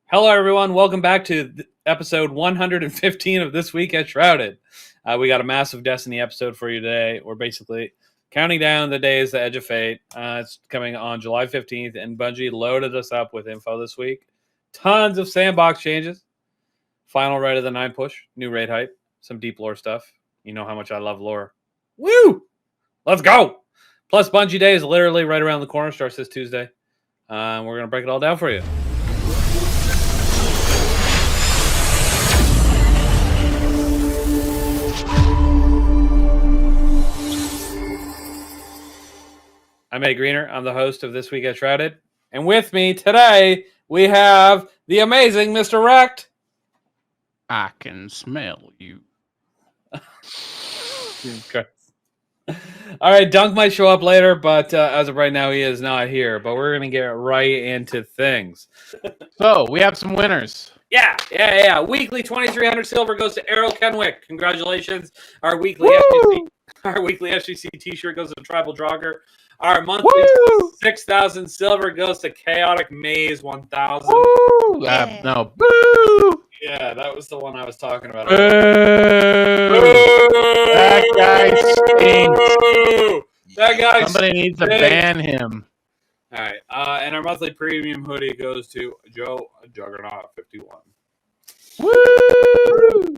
Hello, everyone. Welcome back to episode 115 of This Week at Shrouded. We got a massive Destiny episode for you today. We're basically counting down the days, the Edge of Fate. It's coming on July 15th, and Bungie loaded us up with info this week. Tons of sandbox changes. Final raid of the 9 push, new raid hype, some deep lore stuff. You know how much I love lore. Woo! Let's go! Plus, Bungie Day is literally right around the corner. Starts this Tuesday. We're going to break it all down for you. I'm Ed Greener. I'm the host of This Week at Shrouded. And with me today, we have the amazing Mr. Wrecked. I can smell you. All right, Dunk might show up later, but as of right now, he is not here. But we're going to get right into things. So, we have some winners. Yeah. Weekly 2,300 silver goes to Errol Kenwick. Congratulations. Our weekly SGC t-shirt goes to Tribal Jogger. Our monthly 6,000 silver goes to Chaotic Maze 1,000. No. Boo! Yeah, that was the one I was talking about. Boo! That guy stinks. That guy Somebody needs to ban him. All right. And our monthly premium hoodie goes to Joe Juggernaut 51. Woo!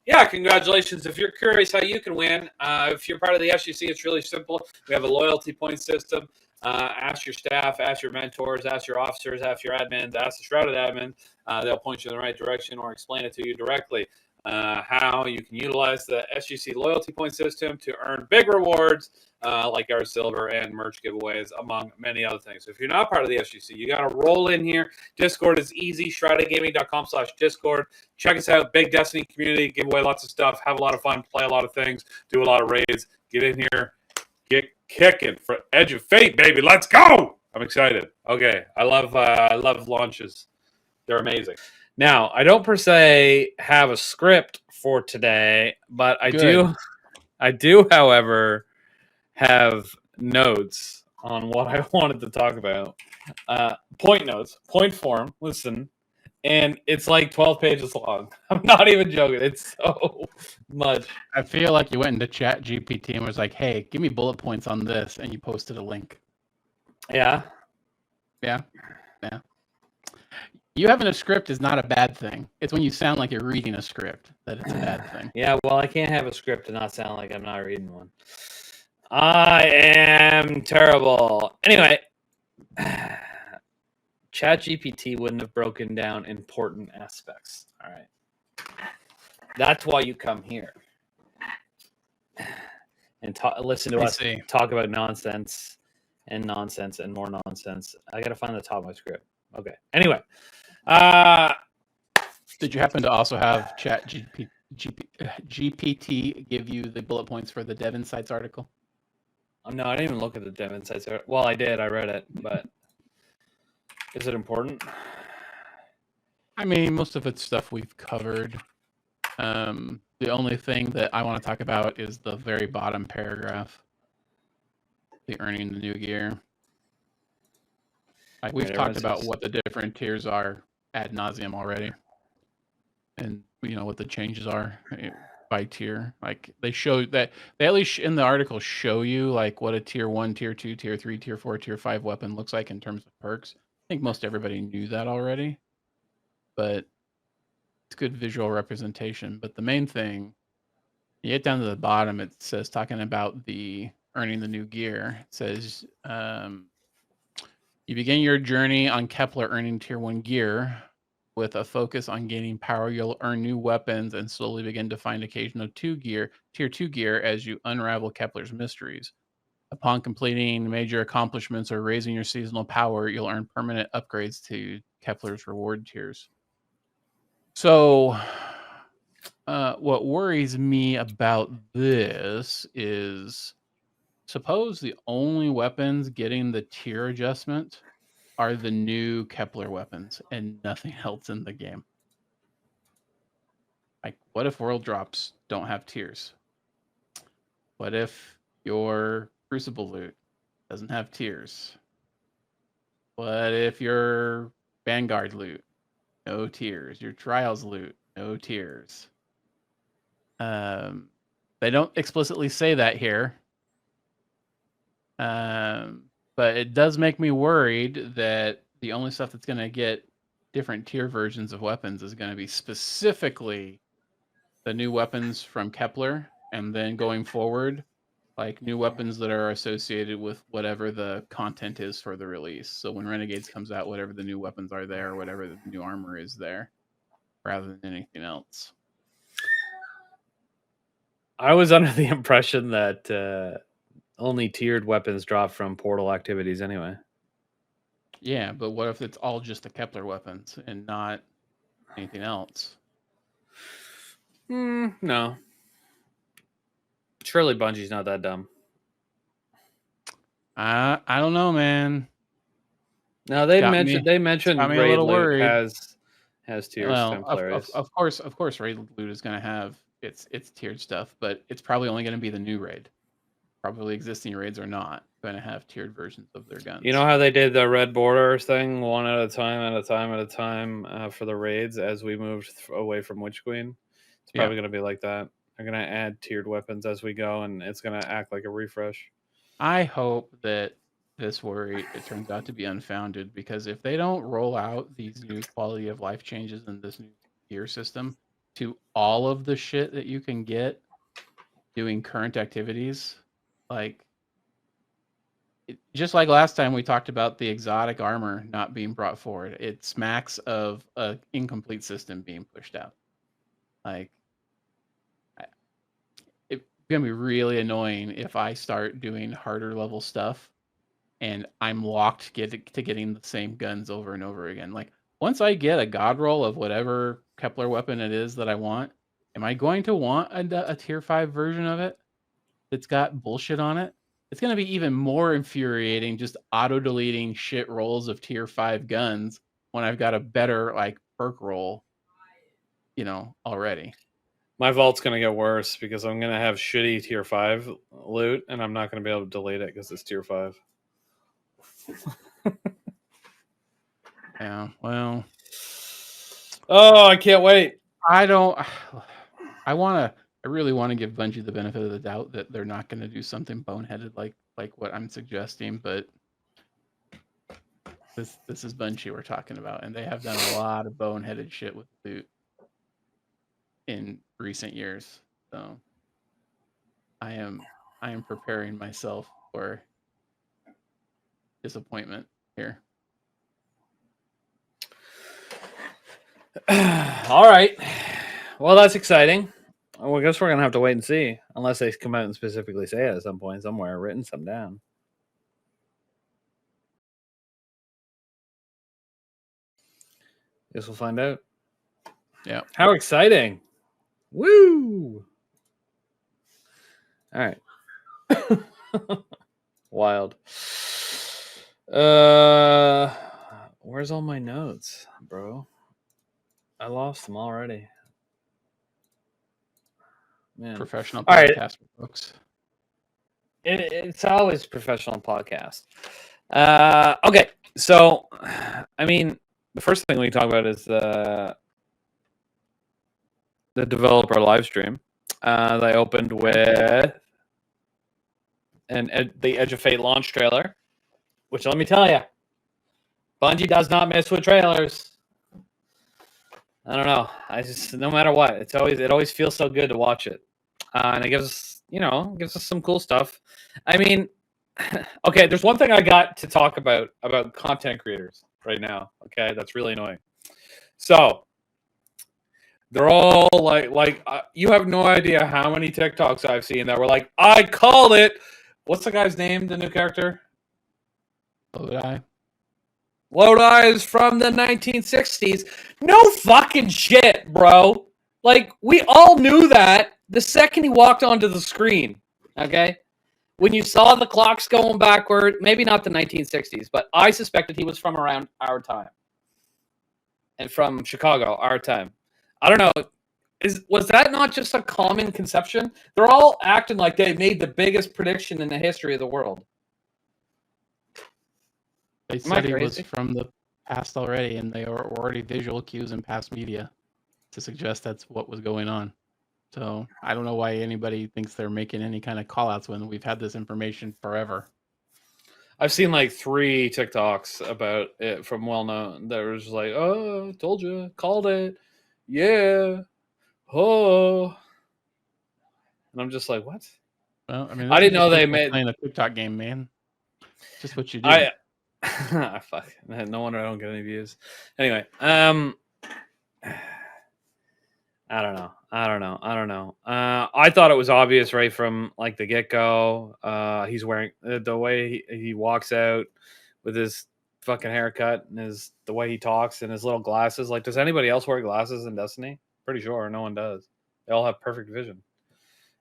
Yeah, congratulations. If you're curious how you can win, if you're part of the SGC, it's really simple. We have a loyalty point system. Ask your staff, ask your mentors, ask your officers, ask your admins, ask the Shrouded admin. They'll point you in the right direction or explain it to you directly. How you can utilize the SGC loyalty point system to earn big rewards like our silver and merch giveaways, among many other things. So if you're not part of the SGC, you got to roll in here. Discord is easy, shroudedgaming.com/Discord. Check us out. Big Destiny community, give away lots of stuff, have a lot of fun, play a lot of things, do a lot of raids. Get in here, get kicking for Edge of Fate, baby. Let's go! I'm excited. Okay, I love launches. They're amazing. Now, I don't per se have a script for today, but I do, however, have notes on what I wanted to talk about. Point notes, point form, listen, and it's like 12 pages long. I'm not even joking. It's so much. I feel like you went into Chat GPT and was like, hey, give me bullet points on this, and you posted a link. Yeah. You having a script is not a bad thing. It's when you sound like you're reading a script that it's a bad thing. Yeah, well, I can't have a script and not sound like I'm not reading one. I am terrible. Anyway, ChatGPT wouldn't have broken down important aspects. All right. That's why you come here and listen to us talk about nonsense and more nonsense. I got to find the top of my script. Okay. Anyway. Did you happen to also have GPT give you the bullet points for the Dev Insights article? No, I didn't even look at the Dev Insights. Well, I did. I read it, but is it important? I mean, most of it's stuff we've covered. The only thing that I want to talk about is the very bottom paragraph. The earning the new gear. Like we've talked about what the different tiers are ad nauseum already. And you know what the changes are by tier. Like they show that they at least in the article show you like what a tier 1, tier 2, tier 3, tier 4, tier 5 weapon looks like in terms of perks. I think most everybody knew that already. But it's good visual representation. But the main thing, you get down to the bottom, it says talking about the earning the new gear. It says you begin your journey on Kepler earning tier 1 gear. With a focus on gaining power, you'll earn new weapons and slowly begin to find occasional tier 2 gear as you unravel Kepler's mysteries. Upon completing major accomplishments or raising your seasonal power, you'll earn permanent upgrades to Kepler's reward tiers. So, what worries me about this is, suppose the only weapons getting the tier adjustment are the new Kepler weapons and nothing else in the game. Like, what if world drops don't have tiers? What if your Crucible loot doesn't have tiers? What if your Vanguard loot? No tiers. Your Trials loot? No tiers. They don't explicitly say that here. But it does make me worried that the only stuff that's going to get different tier versions of weapons is going to be specifically the new weapons from Kepler, and then going forward, like new weapons that are associated with whatever the content is for the release. So when Renegades comes out, whatever the new weapons are there, whatever the new armor is there, rather than anything else. I was under the impression that only tiered weapons drop from portal activities anyway. Yeah, but what if it's all just the Kepler weapons and not anything else? No. Surely Bungie's not that dumb. I don't know, man. No, they mentioned got me a raid little loot worried. has tiers. Well, Templaries. of course, raid loot is going to have its tiered stuff, but it's probably only going to be the new raid. Probably existing raids are not going to have tiered versions of their guns. You know how they did the red border thing, one at a time, for the raids as we moved away from Witch Queen? It's probably going to be like that. They're going to add tiered weapons as we go, and it's going to act like a refresh. I hope that this worry, it turns out to be unfounded, because if they don't roll out these new quality of life changes in this new tier system to all of the shit that you can get doing current activities, like just like last time we talked about the exotic armor not being brought forward, it smacks of a incomplete system being pushed out. Like, it's gonna be really annoying if I start doing harder level stuff and I'm locked to getting the same guns over and over again. Like, once I get a god roll of whatever Kepler weapon it is that I want, am I going to want a tier 5 version of it that's got bullshit on it? It's going to be even more infuriating just auto-deleting shit rolls of tier 5 guns when I've got a better, like, perk roll, already. My vault's going to get worse because I'm going to have shitty tier 5 loot, and I'm not going to be able to delete it because it's tier 5. Yeah, well. Oh, I can't wait. I really want to give Bungie the benefit of the doubt that they're not going to do something boneheaded like what I'm suggesting, but this is Bungie we're talking about, and they have done a lot of boneheaded shit with loot in recent years. So I am preparing myself for disappointment here. All right. Well, that's exciting. Well, I guess we're going to have to wait and see, unless they come out and specifically say it at some point somewhere, written some down. Guess we'll find out. Yeah. How exciting. Woo! All right. Wild. Where's all my notes, bro? I lost them already. Man. Professional All podcast, right. folks. It's always professional podcast. Okay, so I mean, the first thing we talk about is the developer live stream. They opened with the Edge of Fate launch trailer, which, let me tell you, Bungie does not miss with trailers. I don't know. No matter what, it always feels so good to watch it, and it gives us some cool stuff. I mean, okay, there's one thing I got to talk about content creators right now. Okay, that's really annoying. So they're all like you have no idea how many TikToks I've seen that were like, I called it. What's the guy's name? The new character? Lodi is from the 1960s. No fucking shit, bro. Like, we all knew that the second he walked onto the screen. Okay? When you saw the clocks going backward, maybe not the 1960s, but I suspected he was from around our time. And from Chicago, our time. I don't know. Was that not just a common conception? They're all acting like they made the biggest prediction in the history of the world. They Am I said he was crazy? from the past already, and they are already visual cues in past media to suggest that's what was going on. So I don't know why anybody thinks they're making any kind of call-outs when we've had this information forever. I've seen like 3 TikToks about it from well-known that was like, "Oh, told you, called it, yeah, oh," and I'm just like, "What?" Well, I mean, I those are didn't know just they people made. playing a TikTok game, man. Just what you do. I fuck. No wonder I don't get any views. Anyway, I don't know. I thought it was obvious right from like the get go. He's wearing the way he walks out with his fucking haircut and the way he talks and his little glasses. Like, does anybody else wear glasses in Destiny? Pretty sure no one does. They all have perfect vision.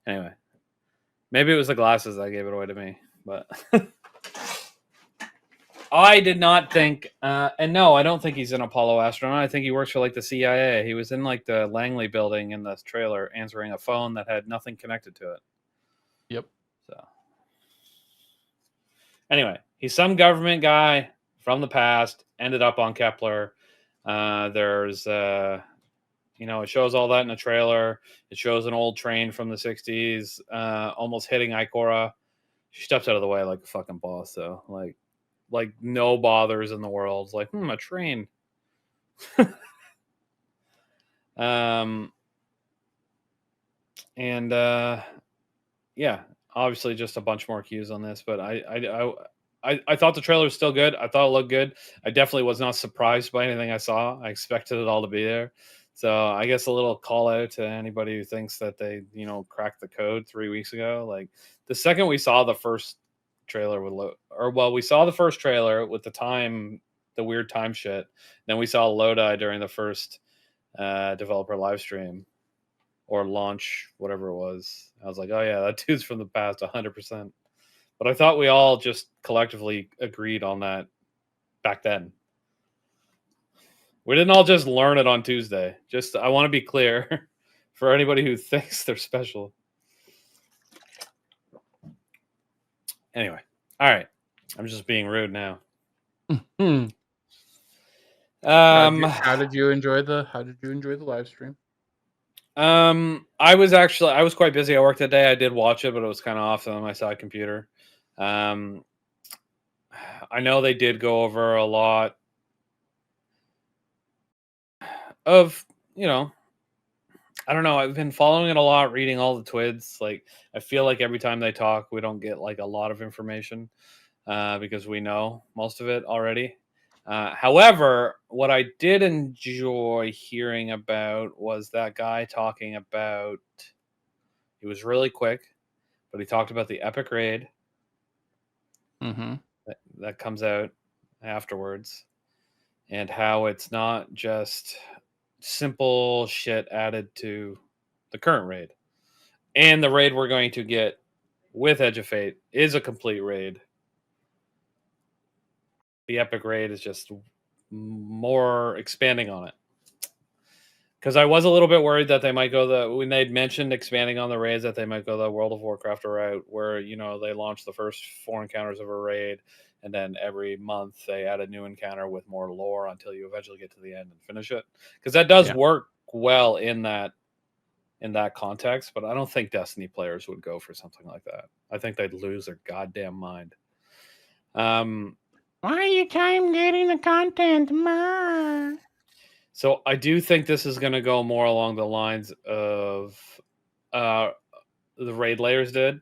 Anyway, maybe it was the glasses that gave it away to me, but I did not think, and no, I don't think he's an Apollo astronaut. I think he works for like the CIA. He was in like the Langley building in the trailer answering a phone that had nothing connected to it. Yep. So, anyway, he's some government guy from the past, ended up on Kepler. There's, it shows all that in the trailer. It shows an old train from the 60s almost hitting Ikora. She steps out of the way like a fucking boss, though. Like no bothers in the world. It's like, a train. And yeah, obviously just a bunch more cues on this, but I thought the trailer was still good. I thought it looked good. I definitely was not surprised by anything I saw. I expected it all to be there. So I guess a little call out to anybody who thinks that they, cracked the code 3 weeks ago. Like the second we saw the first trailer we saw the first trailer with the weird time shit. Then we saw Lodi during the first developer live stream or launch, whatever it was. I was like, oh yeah, that dude's from the past 100%. But I thought we all just collectively agreed on that back then. We didn't all just learn it on Tuesday. I want to be clear for anybody who thinks they're special. Anyway, all right. I'm just being rude now. How did you enjoy the live stream? I was quite busy. I worked that day. I did watch it, but it was kind of off on my side computer. I know they did go over a lot of, I don't know. I've been following it a lot, reading all the twids. Like, I feel like every time they talk, we don't get like a lot of information because we know most of it already. However, what I did enjoy hearing about was that guy talking about. He was really quick, but he talked about the epic raid that comes out afterwards, and how it's not just simple shit added to the current raid. And the raid we're going to get with Edge of Fate is a complete raid. The epic raid is just more expanding on it. Because I was a little bit worried that they might go when they'd mentioned expanding on the raids, that they might go the World of Warcraft route where, they launch the first 4 encounters of a raid, and then every month they add a new encounter with more lore until you eventually get to the end and finish it. Because that does work well in that context, but I don't think Destiny players would go for something like that. I think they'd lose their goddamn mind. Why are you time getting the content, Ma? So I do think this is going to go more along the lines of the raid layers did,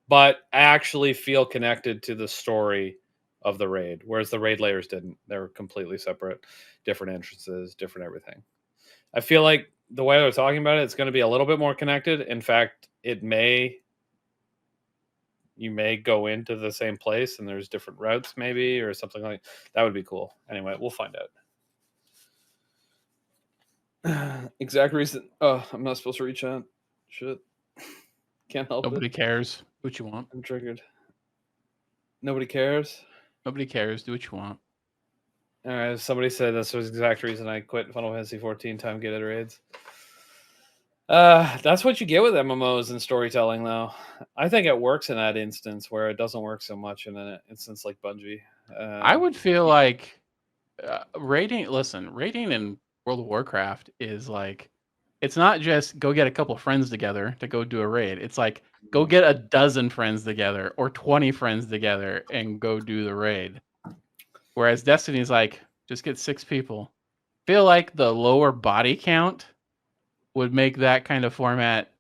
but actually feel connected to the story of the raid, whereas the raid layers didn't. They were completely separate, different entrances, different everything. I feel like the way they're talking about it, it's going to be a little bit more connected. In fact, you may go into the same place and there's different routes maybe, or something like that. Would be cool. Anyway, we'll find out. Exact reason. Oh, I'm not supposed to reach out. Shit. Can't help Nobody cares. Do what you want. I'm triggered. Nobody cares. Nobody cares. Do what you want. All right. Somebody said this was the exact reason I quit Final Fantasy 14 time gated raids. That's what you get with MMOs and storytelling, though. I think it works in that instance where it doesn't work so much in an instance like Bungie. I would feel like raiding in World of Warcraft is like, it's not just go get a couple friends together to go do a raid. It's like go get a dozen friends together or 20 friends together and go do the raid. Whereas Destiny is like, just get 6 people. Feel like the lower body count would make that kind of format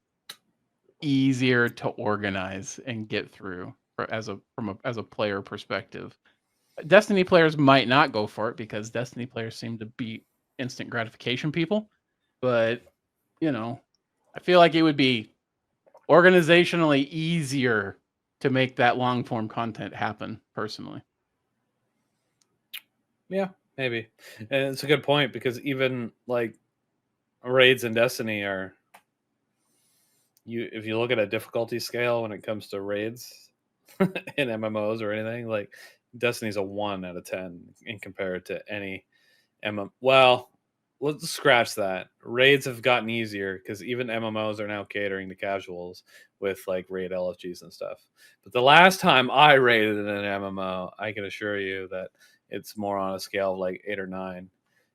easier to organize and get through as a player perspective. Destiny players might not go for it because Destiny players seem to be instant gratification people, but I feel like it would be organizationally easier to make that long form content happen personally. Yeah, maybe. And it's a good point because even like raids in Destiny are if you look at a difficulty scale when it comes to raids in MMOs or anything, like Destiny's a 1 out of 10 in compared to any well, let's scratch that. Raids have gotten easier because even MMOs are now catering to casuals with like raid LFGs and stuff. But the last time I raided in an MMO, I can assure you that it's more on a scale of like 8 or 9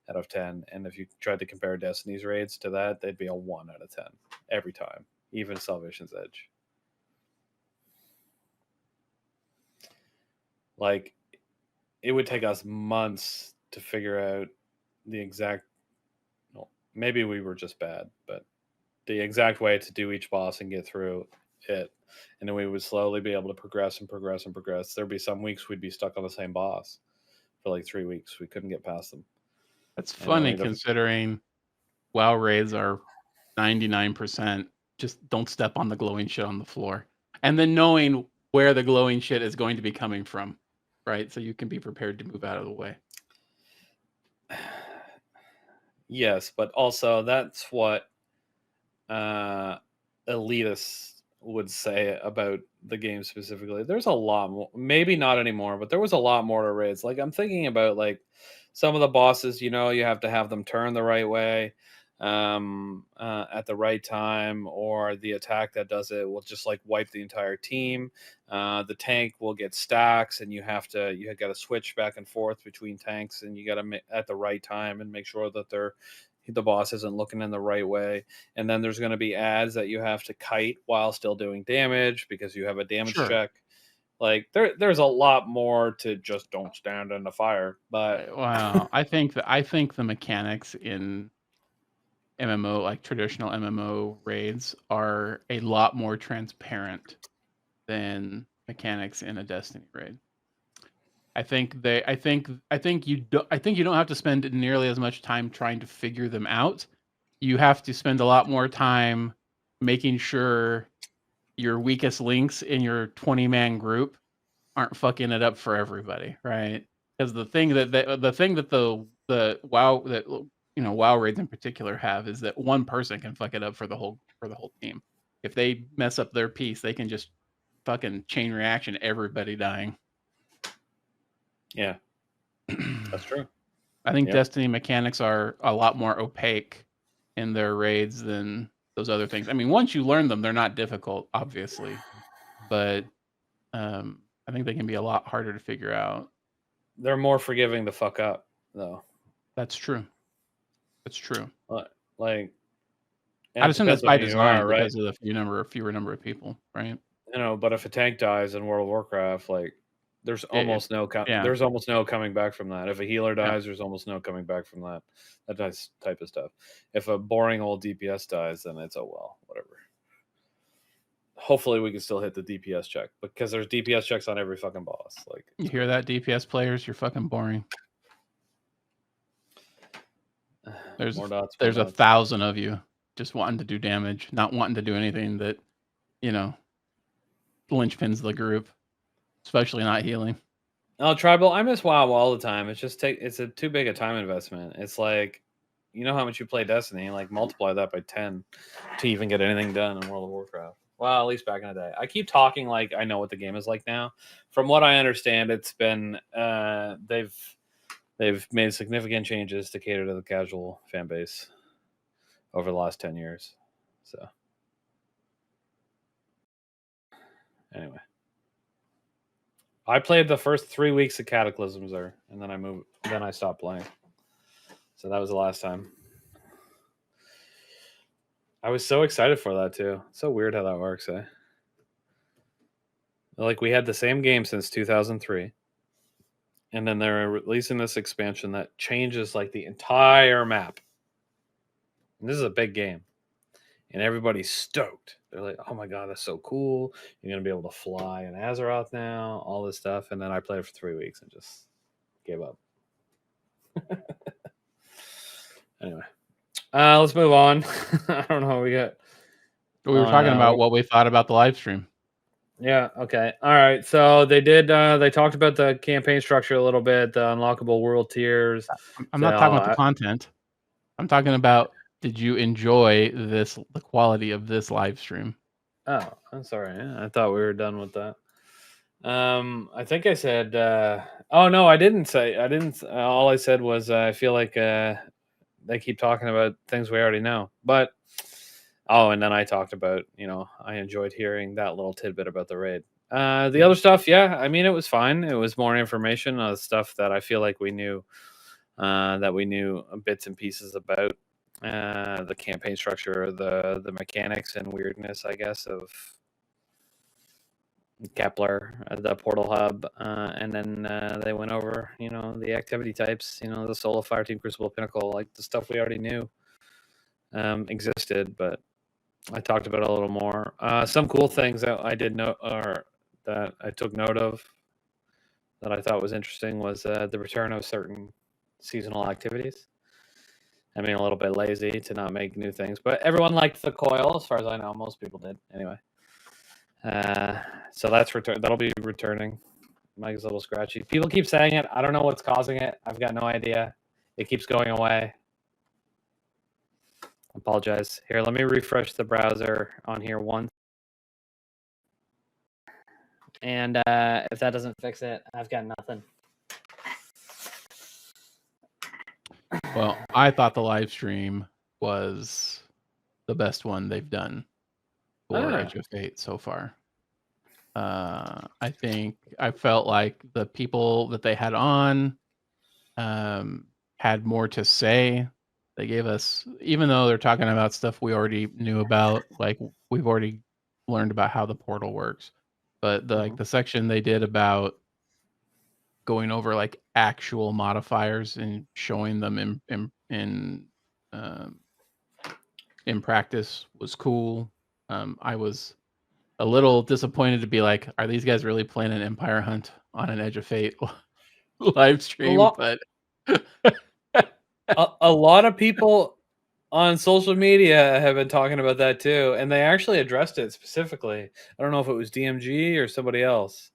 out of 10. And if you tried to compare Destiny's raids to that, they'd be a 1 out of 10 every time, even Salvation's Edge. Like, it would take us months to figure out the exact, well, maybe we were just bad, but the exact way to do each boss and get through it. And then we would slowly be able to progress and progress and progress. There'd be some weeks we'd be stuck on the same boss for like 3 weeks. We couldn't get past them. That's funny considering WoW raids are 99% just don't step on the glowing shit on the floor. And then knowing where the glowing shit is going to be coming from, right? So you can be prepared to move out of the way. Yes, but also that's what elitists would say about the game specifically. There's a lot more, maybe not anymore, but there was a lot more to raids. Like I'm thinking about like some of the bosses, you have to have them turn the right way at the right time, or the attack that does it will just like wipe the entire team. The tank will get stacks, and you got to switch back and forth between tanks, and you got to at the right time and make sure that the boss isn't looking in the right way. And then there's going to be ads that you have to kite while still doing damage because you have a damage check. Like there's a lot more to just don't stand in the fire. But wow, I think the mechanics in MMO, like traditional MMO raids, are a lot more transparent than mechanics in a Destiny raid. I think you don't have to spend nearly as much time trying to figure them out. You have to spend a lot more time making sure your weakest links in your 20-man group aren't fucking it up for everybody, right? Because the thing that the WoW raids in particular have is that one person can fuck it up for the whole team. If they mess up their piece, they can just fucking chain reaction everybody dying. Yeah, that's true. I think Destiny mechanics are a lot more opaque in their raids than those other things. I mean, once you learn them, they're not difficult, obviously, but I think they can be a lot harder to figure out. They're more forgiving to fuck up, though. That's true. That's true. Like, I assume that's by design because of the fewer number of people, right? But if a tank dies in World of Warcraft, like there's almost no coming back from that. If a healer dies, there's almost no coming back from that. That type of stuff. If a boring old DPS dies, then it's whatever. Hopefully, we can still hit the DPS check because there's DPS checks on every fucking boss. Like, you hear that, DPS players? You're fucking boring. There's 1,000 of you just wanting to do damage, not wanting to do anything that linchpins the group, especially not healing. Oh, Tribal, I miss WoW all the time. It's too big a time investment. It's like, how much you play Destiny, like multiply that by 10 to even get anything done in World of Warcraft. Well, at least back in the day. I keep talking like I know what the game is like now. From what I understand, it's been they've made significant changes to cater to the casual fan base over the last 10 years. So anyway. I played the first 3 weeks of Cataclysms there, and then I moved. Then I stopped playing. So that was the last time. I was so excited for that too. It's so weird how that works, eh? Like we had the same game since 2003, and then they're releasing this expansion that changes like the entire map. And this is a big game, and everybody's stoked. They're like, "Oh my god, that's so cool! You're gonna be able to fly in Azeroth now, all this stuff." And then I played it for 3 weeks and just gave up. Anyway, let's move on. I don't know what we got. We were talking about what we thought about the live stream. Yeah. Okay. All right. So they did. They talked about the campaign structure a little bit, the unlockable world tiers. I'm not talking about the content. I'm talking about, did you enjoy the quality of this live stream? Oh, I'm sorry. Yeah, I thought we were done with that. I think I said. Oh no, I didn't say. I didn't. All I said was I feel like they keep talking about things we already know. But and then I talked about, I enjoyed hearing that little tidbit about the raid. The other stuff, yeah, I mean, it was fine. It was more information on stuff that I feel like we knew, bits and pieces about the campaign structure, the mechanics and weirdness, I guess, of Kepler, the portal hub, and then they went over, the activity types, the Solo Fireteam Crucible Pinnacle, like the stuff we already knew existed, but I talked about it a little more. Some cool things that I did note, or that I took note of, that I thought was interesting, was the return of certain seasonal activities. I mean, a little bit lazy to not make new things, but everyone liked the coil, as far as I know. Most people did, anyway. So that'll be returning. Mike's a little scratchy. People keep saying it. I don't know what's causing it. I've got no idea. It keeps going away. I apologize. Here, let me refresh the browser on here once. And if that doesn't fix it, I've got nothing. Well, I thought the live stream was the best one they've done for Edge of Fate so far. I felt like the people that they had on had more to say. They gave us, even though they're talking about stuff we already knew about, like we've already learned about how the portal works, but the section they did about going over like actual modifiers and showing them in practice was cool. I was a little disappointed to be like, are these guys really playing an Empire Hunt on an Edge of Fate live stream? But a lot of people on social media have been talking about that too, and they actually addressed it specifically. I don't know if it was DMG or somebody else,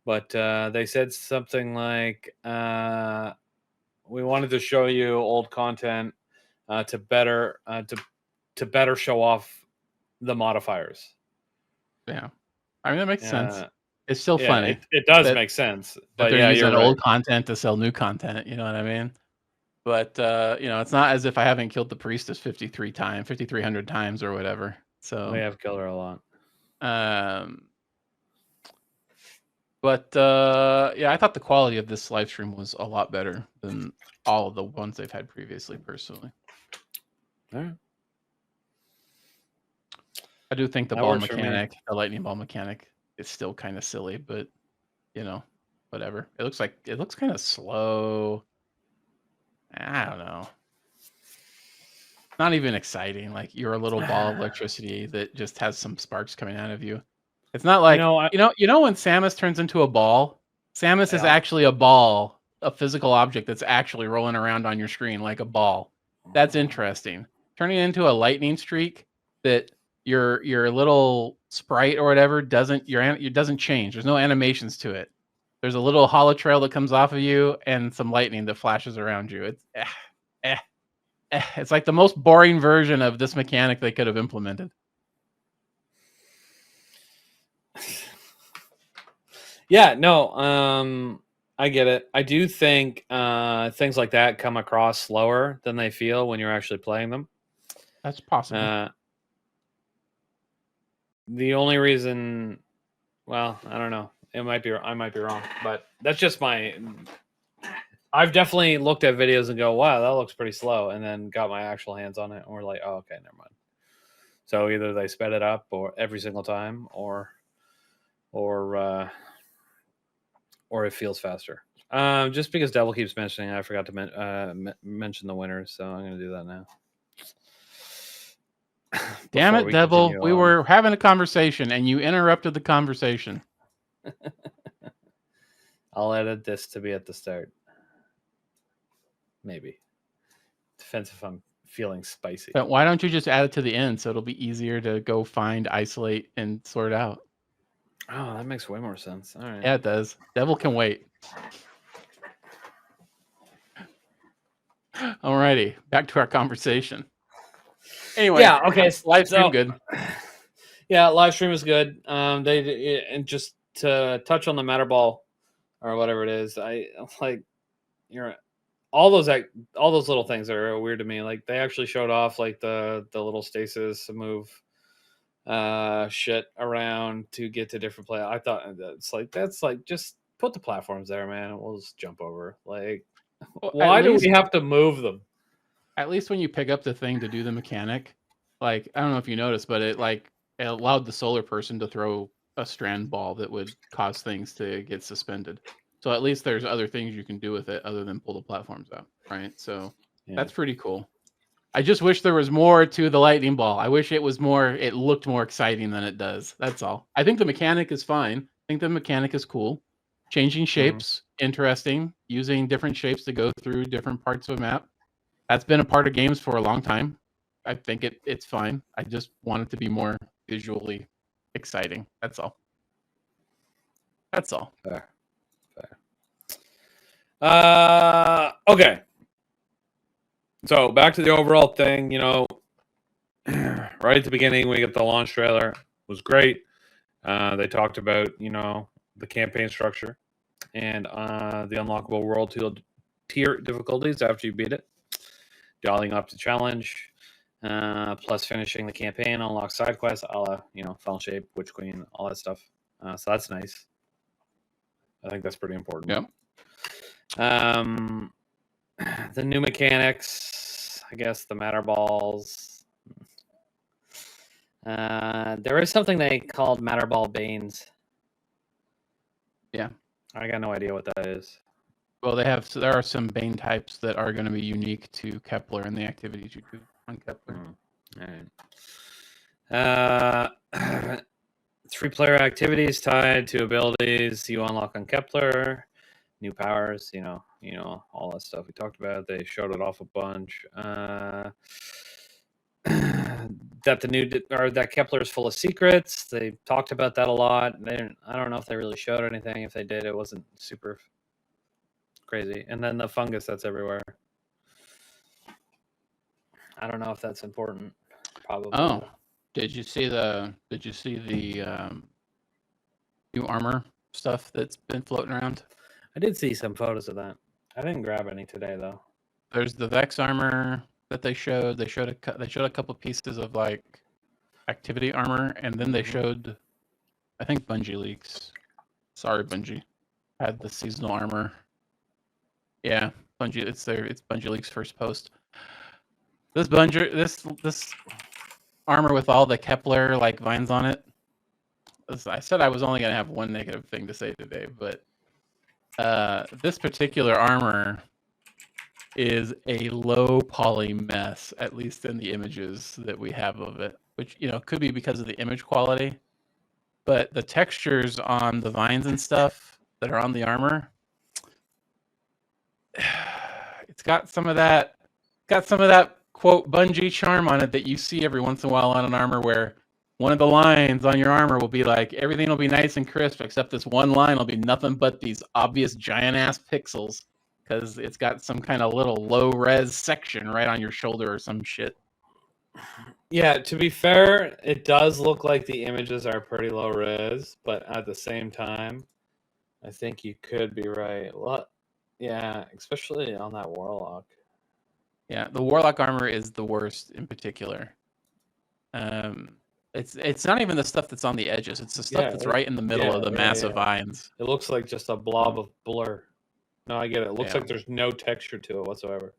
but they said something like, "We wanted to show you old content to better show off the modifiers." Yeah, I mean that makes sense. It's still funny. It does make sense, but they're using you're old content to sell new content. You know what I mean? But it's not as if I haven't killed the priestess 5,300 times or whatever. So we have killed her a lot. But I thought the quality of this live stream was a lot better than all of the ones they've had previously, personally. All right. I do think the ball mechanic, the lightning ball mechanic, is still kind of silly, but whatever. It looks kind of slow. I don't know. Not even exciting. Like you're a little ball of electricity that just has some sparks coming out of you. It's not like when Samus turns into a ball. Samus is actually a ball, a physical object that's actually rolling around on your screen like a ball. That's interesting. Turning it into a lightning streak that your little sprite or whatever doesn't change. There's no animations to it. There's a little holo trail that comes off of you and some lightning that flashes around you. It's it's like the most boring version of this mechanic they could have implemented. Yeah, no, I get it. I do think things like that come across slower than they feel when you're actually playing them. That's possible. The only reason, well, I don't know. It might be. I might be wrong, but that's just my. I've definitely looked at videos and go, "Wow, that looks pretty slow," and then got my actual hands on it, and we're like, "Oh, okay, never mind." So either they sped it up, or every single time, or it feels faster. Just because Devil keeps mentioning, I forgot to mention the winners, so I'm going to do that now. Damn it, Devil! We were having a conversation, and you interrupted the conversation. I'll edit this to be at the start. Maybe. Depends if I'm feeling spicy. But why don't you just add it to the end so it'll be easier to go find, isolate, and sort out? Oh, that makes way more sense. All right. Yeah, it does. Devil can wait. Alrighty, back to our conversation. Anyway, yeah, okay. Live stream good. Yeah, live stream is good. And just to touch on the Matter Ball or whatever it is, I like all those little things that are weird to me. Like they actually showed off like the little stasis move shit around to get to different play. I thought that's like just put the platforms there, man, and we'll just jump over. Like why do we have to move them? At least when you pick up the thing to do the mechanic, like I don't know if you noticed, but it allowed the solar person to throw a strand ball that would cause things to get suspended. So at least there's other things you can do with it other than pull the platforms out, right? So that's pretty cool. I just wish there was more to the lightning ball. I wish it looked more exciting than it does. That's all. I think the mechanic is fine. I think the mechanic is cool. Changing shapes, interesting. Using different shapes to go through different parts of a map. That's been a part of games for a long time. I think it's fine. I just want it to be more visually exciting. That's all. That's all. Fair. Okay. So back to the overall thing, right at the beginning, we get the launch trailer. It was great. They talked about, the campaign structure and the unlockable world tier difficulties after you beat it. Dialing up the challenge, plus finishing the campaign, unlock side quests, a la, Fell Shape, Witch Queen, all that stuff. So that's nice. I think that's pretty important. Yep. The new mechanics, I guess the Matter Balls. There is something they called Matter Ball Banes. Yeah. I got no idea what that is. Well, there are some Bane types that are going to be unique to Kepler and the activities you do on Kepler. All right. 3-player activities tied to abilities you unlock on Kepler. New powers, all that stuff we talked about. They showed it off a bunch. That Kepler is full of secrets. They talked about that a lot. I don't know if they really showed anything. If they did, it wasn't super crazy. And then the fungus that's everywhere. I don't know if that's important. Probably. Oh, did you see the new armor stuff that's been floating around? I did see some photos of that. I didn't grab any today though. There's the Vex armor that they showed. They showed a couple pieces of like activity armor, and then they showed, I think Bungie leaks. Sorry, Bungie. Had the seasonal armor. Yeah, Bungie. It's Bungie leaks first post. This armor with all the Kepler like vines on it. I said I was only gonna have one negative thing to say today, but this particular armor is a low poly mess, at least in the images that we have of it, which could be because of the image quality, but the textures on the vines and stuff that are on the armor, it's got some of that quote Bungie charm on it that you see every once in a while on an armor, where one of the lines on your armor will be like, everything will be nice and crisp, except this one line will be nothing but these obvious giant ass pixels, because it's got some kind of little low res section right on your shoulder or some shit. Yeah, to be fair, it does look like the images are pretty low res, but at the same time, I think you could be right. Yeah, especially on that Warlock. Yeah, the Warlock armor is the worst in particular. It's not even the stuff that's on the edges. It's the stuff that's right in the middle of the massive vines. It looks like just a blob of blur. No, I get it. It looks like there's no texture to it whatsoever.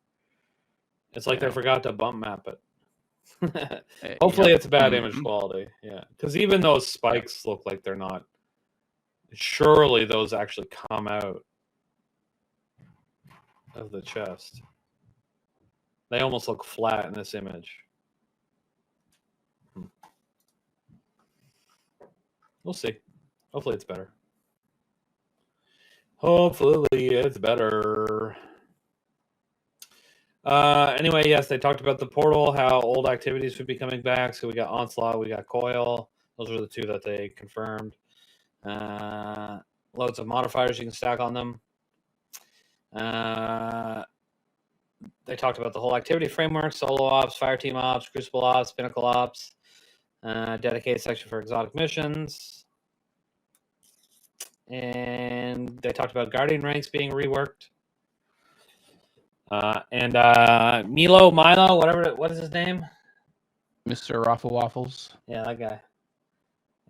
It's like they forgot to bump map it. Hopefully it's bad image quality. Yeah, because even those spikes look like they're not. Surely those actually come out of the chest. They almost look flat in this image. We'll see. Hopefully it's better. Hopefully it's better. Anyway, yes, they talked about the portal, how old activities would be coming back. So we got Onslaught, we got Coil. Those are the two that they confirmed. Loads of modifiers you can stack on them. They talked about the whole activity framework, solo ops, fire team ops, crucible ops, pinnacle ops, dedicated section for exotic missions. And they talked about guardian ranks being reworked. And Milo, what is his name? Mr. Raffle Waffles. Yeah, that guy.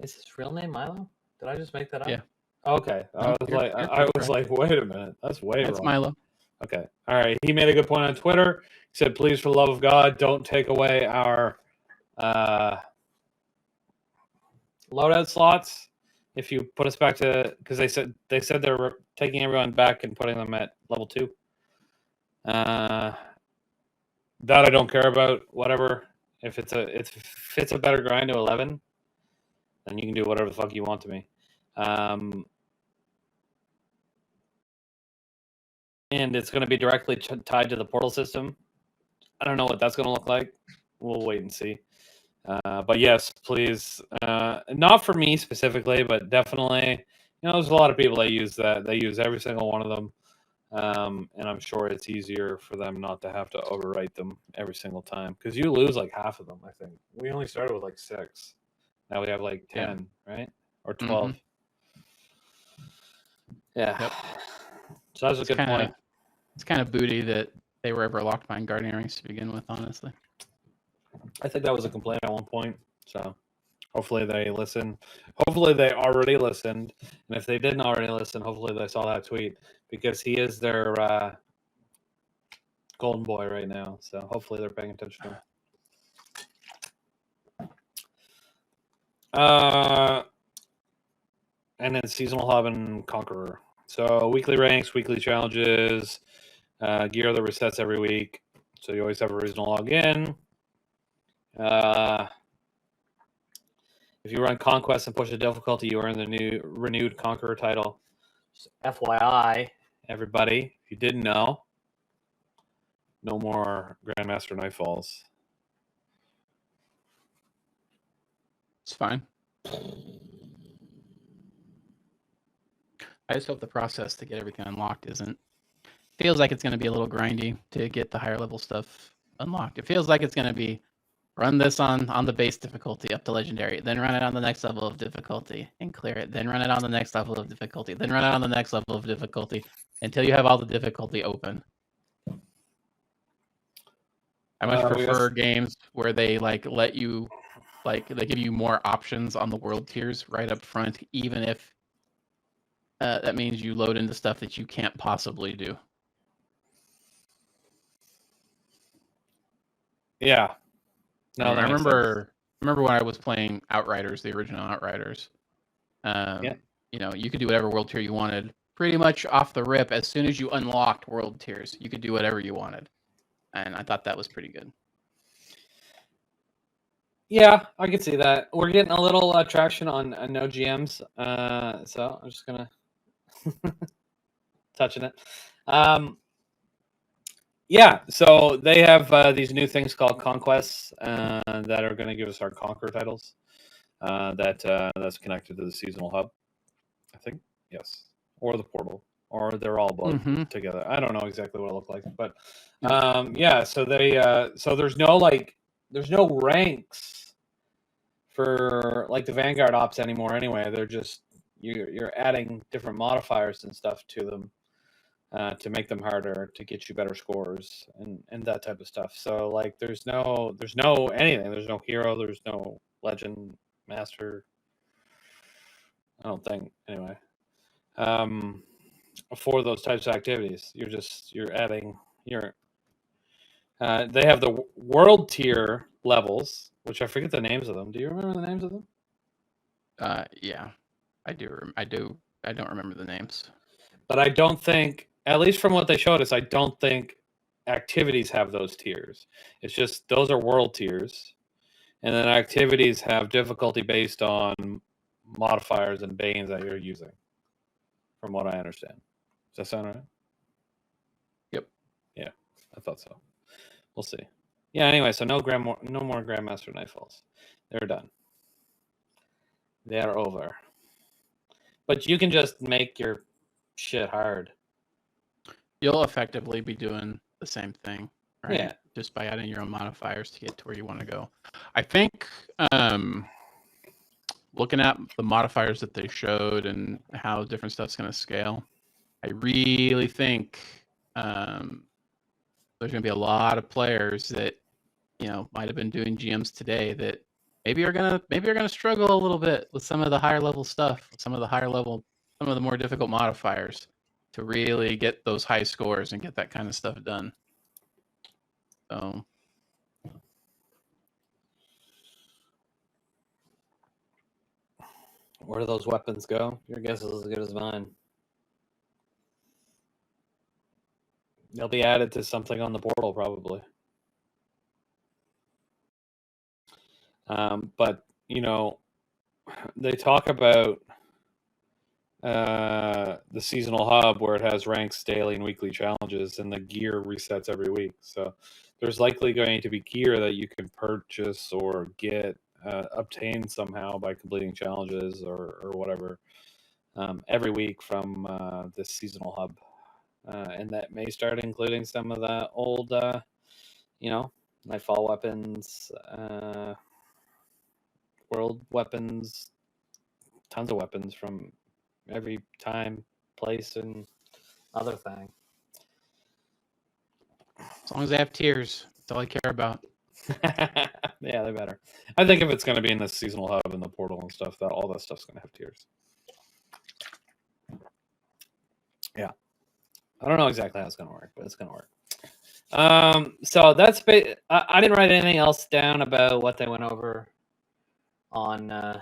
Is his real name Milo? Did I just make that up? Yeah. Okay. I was like, wait a minute. That's wrong. That's Milo. Okay. All right. He made a good point on Twitter. He said, please, for the love of God, don't take away our loadout slots. If you put us back to, because they said they're taking everyone back and putting them at level 2. That I don't care about. Whatever. If it's a better grind to 11, then you can do whatever the fuck you want to me. And it's going to be directly tied to the portal system. I don't know what that's going to look like. We'll wait and see. But yes, please. Not for me specifically, but definitely. There's a lot of people that use that. They use every single one of them. And I'm sure it's easier for them not to have to overwrite them every single time. Because you lose like half of them, I think. We only started with like 6. Now we have like 10, right? Or 12. Yeah. Yep. So that's a good point. It's kind of booty that they were ever locked behind guardian ranks to begin with, honestly. I think that was a complaint at one point. So hopefully they listen. Hopefully they already listened. And if they didn't already listen, hopefully they saw that tweet. Because he is their golden boy right now. So hopefully they're paying attention to him. And then Seasonal Hub and Conqueror. So weekly ranks, weekly challenges, gear that resets every week. So you always have a reason to log in. If you run Conquest and push the difficulty, you earn the new renewed Conqueror title. Just FYI, everybody, if you didn't know, no more Grandmaster Nightfalls. It's fine. I just hope the process to get everything unlocked feels like it's going to be a little grindy to get the higher level stuff unlocked. It feels like it's going to be run this on the base difficulty up to legendary, then run it on the next level of difficulty and clear it, then run it on the next level of difficulty, then run it on the next level of difficulty until you have all the difficulty open. I much prefer games where they let you, they give you more options on the world tiers right up front, even if that means you load into stuff that you can't possibly do. Yeah. No, I remember when I was playing Outriders, the original Outriders. You could do whatever world tier you wanted pretty much off the rip. As soon as you unlocked world tiers, you could do whatever you wanted. And I thought that was pretty good. Yeah, I could see that. We're getting a little traction on no GMs. So I'm just going to touching it. Yeah, so they have these new things called Conquests that are going to give us our Conquer titles. That's connected to the Seasonal Hub, I think. Yes, or the portal, or they're all both together. I don't know exactly what it looked like, but yeah. So they so there's no ranks for like the Vanguard ops anymore. Anyway, they're just you're adding different modifiers and stuff to them. To make them harder, to get you better scores and that type of stuff. So like there's no anything. There's no hero. There's no legend, master. I don't think anyway. For those types of activities, you're adding your. They have the world tier levels, which I forget the names of them. Do you remember the names of them? Yeah, I do. I don't remember the names. But I don't think, at least from what they showed us, I don't think activities have those tiers. It's just those are world tiers, and then activities have difficulty based on modifiers and banes that you're using. From what I understand, does that sound right? Yep. Yeah, I thought so. We'll see. Yeah. Anyway, so no more Grandmaster Nightfalls. They're done. They're over. But you can just make your shit hard. You'll effectively be doing the same thing, right? Yeah. Just by adding your own modifiers to get to where you want to go. I think looking at the modifiers that they showed and how different stuff's going to scale, I really think there's going to be a lot of players that might have been doing GMs today that maybe are gonna struggle a little bit with some of the higher level stuff, some of the more difficult modifiers to really get those high scores and get that kind of stuff done. So where do those weapons go? Your guess is as good as mine. They'll be added to something on the portal, probably. But they talk about the seasonal hub where it has ranks, daily, and weekly challenges, and the gear resets every week. So there's likely going to be gear that you can purchase or get obtained somehow by completing challenges or whatever every week from this seasonal hub. And that may start including some of the old, Nightfall weapons, world weapons, tons of weapons from every time, place, and other thing. as long as they have tiers, that's all I care about. Yeah, they better. I think if it's going to be in the seasonal hub and the portal and stuff, that all that stuff's going to have tiers. Yeah. I don't know exactly how it's going to work, but it's going to work. So that's I didn't write anything else down about what they went over on. Now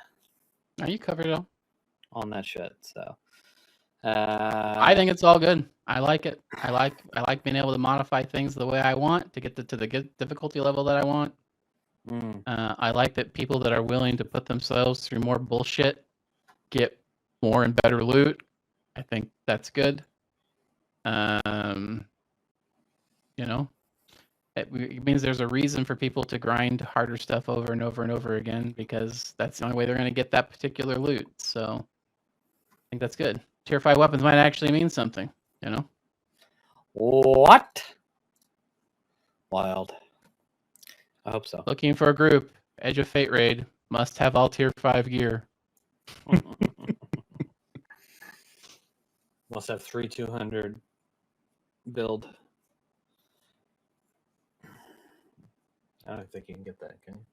you covered it all. On that shit. So I think it's all good. I like it. I like being able to modify things the way I want to get to the difficulty level that I want. I like that people that are willing to put themselves through more bullshit get more and better loot. I think that's good. It means there's a reason for people to grind harder stuff over and over and over again because that's the only way they're going to get that particular loot. So I think that's good. Tier 5 weapons might actually mean something, What? Wild. I hope so. Looking for a group. Edge of Fate raid. Must have all tier 5 gear. Must have 3/200 build. I don't think you can get that, can you?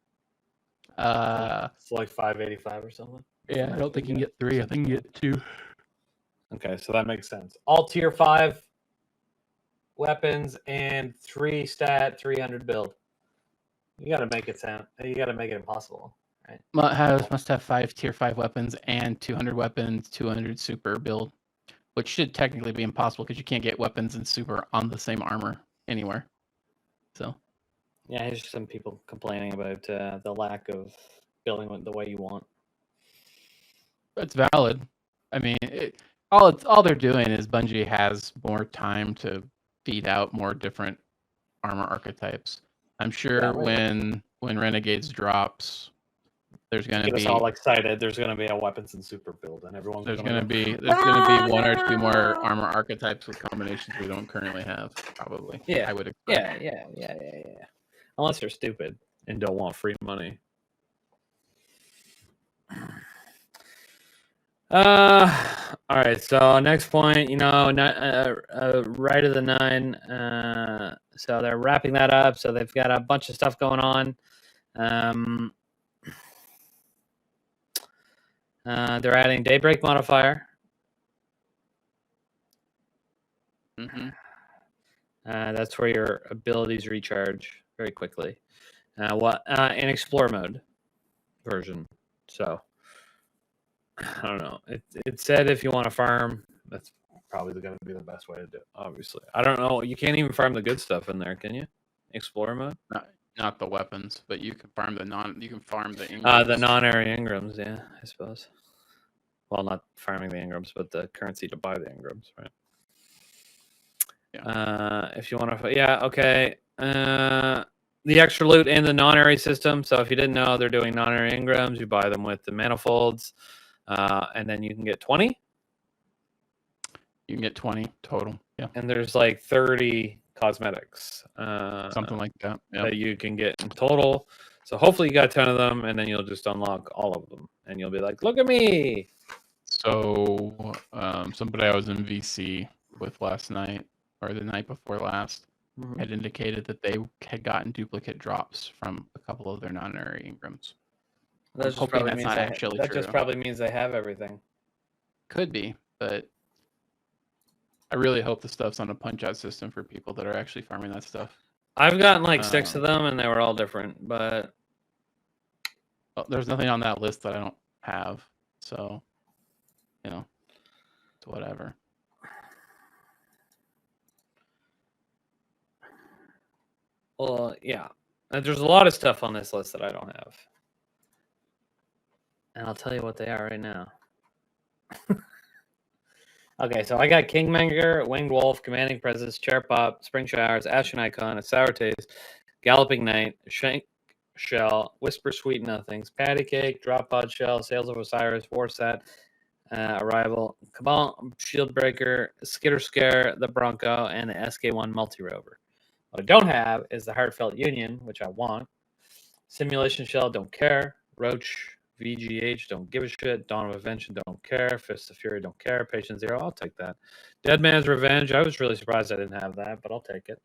It's like 585 or something. Yeah, I don't think you can get 3. I think you get 2. Okay, so that makes sense. All tier 5 weapons and 3 stat 300 build. You got to make it impossible, right? Must have 5 tier 5 weapons and 200 weapons, 200 super build, which should technically be impossible because you can't get weapons and super on the same armor anywhere. So yeah, there's some people complaining about the lack of building the way you want. That's valid. I mean, all they're doing is Bungie has more time to feed out more different armor archetypes. I'm sure when Renegades drops, there's going to be us all excited. There's going to be a weapons and super build, and everyone's there's going to be 1 or 2 more armor archetypes with combinations we don't currently have. Probably. Yeah, I would expect. Yeah. Unless they're stupid and don't want free money. All right. So next point, right of the 9. So they're wrapping that up. So they've got a bunch of stuff going on. They're adding Daybreak modifier. That's where your abilities recharge very quickly. In Explore mode version. So I don't know. It said if you want to farm, that's probably going to be the best way to do it. Obviously, I don't know. You can't even farm the good stuff in there, can you? Explore mode. Not the weapons, but you can farm the Ingrams. The non-area Ingrams. Yeah, I suppose. Well, not farming the Ingrams, but the currency to buy the Ingrams, right? Yeah. If you want to, yeah, okay. The extra loot in the non-area system. So if you didn't know, they're doing non-area Ingrams. You buy them with the manifolds, and then you can get 20. You can get 20 total. Yeah. And there's like 30 cosmetics. Something like that. Yeah. That you can get in total. So hopefully you got 10 of them, and then you'll just unlock all of them, and you'll be like, "Look at me!" So somebody I was in VC with last night or the night before last had indicated that they had gotten duplicate drops from a couple of their non-area Ingrams. That just probably means they have everything. Could be, but I really hope the stuff's on a punch-out system for people that are actually farming that stuff. I've gotten like 6 of them, and they were all different, but there's nothing on that list that I don't have, so it's whatever. Well, yeah. There's a lot of stuff on this list that I don't have. And I'll tell you what they are right now. Okay, so I got Kingmaker, Winged Wolf, Commanding Presence, Chair Pop, Spring Showers, Ashen Icon, a Sour Taste, Galloping Knight, Shank Shell, Whisper Sweet Nothings, Patty Cake, Drop Pod Shell, Sails of Osiris, War Set, Arrival, Cabal, Shield Breaker, Skitter Scare, the Bronco, and the SK1 Multi Rover. What I don't have is the Heartfelt Union, which I want. Simulation Shell, don't care. Roach, VGH, don't give a shit. Dawn of Invention, don't care. Fist of Fury, don't care. Patient Zero, I'll take that. Dead Man's Revenge, I was really surprised I didn't have that, but I'll take it.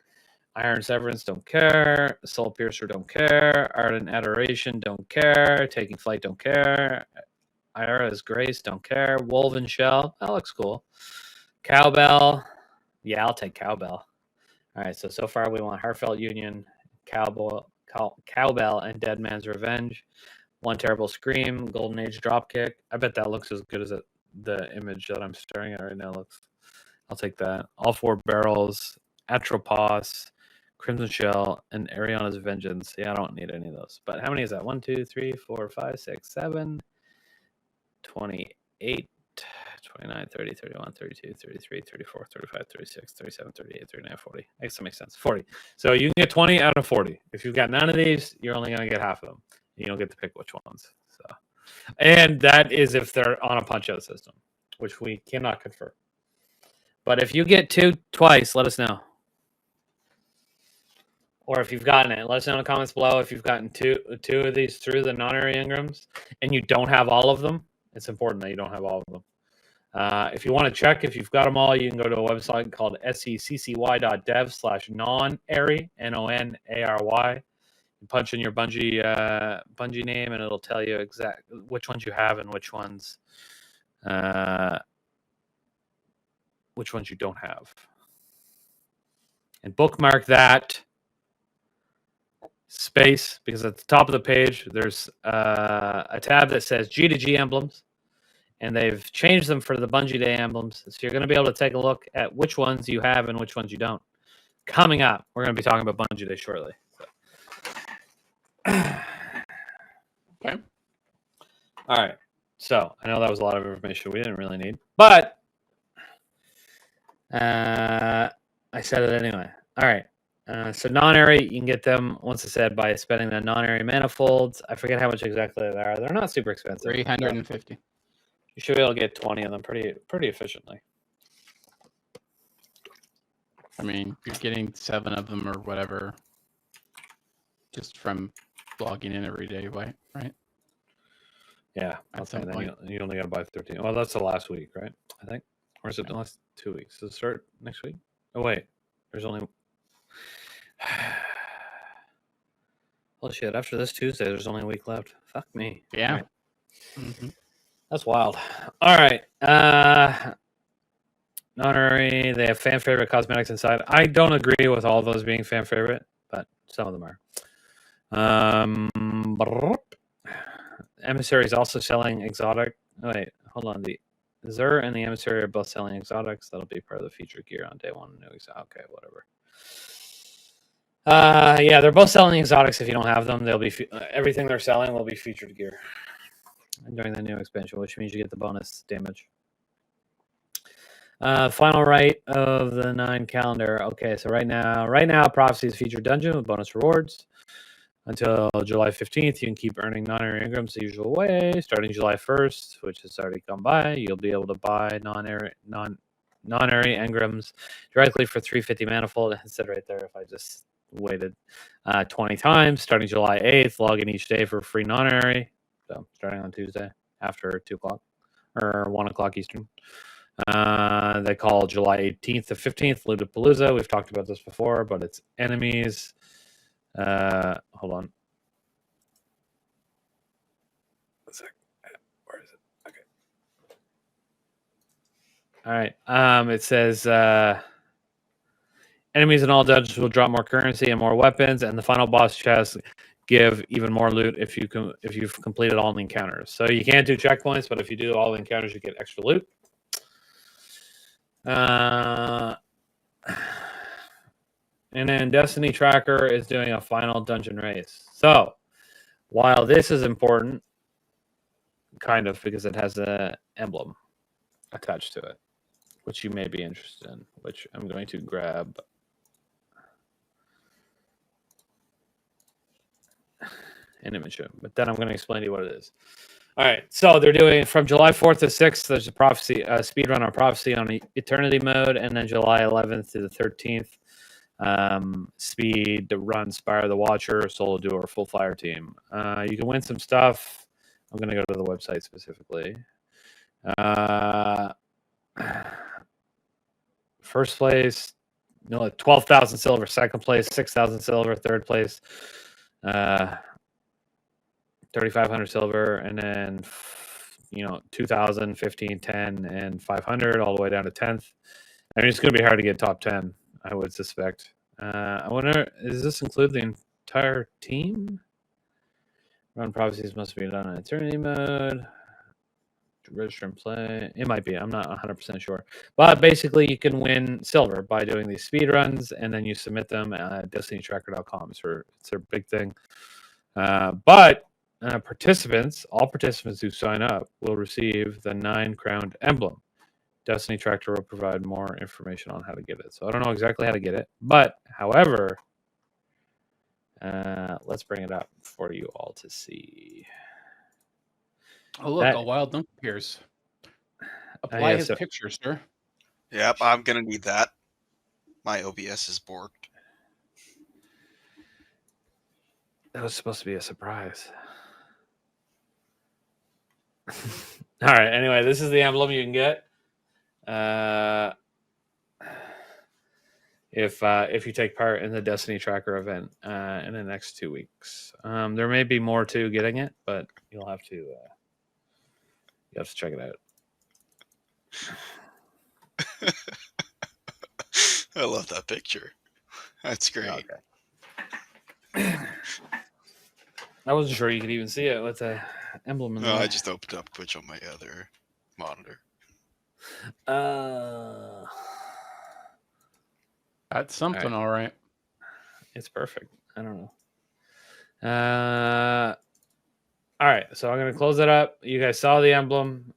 Iron Severance, don't care. Soul Piercer, don't care. Ardent Adoration, don't care. Taking Flight, don't care. Ira's Grace, don't care. Wolven Shell, that looks cool. Cowbell, yeah, I'll take Cowbell. All right, so far we want Heartfelt Union, Cowbell, and Dead Man's Revenge. One Terrible Scream, Golden Age Dropkick. I bet that looks as good as the image that I'm staring at right now looks. I'll take that. All 4 Barrels, Atropos, Crimson Shell, and Ariana's Vengeance. Yeah, I don't need any of those. But how many is that? 1, 2, 3, 4, 5, 6, 7, 28. 29, 30, 31, 32, 33, 34, 35, 36, 37, 38, 39, 40. I guess that makes sense. 40. So you can get 20 out of 40. If you've got none of these, you're only going to get half of them. You don't get to pick which ones. So, and that is if they're on a punch-out system, which we cannot confirm. But if you get 2 twice, let us know. Or if you've gotten it, let us know in the comments below. If you've gotten two of these through the non-area Ingrams and you don't have all of them, it's important that you don't have all of them. If you want to check if you've got them all, you can go to a website called seccy.dev/non-ary, NONARY. You punch in your Bungie name, and it'll tell you exactly which ones you have and which ones you don't have. And bookmark that space, because at the top of the page, there's a tab that says G2G emblems. And they've changed them for the Bungie Day emblems. So you're going to be able to take a look at which ones you have and which ones you don't. Coming up, we're going to be talking about Bungie Day shortly. So. Okay. All right. So I know that was a lot of information we didn't really need. But I said it anyway. All right. So non-area, you can get them, once I said, by spending the non-area manifolds. I forget how much exactly they are. They're not super expensive. 350. You should be able to get 20 of them pretty efficiently. I mean, you're getting 7 of them or whatever just from logging in every day, right? Yeah. Okay. Then you only got to buy 13. Well, that's the last week, right? I think. Or is it the last 2 weeks? Does it start next week? Oh, wait. There's only... Well, shit. After this Tuesday, there's only a week left. Fuck me. Yeah. Right. That's wild. All right. Honorary. They have fan favorite cosmetics inside. I don't agree with all those being fan favorite, but some of them are. Emissary is also selling exotic. Oh, wait, hold on. The Zur and the Emissary are both selling exotics. That'll be part of the featured gear on day one. No, okay, whatever. Yeah, they're both selling exotics. If you don't have them, they'll be everything they're selling will be featured gear during the new expansion, which means you get the bonus damage. Final right of the 9 calendar. Okay, so right now, Prophecy is featured dungeon with bonus rewards. Until July 15th, you can keep earning non-area engrams the usual way. Starting July 1st, which has already gone by, you'll be able to buy non-area engrams directly for 350 manifold. It said right there if I just waited 20 times. Starting July 8th, log in each day for free non-area. So starting on Tuesday after 2 o'clock or 1 o'clock Eastern. They call July 18th to 15th Lootapalooza. We've talked about this before, but it's enemies. Hold on. A sec. Where is it? Okay. All right. It says enemies in all dungeons will drop more currency and more weapons, and the final boss chests give even more loot if you've completed all the encounters. So you can't do checkpoints, but if you do all the encounters, you get extra loot. And then Destiny Tracker is doing a final dungeon race. So while this is important, kind of, because it has an emblem attached to it, which you may be interested in, which I'm going to grab. An image of, but then I'm going to explain to you what it is. All right, so they're doing from July 4th to 6th. There's a prophecy, speed run on prophecy on Eternity mode, and then July 11th to the 13th, speed to run Spire the Watcher, solo duo, or full fire team. You can win some stuff. I'm going to go to the website specifically. First place, 12,000 silver. Second place, 6,000 silver. Third place, 3,500 silver, and then 2,000, 15, 10, and 500, all the way down to 10th. I mean, it's going to be hard to get top 10, I would suspect. I wonder, does this include the entire team? Run prophecies must be done in Eternity mode. Register and play. It might be. I'm not 100% sure. But basically, you can win silver by doing these speed runs, and then you submit them at destinytracker.com. It's their big thing. But all participants who sign up will receive the 9-crowned emblem. Destiny Tracker will provide more information on how to get it. So I don't know exactly how to get it, but however, let's bring it up for you all to see. Oh, look, a wild dunk appears. Apply his picture, sir. Yep, I'm going to need that. My OBS is borked. That was supposed to be a surprise. All right. Anyway, this is the emblem you can get if you take part in the Destiny Tracker event in the next 2 weeks. There may be more to getting it, but you'll have to check it out. I love that picture. That's great. Okay. I wasn't sure you could even see it with the emblem in there. No, I just opened up Twitch on my other monitor. That's something, all right. It's perfect. I don't know. All right, so I'm going to close it up. You guys saw the emblem.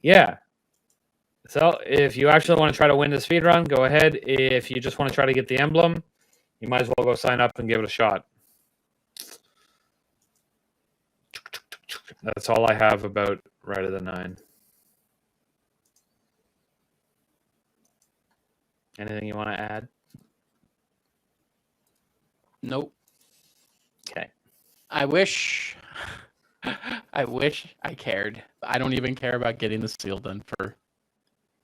Yeah. So if you actually want to try to win the speed run, go ahead. If you just want to try to get the emblem, you might as well go sign up and give it a shot. That's all I have about Rite of the 9. Anything you want to add? Nope. Okay. I wish I cared. I don't even care about getting the seal done for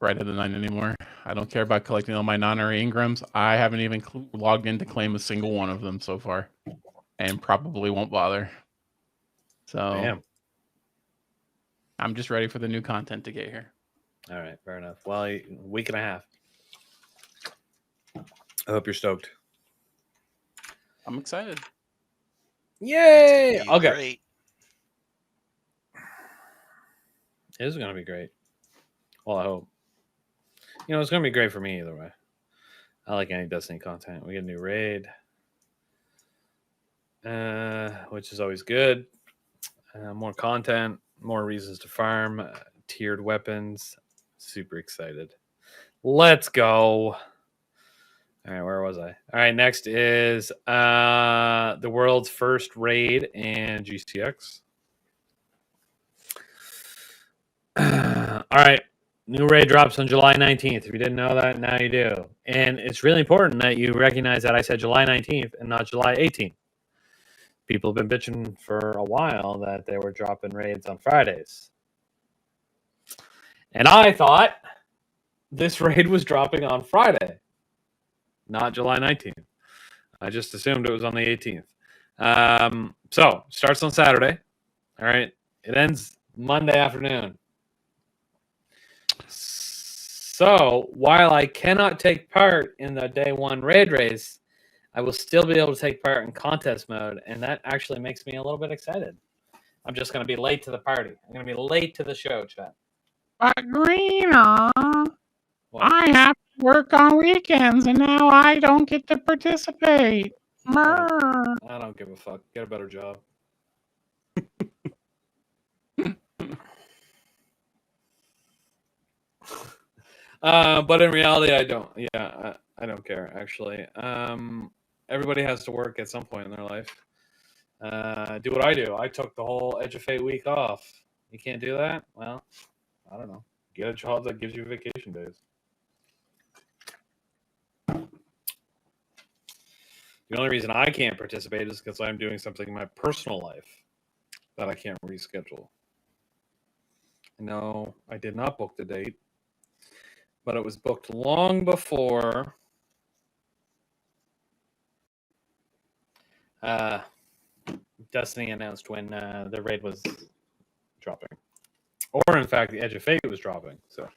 Rite of the 9 anymore. I don't care about collecting all my non-area engrams. I haven't even logged in to claim a single one of them so far, and probably won't bother. So Damn. I'm just ready for the new content to get here. All right, fair enough. Well, a week and a half. I hope you're stoked. I'm excited. Yay! It's gonna be great. It is going to be great. Well, I hope. You know, it's going to be great for me either way. I like any Destiny content. We get a new raid, which is always good. More content, more reasons to farm, tiered weapons. Super excited. Let's go. All right, where was I? All right, next is the world's first raid in GCX. All right, new raid drops on July 19th. If you didn't know that, now you do. And it's really important that you recognize that I said July 19th and not July 18th. People have been bitching for a while that they were dropping raids on Fridays. And I thought this raid was dropping on Friday, not July 19th. I just assumed it was on the 18th. So, starts on Saturday. All right. It ends Monday afternoon. So, while I cannot take part in the day one raid race, I will still be able to take part in contest mode, and that actually makes me a little bit excited. I'm just going to be late to the party. I'm going to be late to the show, chat. But Greena, What? I have to work on weekends, and now I don't get to participate. Brr. I don't give a fuck. Get a better job. But in reality, I don't. Yeah, I don't care, actually. Everybody has to work at some point in their life. Do what I do. I took the whole Edge of Fate week off. You can't do that? Well, I don't know. Get a job that gives you vacation days. The only reason I can't participate is because I'm doing something in my personal life that I can't reschedule. No, I did not book the date, but it was booked long before Destiny announced when the raid was dropping. Or, in fact, the Edge of Fate was dropping. So,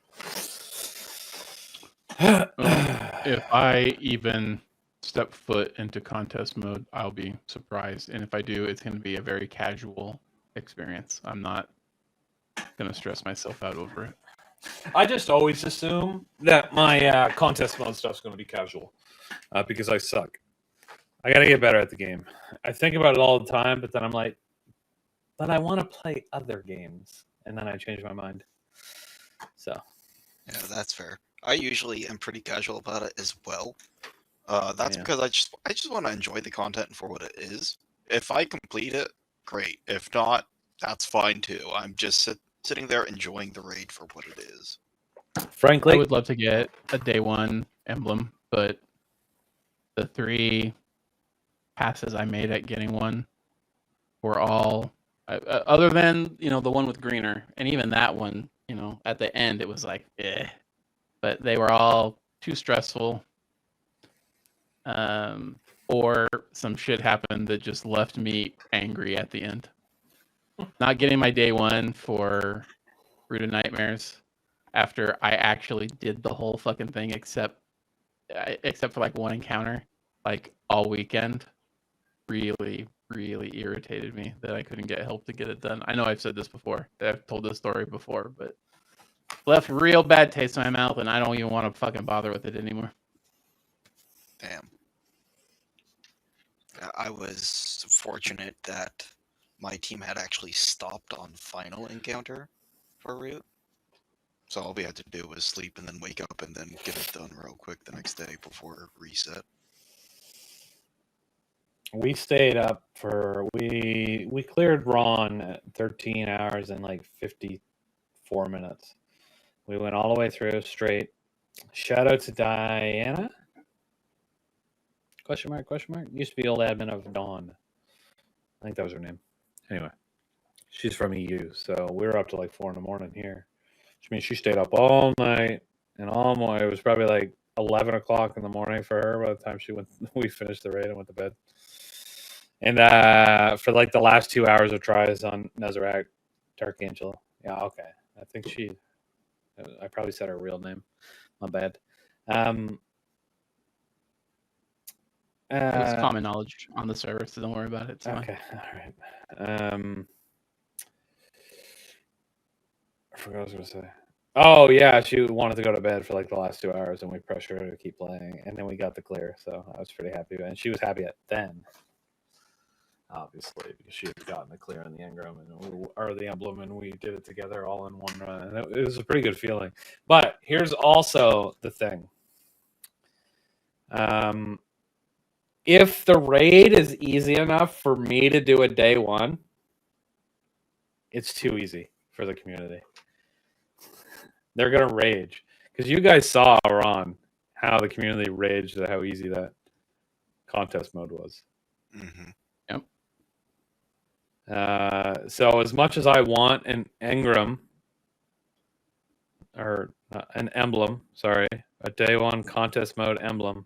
If I even step foot into contest mode, I'll be surprised. And if I do, it's going to be a very casual experience. I'm not going to stress myself out over it. I just always assume that my contest mode stuff's going to be casual because I suck. I got to get better at the game. I think about it all the time, but then I'm like, but I want to play other games. And then I change my mind. So. Yeah, that's fair. I usually am pretty casual about it as well. That's Yeah. because I just want to enjoy the content for what it is. If I complete it, great. If not, that's fine too. I'm just sitting there enjoying the raid for what it is. Frankly, I would love to get a day one emblem, but the 3 passes I made at getting one were all other than the one with Greener, and even that one, at the end it was like but they were all too stressful, or some shit happened that just left me angry at the end. Not getting my day one for Root of Nightmares after I actually did the whole fucking thing except for like one encounter, like all weekend, really irritated me that I couldn't get help to get it done. I know I've said this before. I've told this story before, but left real bad taste in my mouth, and I don't even want to fucking bother with it anymore. Damn. I was fortunate that my team had actually stopped on final encounter for Root. So all we had to do was sleep and then wake up and then get it done real quick the next day before reset. we stayed up for we cleared Ron at 13 hours and like 54 minutes. We went all the way through straight. Shout out to Diana. Question mark, question mark. Used to be old admin of Dawn. I think that was her name. Anyway, she's from EU, so we were up to like 4 in the morning here. Which means she stayed up all night and all morning. It was probably like 11 o'clock in the morning for her by the time we finished the raid and went to bed. And for like the last 2 hours of tries on Nezarec, Dark Angel. Yeah, okay. I think I probably said her real name. My bad. It's common knowledge on the server, so don't worry about it. It's okay, all right. I forgot what I was going to say. Oh, yeah, she wanted to go to bed for like the last 2 hours, and we pressured her to keep playing, and then we got the clear, so I was pretty happy. And she was happy at then, obviously, because she had gotten the clear in the engram or the emblem, and we did it together all in one run, and it was a pretty good feeling. But here's also the thing. If the raid is easy enough for me to do a day one, it's too easy for the community. They're going to rage. Because you guys saw, Ron, how the community raged at how easy that contest mode was. Mm-hmm. Yep. So as much as I want an engram, or an emblem, sorry, a day one contest mode emblem,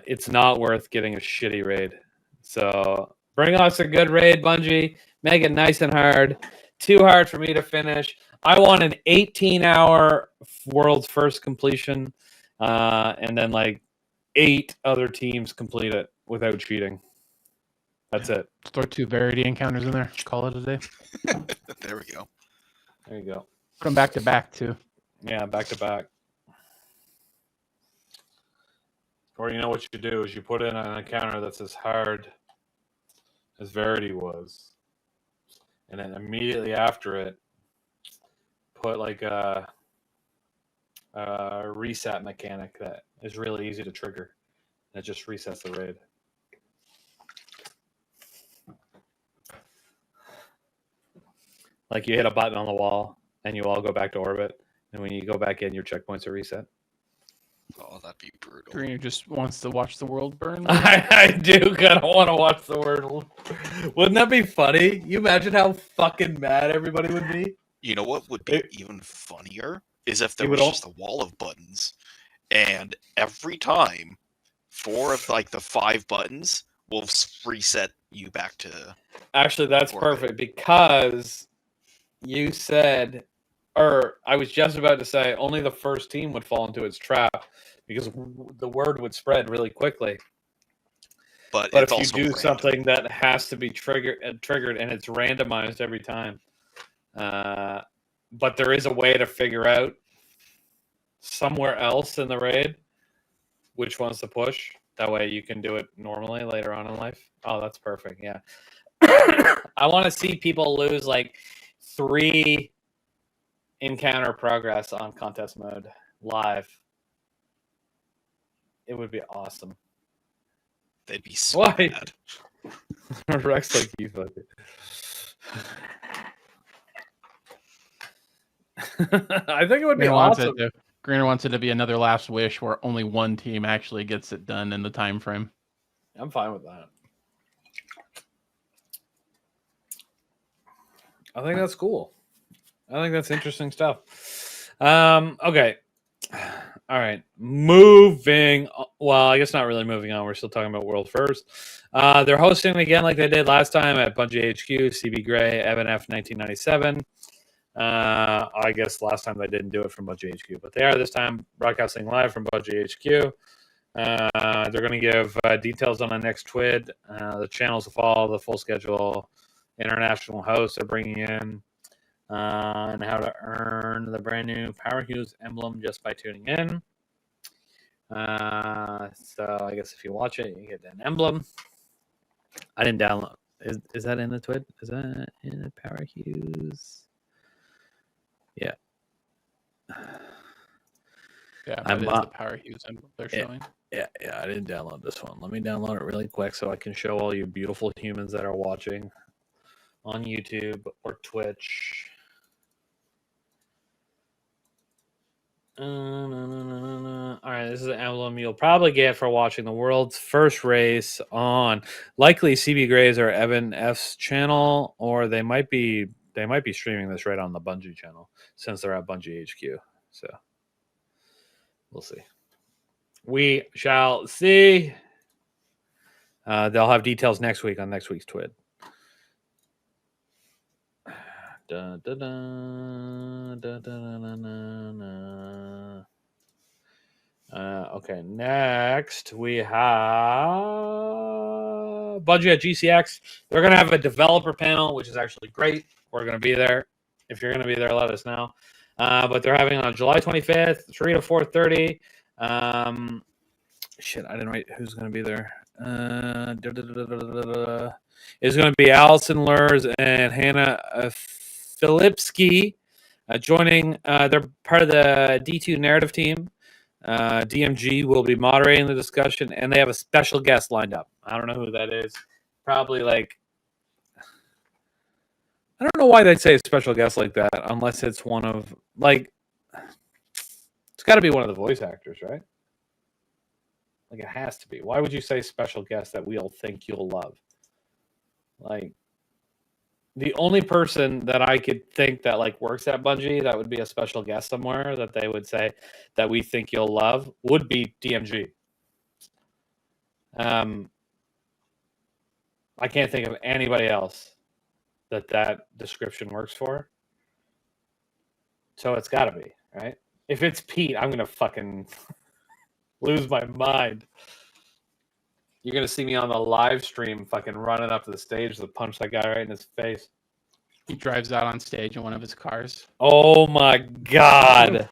it's not worth getting a shitty raid. So bring us a good raid, Bungie. Make it nice and hard. Too hard for me to finish. I want an 18-hour world's first completion, and then like 8 other teams complete it without cheating. That's it. Throw 2 Verity encounters in there. Call it a day. There we go. There you go. Put them back to back too. Yeah, back to back. Or you know what you do is you put in an encounter that's as hard as Verity was, and then immediately after it, put like a reset mechanic that is really easy to trigger. And it just resets the raid. Like you hit a button on the wall, and you all go back to orbit, and when you go back in, your checkpoints are reset. Oh, that'd be brutal. Greener just wants to watch the world burn. I do kind of want to watch the world. Wouldn't that be funny? You imagine how fucking mad everybody would be? You know what would be even funnier is if there would was just a wall of buttons, and every time 4 of like the 5 buttons will reset you back to. Actually, that's orbit. perfect because you said, or I was just about to say, only the first team would fall into its trap because the word would spread really quickly. But if it's you also do random. something that has to be triggered and it's randomized every time, but there is a way to figure out somewhere else in the raid which ones to push. That way you can do it normally later on in life. Oh, that's perfect. Yeah. I want to see people lose like 3 encounter progress on contest mode live. It would be awesome. They'd be so Why? bad. Rex like you fucking. I think it would be awesome. Greener wants it to be another last wish where only one team actually gets it done in the time frame. I'm fine with that. I think that's cool. I think that's interesting stuff. Okay. All right. Moving. Well, I guess not really moving on. We're still talking about World First. They're hosting again like they did last time at Bungie HQ, CB Gray, Evan F. 1997. I guess last time they didn't do it from Bungie HQ, but they are this time broadcasting live from Bungie HQ. They're going to give details on the next TWID. The channels will follow, the full schedule, international hosts are bringing in, and how to earn the brand new Power Hues emblem just by tuning in. So I guess if you watch it, you get an emblem. I didn't download. Is that in the TWID? Is that in the Power Hues? Yeah. Yeah, that is the Power Hues emblem they're showing. Yeah, I didn't download this one. Let me download it really quick so I can show all you beautiful humans that are watching on YouTube or Twitch. All right, this is an emblem you'll probably get for watching the world's first race on likely CB Gray's or Evan F's channel, or they might be streaming this right on the Bungie channel since they're at Bungie HQ. So we'll see. We shall see. They'll have details next week on next week's TWID. Dun, dun, dun, dun, dun, dun, dun, dun. Okay, next we have Bungie at GCX. They're going to have a developer panel, which is actually great. We're going to be there. If you're going to be there, let us know. But they're having it on July 25th, 3 to 4:30. Shit, I didn't write who's going to be there. It's going to be Allison Lurs and Hannah Filipski joining. They're part of the D2 narrative team. DMG will be moderating the discussion, and they have a special guest lined up. I don't know who that is. Probably like, I don't know why they'd say a special guest like that unless it's one of, like, it's got to be one of the voice actors, right? Like, it has to be. Why would you say special guest that we'll think you'll love? Like, the only person that I could think that like works at Bungie that would be a special guest somewhere that they would say that we think you'll love would be DMG. I can't think of anybody else that description works for. So it's got to be, right? If it's Pete, I'm going to fucking lose my mind. You're going to see me on the live stream fucking running up to the stage to punch that guy right in his face. He drives out on stage in one of his cars. Oh my God.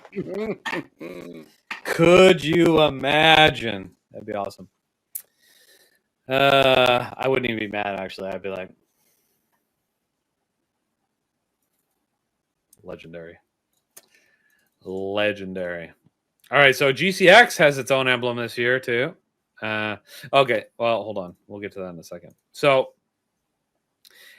Could you imagine? That'd be awesome. I wouldn't even be mad, actually. I'd be like, legendary. Legendary. All right, so GCX has its own emblem this year, too. Okay, well, hold on. We'll get to that in a second. So,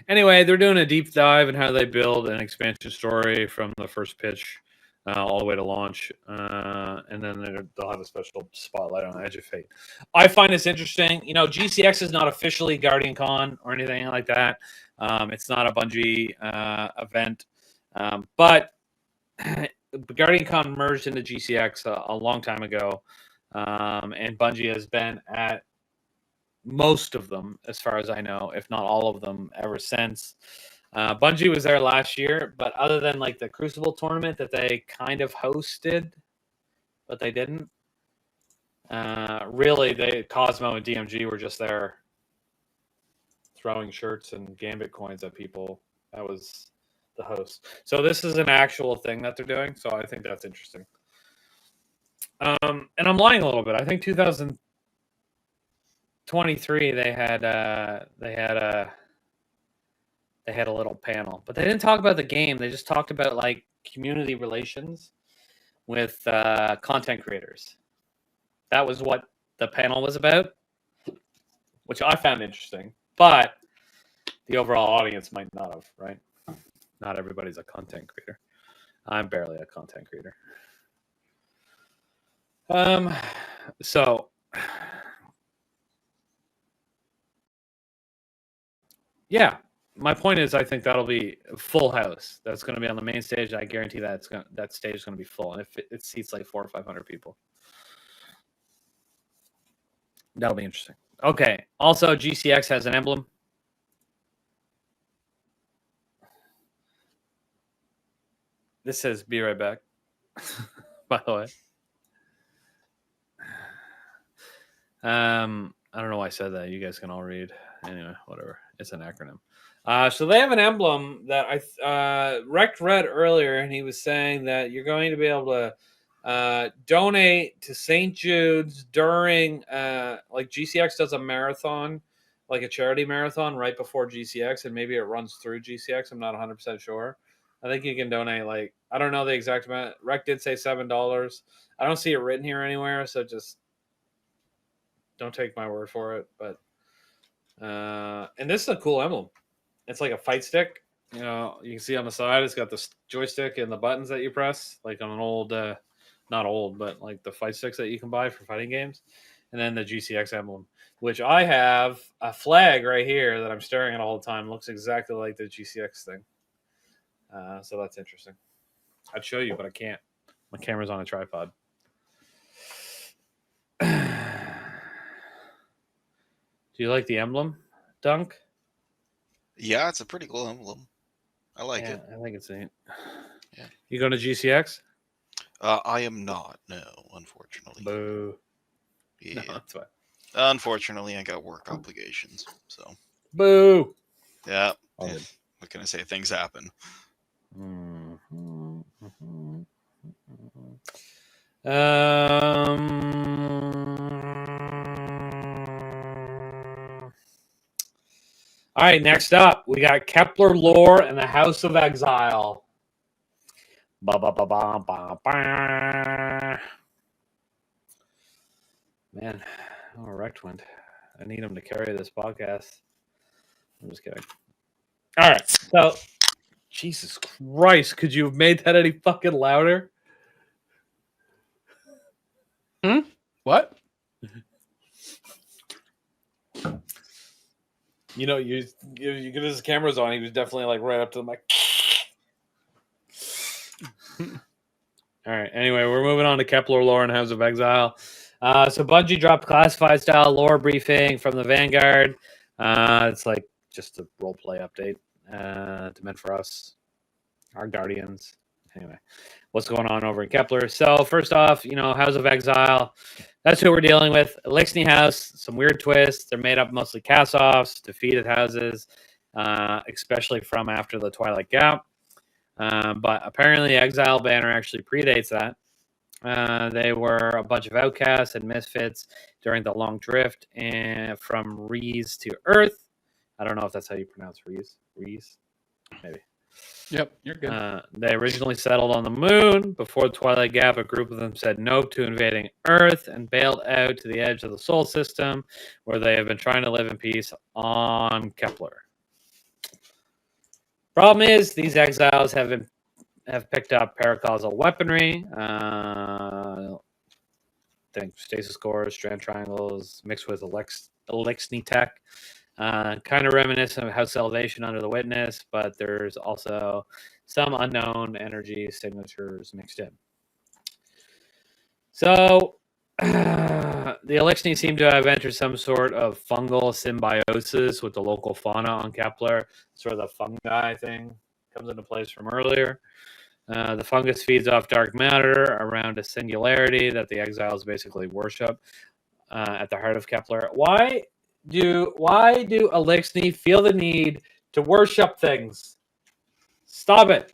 anyway, they're doing a deep dive in how they build an expansion story from the first pitch all the way to launch. And then they'll have a special spotlight on Edge of Fate. I find this interesting. You know, GCX is not officially Guardian Con or anything like that. It's not a Bungie event. But Guardian Con merged into GCX a long time ago. And Bungie has been at most of them, as far as I know, if not all of them, ever since. Bungie was there last year, but other than like the Crucible tournament that they kind of hosted, but they didn't. Really, Cosmo and DMG were just there throwing shirts and Gambit coins at people. That was the host. So this is an actual thing that they're doing. So I think that's interesting. And I'm lying a little bit. I think 2023 they had a little panel, but they didn't talk about the game. They just talked about like community relations with content creators. That was what the panel was about, which I found interesting. But the overall audience might not have, right? Not everybody's a content creator. I'm barely a content creator. So yeah, my point is I think that'll be full house. That's going to be on the main stage. I guarantee that that stage is going to be full. And if it seats like 400 or 500 people, that'll be interesting. Okay. Also, GCX has an emblem. This says "Be right back." By the way, I don't know why I said that. You guys can all read. Anyway, whatever. It's an acronym. So they have an emblem that Rect read earlier, and he was saying that you're going to be able to donate to St. Jude's during like GCX does a marathon, like a charity marathon right before GCX, and maybe it runs through GCX. I'm not 100% sure. I think you can donate like, I don't know the exact amount. Rec did say $7. I don't see it written here anywhere, so just don't take my word for it. But and this is a cool emblem. It's like a fight stick. You know, you can see on the side it's got the joystick and the buttons that you press, like on an old, not old, but like the fight sticks that you can buy for fighting games. And then the GCX emblem, which I have a flag right here that I'm staring at all the time. Looks exactly like the GCX thing. So that's interesting. I'd show you, but I can't. My camera's on a tripod. Do you like the emblem, Dunk? Yeah, it's a pretty cool emblem. I like it. I think it's neat. Yeah. You going to GCX? I am not. No, unfortunately. Boo. Yeah. No, that's fine. Unfortunately, I got work obligations. So. Boo. Yeah. All good. What can I say? Things happen. All right, next up, we got Kepler lore and the House of Exile. Ba, ba, ba, ba, ba, ba. Man, oh, Rectwind. I need him to carry this podcast. I'm just kidding. All right, so Jesus Christ, could you have made that any fucking louder? What? You know, you get his cameras on. He was definitely like right up to the mic. All right. Anyway, we're moving on to Kepler lore and House of Exile. So Bungie dropped classified style lore briefing from the Vanguard. It's like just a role play update meant for us, our guardians. Anyway, what's going on over in Kepler? So first off, House of Exile. That's who we're dealing with. Elixni House, some weird twists. They're made up mostly cast-offs, defeated houses, especially from after the Twilight Gap. But apparently the Exile banner actually predates that. They were a bunch of outcasts and misfits during the Long Drift and from Rees to Earth. I don't know if that's how you pronounce Rees. Rees? Maybe. Yep, you're good. They originally settled on the moon. Before the Twilight Gap, a group of them said no to invading Earth and bailed out to the edge of the Sol system, where they have been trying to live in peace on Kepler. Problem is, these exiles have picked up paracausal weaponry. Think stasis cores, strand triangles, mixed with Elixni tech. Kind of reminiscent of House Salvation under the Witness, but there's also some unknown energy signatures mixed in. So the Elixni seem to have entered some sort of fungal symbiosis with the local fauna on Kepler. Sort of the fungi thing comes into place from earlier. The fungus feeds off dark matter around a singularity that the exiles basically worship at the heart of Kepler. Why do Elixni feel the need to worship things? Stop it.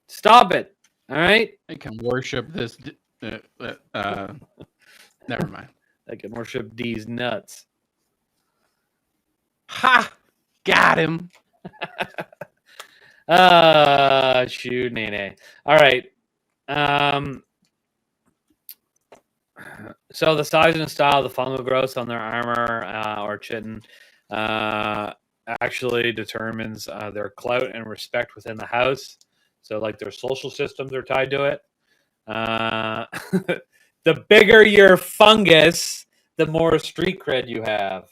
Stop it. All right? I can worship this. Never mind. I can worship these nuts. Ha! Got him. Shoot, Nene. All right. So the size and style of the fungal growths on their armor or chitin actually determines their clout and respect within the house. So like their social systems are tied to it. The bigger your fungus, the more street cred you have.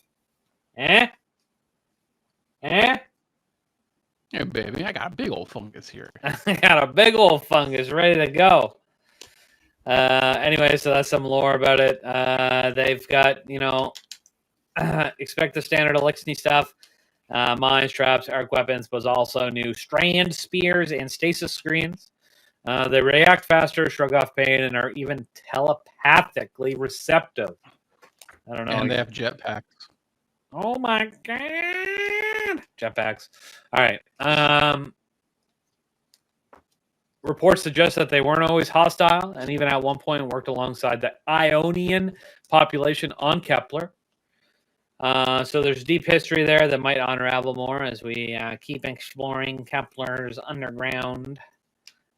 Hey, baby, I got a big old fungus here. I got a big old fungus ready to go. Anyway, so that's some lore about it. They've got, expect the standard Elixni stuff. Mines, traps, arc weapons, but also new strand spears and stasis screens. They react faster, shrug off pain, and are even telepathically receptive. I don't know. And they have jetpacks. Oh my god! Jetpacks. All right. Reports suggest that they weren't always hostile, and even at one point worked alongside the Ionian population on Kepler. So there's deep history there that might unravel more as we keep exploring Kepler's underground.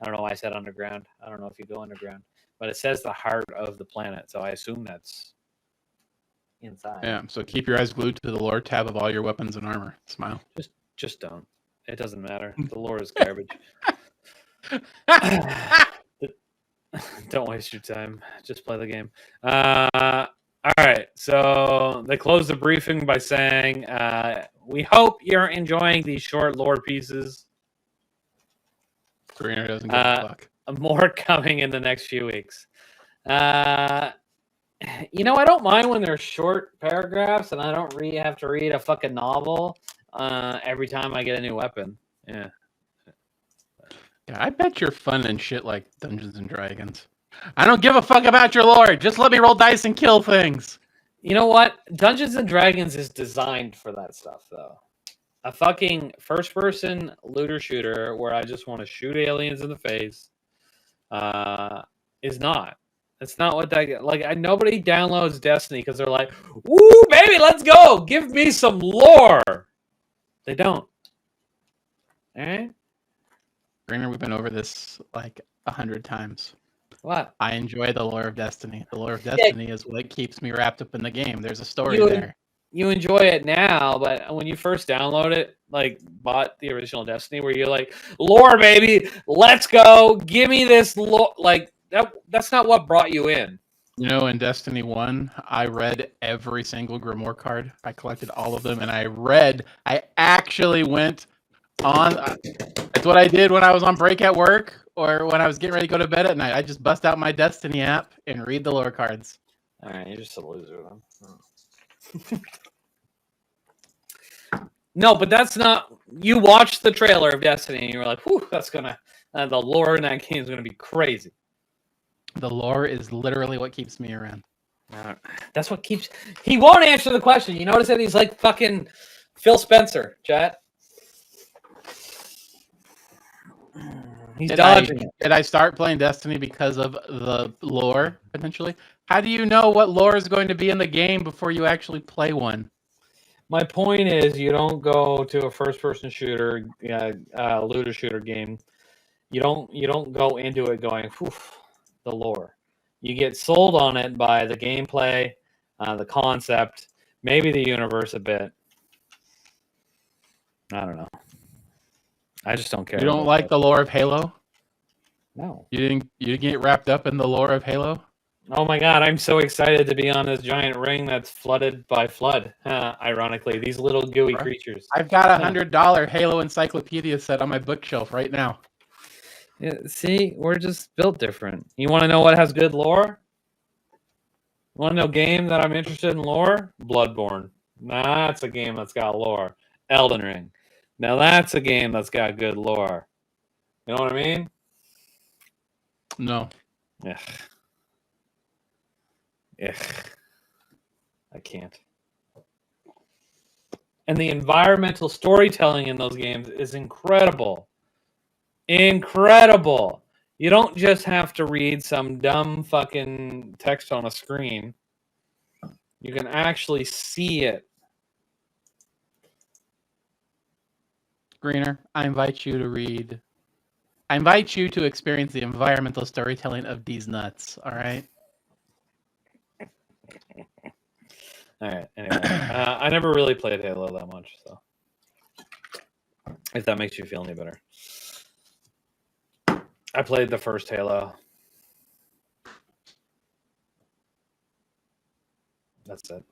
I don't know why I said underground. I don't know if you go underground, but it says the heart of the planet, so I assume that's inside. Yeah, so keep your eyes glued to the lore tab of all your weapons and armor. Smile. Just don't. It doesn't matter. The lore is garbage. Don't waste your time. Just play the game. All right. So they closed the briefing by saying, we hope you're enjoying these short lore pieces. Karina doesn't give a fuck. More coming in the next few weeks. You know, I don't mind when they're short paragraphs and I don't have to read a fucking novel every time I get a new weapon. Yeah. Yeah, I bet you're fun and shit like Dungeons and Dragons. I don't give a fuck about your lore. Just let me roll dice and kill things. You know what? Dungeons and Dragons is designed for that stuff, though. A fucking first-person looter shooter where I just want to shoot aliens in the face is not. That's not what that like. Nobody downloads Destiny because they're like, "Woo, baby, let's go! Give me some lore." They don't. All right. Greener, we've been over this like 100 times. What? I enjoy the lore of Destiny. The lore of Destiny is what keeps me wrapped up in the game. There's a story there. You enjoy it now, but when you first download it, like bought the original Destiny, where you're like, lore, baby, let's go, give me this lore. Like that's not what brought you in. You know, in Destiny 1, I read every single Grimoire card. I collected all of them, and I actually went on. That's what I did when I was on break at work, or when I was getting ready to go to bed at night. I just bust out my Destiny app and read the lore cards. All right, you're just a loser, then. No, but that's not. You watched the trailer of Destiny, and you were like, "Whew, that's gonna." The lore in that game is gonna be crazy. The lore is literally what keeps me around. That's what keeps. He won't answer the question. You notice that he's like fucking Phil Spencer, chat. He's dodging. Did I start playing Destiny because of the lore, potentially? How do you know what lore is going to be in the game before you actually play one? My point is, you don't go to a first-person shooter, looter shooter game. You don't go into it going, the lore. You get sold on it by the gameplay, the concept, maybe the universe a bit. I don't know. I just don't care. You don't like the lore of Halo? No. You didn't get wrapped up in the lore of Halo? Oh my god, I'm so excited to be on this giant ring that's flooded by flood. Ironically, these little gooey creatures. I've got $100 Halo encyclopedia set on my bookshelf right now. Yeah, see, we're just built different. You want to know what has good lore? Want to know a game that I'm interested in lore? Bloodborne. Nah, that's a game that's got lore. Elden Ring. Now that's a game that's got good lore. You know what I mean? No. Ugh. Ugh. I can't. And the environmental storytelling in those games is incredible. Incredible. You don't just have to read some dumb fucking text on a screen. You can actually see it. Greener, I invite you to experience the environmental storytelling of these nuts, all right? All right, anyway. I never really played Halo that much, so. If that makes you feel any better. I played the first Halo. That's it.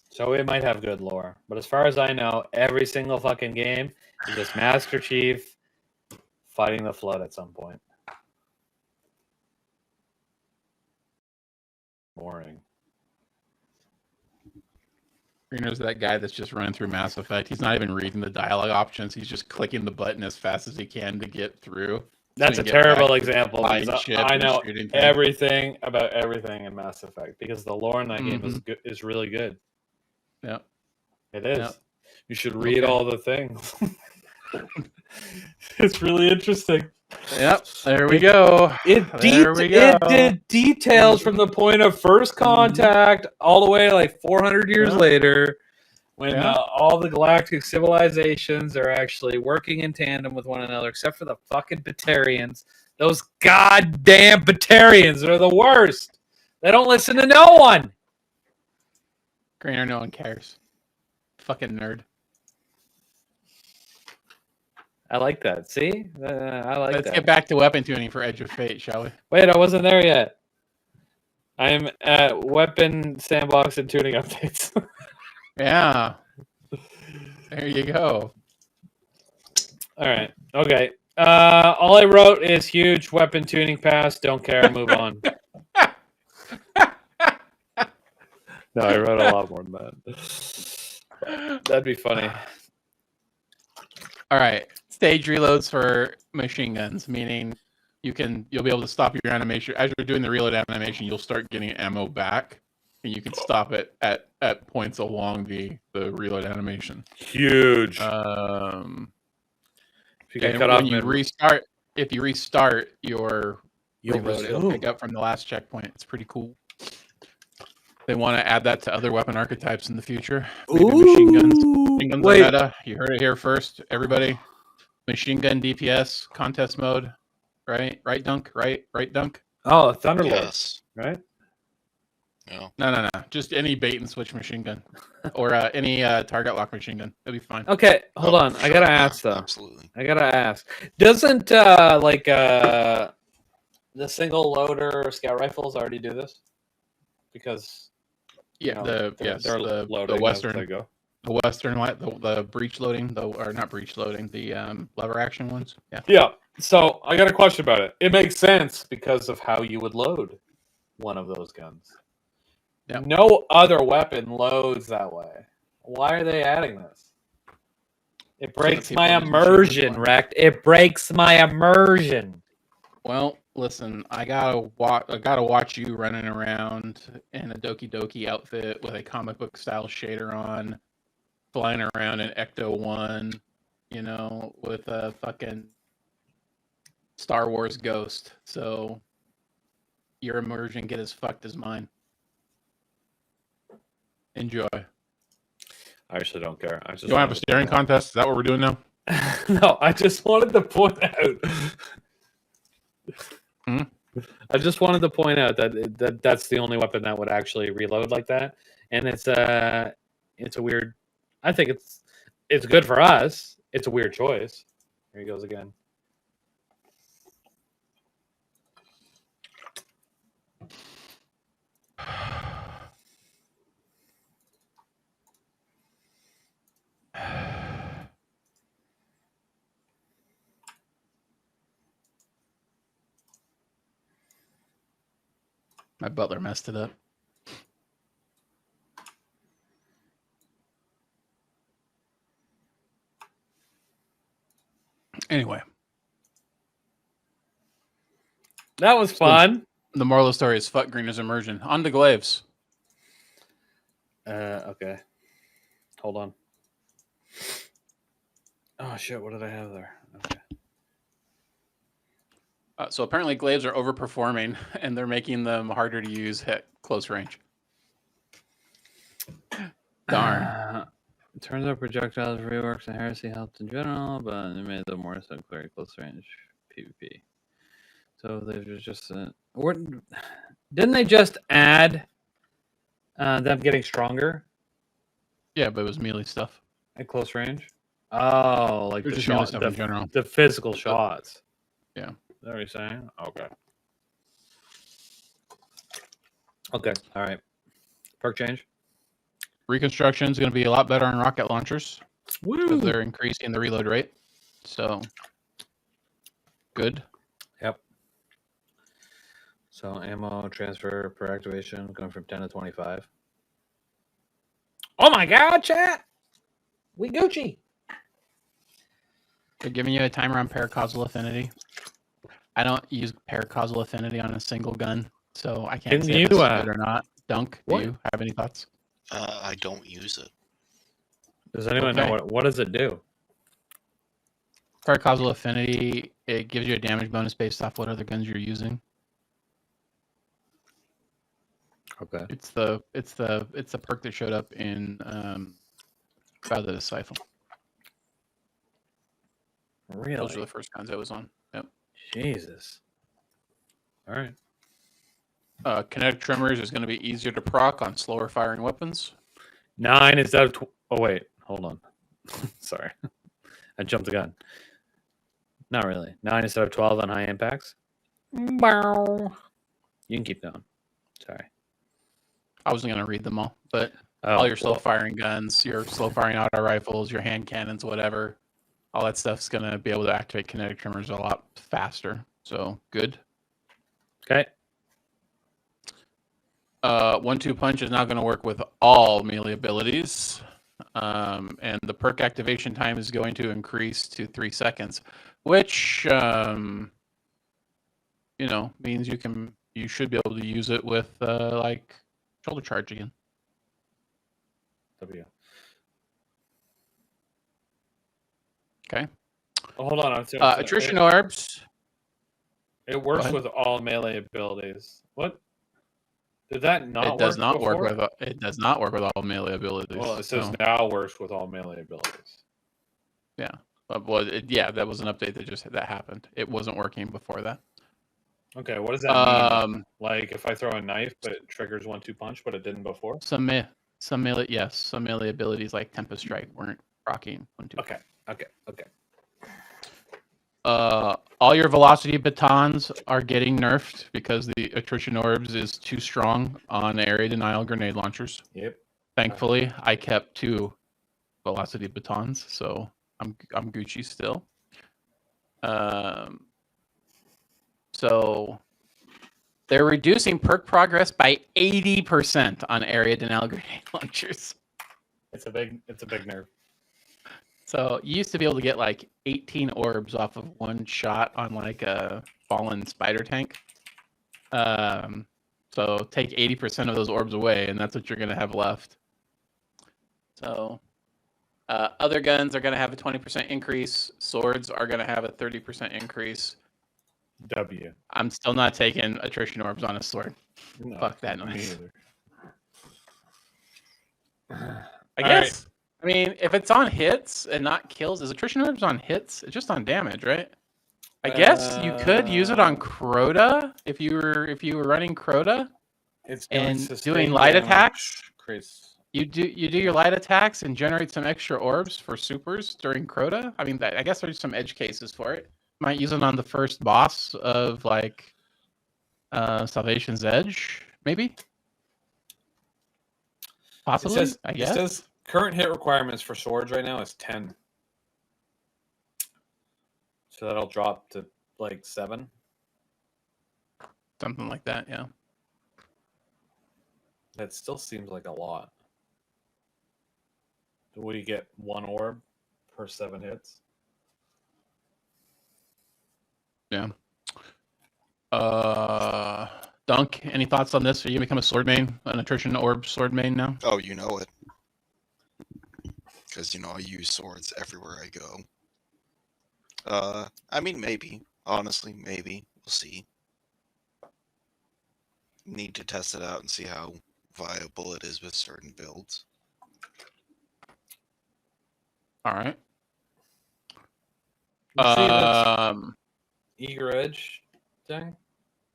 So it might have good lore. But as far as I know, every single fucking game is just Master Chief fighting the Flood at some point. Boring. Greener's that guy that's just running through Mass Effect. He's not even reading the dialogue options. He's just clicking the button as fast as he can to get through. That's a terrible example. Because I know everything about everything in Mass Effect because the lore in that game is really good. Yeah, it is. Yep. You should read all the things. It's really interesting. Yep, there we go. It did details from the point of first contact all the way like 400 years later, when all the galactic civilizations are actually working in tandem with one another, except for the fucking Batarians. Those goddamn Batarians are the worst. They don't listen to no one. Greener, no one cares. Fucking nerd. I like that. See? I like that. Let's get back to weapon tuning for Edge of Fate, shall we? Wait, I wasn't there yet. I'm at weapon sandbox and tuning updates. Yeah. There you go. All right. Okay. All I wrote is huge weapon tuning pass. Don't care. Move on. No, I wrote a lot more than that. That'd be funny. All right, stage reloads for machine guns, meaning you'll be able to stop your animation as you're doing the reload animation. You'll start getting ammo back, and you can stop it at points along the reload animation. Huge. If you get cut off when you restart, if you restart your reload, it'll pick up from the last checkpoint. It's pretty cool. They want to add that to other weapon archetypes in the future. Maybe machine guns. Machine guns are meta. You heard it here first, everybody. Machine gun DPS contest mode, right? Right, Dunk. Right, Dunk. Oh, Thunderlord. Yes. Right? No. Just any bait and switch machine gun, or any target lock machine gun. It'll be fine. Okay, hold on. I gotta ask though. Absolutely. I gotta ask. Doesn't the single loader scout rifles already do this? Because they're loading the Western. They go. The Western, the breach loading, or not breach loading, the lever action ones. Yeah. Yeah. So I got a question about it. It makes sense because of how you would load one of those guns. Yep. No other weapon loads that way. Why are they adding this? It breaks my immersion, Rect. It breaks my immersion. Well, listen, I gotta watch you running around in a Doki Doki outfit with a comic book style shader on, flying around in Ecto 1, with a fucking Star Wars ghost. So your immersion get as fucked as mine. Enjoy. I actually don't care. I just you want to have a staring contest? Is that what we're doing now? No, I just wanted to point out. I just wanted to point out that that's the only weapon that would actually reload like that, and it's a weird. I think it's good for us. It's a weird choice. Here he goes again. My butler messed it up. Anyway. That was fun. The moral of the story is fuck Greener's immersion. On to Glaives. Okay. Hold on. Oh, shit. What did I have there? Okay. So apparently Glaives are overperforming, and they're making them harder to use at close range. Darn. It turns out projectiles, reworks, and heresy helped in general, but it made them more so clear close range PvP. So there's just didn't they just add them getting stronger? Yeah, but it was melee stuff at close range. Oh, like the shot stuff in general, the physical shots. Yeah, is that what you're saying? Okay. Okay. All right. Perk change. Reconstruction is going to be a lot better on rocket launchers. Woo! Because they're increasing the reload rate. So good. Yep. So ammo transfer per activation going from 10 to 25. Oh my god, chat! We Gucci. They're giving you a timer on paracausal affinity. I don't use paracausal affinity on a single gun, so I can't say if it's good or not. Dunk, do you have any thoughts? I don't use it. Does anyone know what does it do? Paracausal affinity, it gives you a damage bonus based off what other guns you're using. Okay. It's the perk that showed up in Battle of the Disciple. Really? Those are the first guns I was on. Yep. Jesus. All right. Kinetic tremors is going to be easier to proc on slower firing weapons. 9 instead of oh wait, hold on. Sorry, I jumped the gun. Not really. 9 instead of 12 on high impacts. Bow. You can keep going. Sorry. I wasn't going to read them all, but all your slow firing guns, your slow firing auto rifles, your hand cannons, whatever, all that stuff's going to be able to activate kinetic tremors a lot faster. So good. Okay. 1-2 punch is now going to work with all melee abilities, and the perk activation time is going to increase to 3 seconds, which you know, means you should be able to use it with like shoulder charge again. W. Okay. Oh, hold on. Attrition orbs. It works ahead. with all melee abilities. What? Did that not It does not before? work with. It does not work with all melee abilities. Well, it says so, now works with all melee abilities. yeah. Well, yeah, that was an update that happened. It wasn't working before that. Okay, what does that mean? Like if I throw a knife, but it triggers 1-2 punch, but it didn't before. Some melee abilities like Tempest Strike weren't rocking 1-2. Okay. All your velocity batons are getting nerfed because the attrition orbs is too strong on area denial grenade launchers. Yep. Thankfully, I kept 2 velocity batons, so I'm Gucci still. So they're reducing perk progress by 80% on area denial grenade launchers. It's a big nerf. So you used to be able to get like 18 orbs off of one shot on like a fallen spider tank. So take 80% of those orbs away, and that's what you're going to have left. So other guns are going to have a 20% increase. Swords are going to have a 30% increase. W. I'm still not taking attrition orbs on a sword. No, Fuck that me noise. either. I guess. I mean, if it's on hits and not kills, is attrition orbs on hits? It's just on damage, right? I guess you could use it on Crota if you were running Crota. It's doing light attacks. Chris. You do your light attacks and generate some extra orbs for supers during Crota. I mean, I guess there's some edge cases for it. Might use it on the first boss of like Salvation's Edge, maybe. Possibly, I guess. It says current hit requirements for swords right now is 10. So that'll drop to like 7. Something like that, yeah. That still seems like a lot. Do we get 1 orb per 7 hits? Yeah. Dunk, any thoughts on this? Are you gonna become a sword main, an attrition orb sword main now? Oh, you know it. Because, you know, I use swords everywhere I go. I mean, maybe. Honestly, maybe. We'll see. Need to test it out and see how viable it is with certain builds. All right. You see this Eager Edge thing?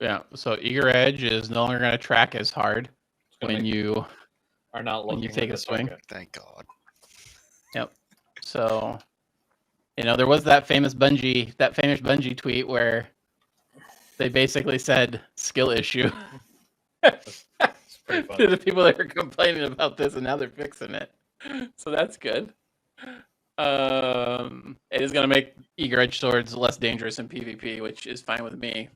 Yeah, so Eager Edge is no longer going to track as hard when you are not when you take a swing. Thank God. Yep. So, you know, there was that famous Bungie tweet where they basically said skill issue to the people that were complaining about this, and now they're fixing it. So that's good. It is going to make Eager Edge swords less dangerous in PvP, which is fine with me.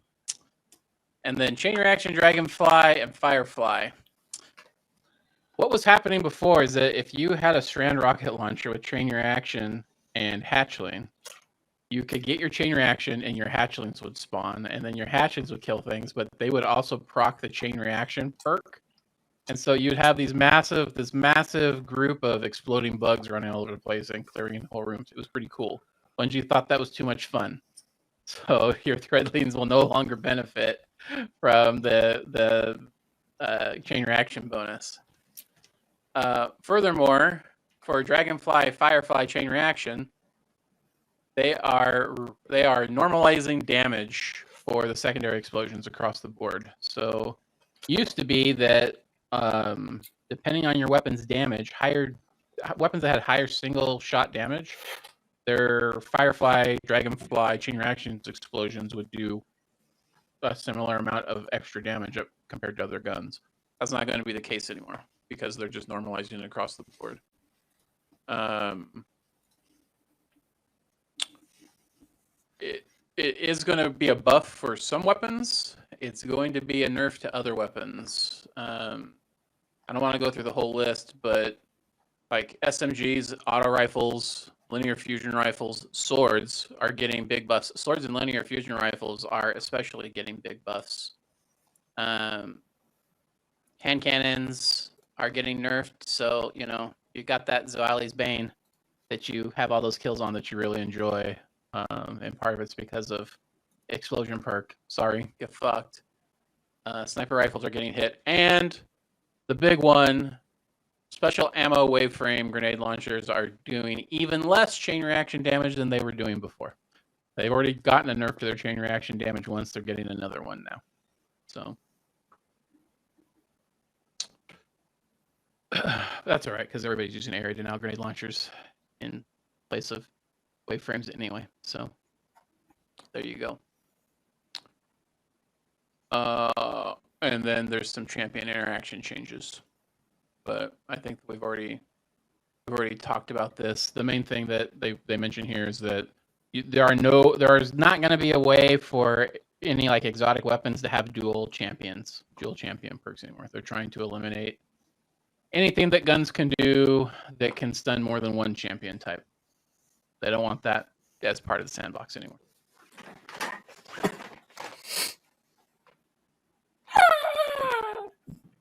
And then Chain Reaction, Dragonfly, and Firefly. What was happening before is that if you had a Strand Rocket Launcher with Chain Reaction and Hatchling, you could get your Chain Reaction and your Hatchlings would spawn, and then your Hatchlings would kill things, but they would also proc the Chain Reaction perk. And so you'd have this massive group of exploding bugs running all over the place and clearing whole rooms. It was pretty cool. Bungie thought that was too much fun. So your Threadlings will no longer benefit from the Chain Reaction bonus. Furthermore, for Dragonfly, Firefly, Chain Reaction, they are normalizing damage for the secondary explosions across the board. So used to be that depending on your weapon's damage, weapons that had higher single shot damage, their Firefly, Dragonfly, Chain Reactions explosions would do a similar amount of extra damage compared to other guns. That's not going to be the case anymore because they're just normalizing it across the board. It is going to be a buff for some weapons it's going to be a nerf to other weapons. I don't want to go through the whole list, but like SMGs, auto rifles, linear fusion rifles, swords are getting big buffs. Swords and linear fusion rifles are especially getting big buffs. Hand cannons are getting nerfed, so you know you got that Zoali's Bane that you have all those kills on that you really enjoy, and part of it's because of explosion perk. Sorry, get fucked. Sniper rifles are getting hit, and the big one, special ammo wave frame grenade launchers are doing even less chain reaction damage than they were doing before. They've already gotten a nerf to their chain reaction damage once. They're getting another one now. So that's all right, because everybody's using area denial grenade launchers in place of wave frames anyway. So there you go. And then there's some champion interaction changes, but I think we've already talked about this. The main thing that they mention here is that there's not going to be a way for any like exotic weapons to have dual champion perks anymore. They're trying to eliminate anything that guns can do that can stun more than one champion type. They don't want that as part of the sandbox anymore.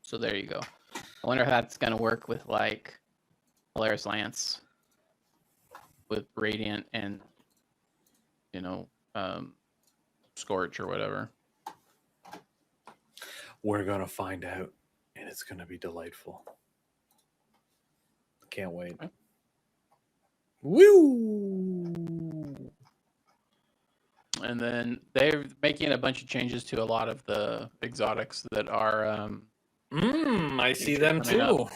So there you go. I wonder how that's going to work with like Polaris Lance with Radiant and, you know, Scorch or whatever. We're going to find out, and it's going to be delightful. Can't wait. Okay. Woo! And then they're making a bunch of changes to a lot of the exotics that are... I see them too. Up.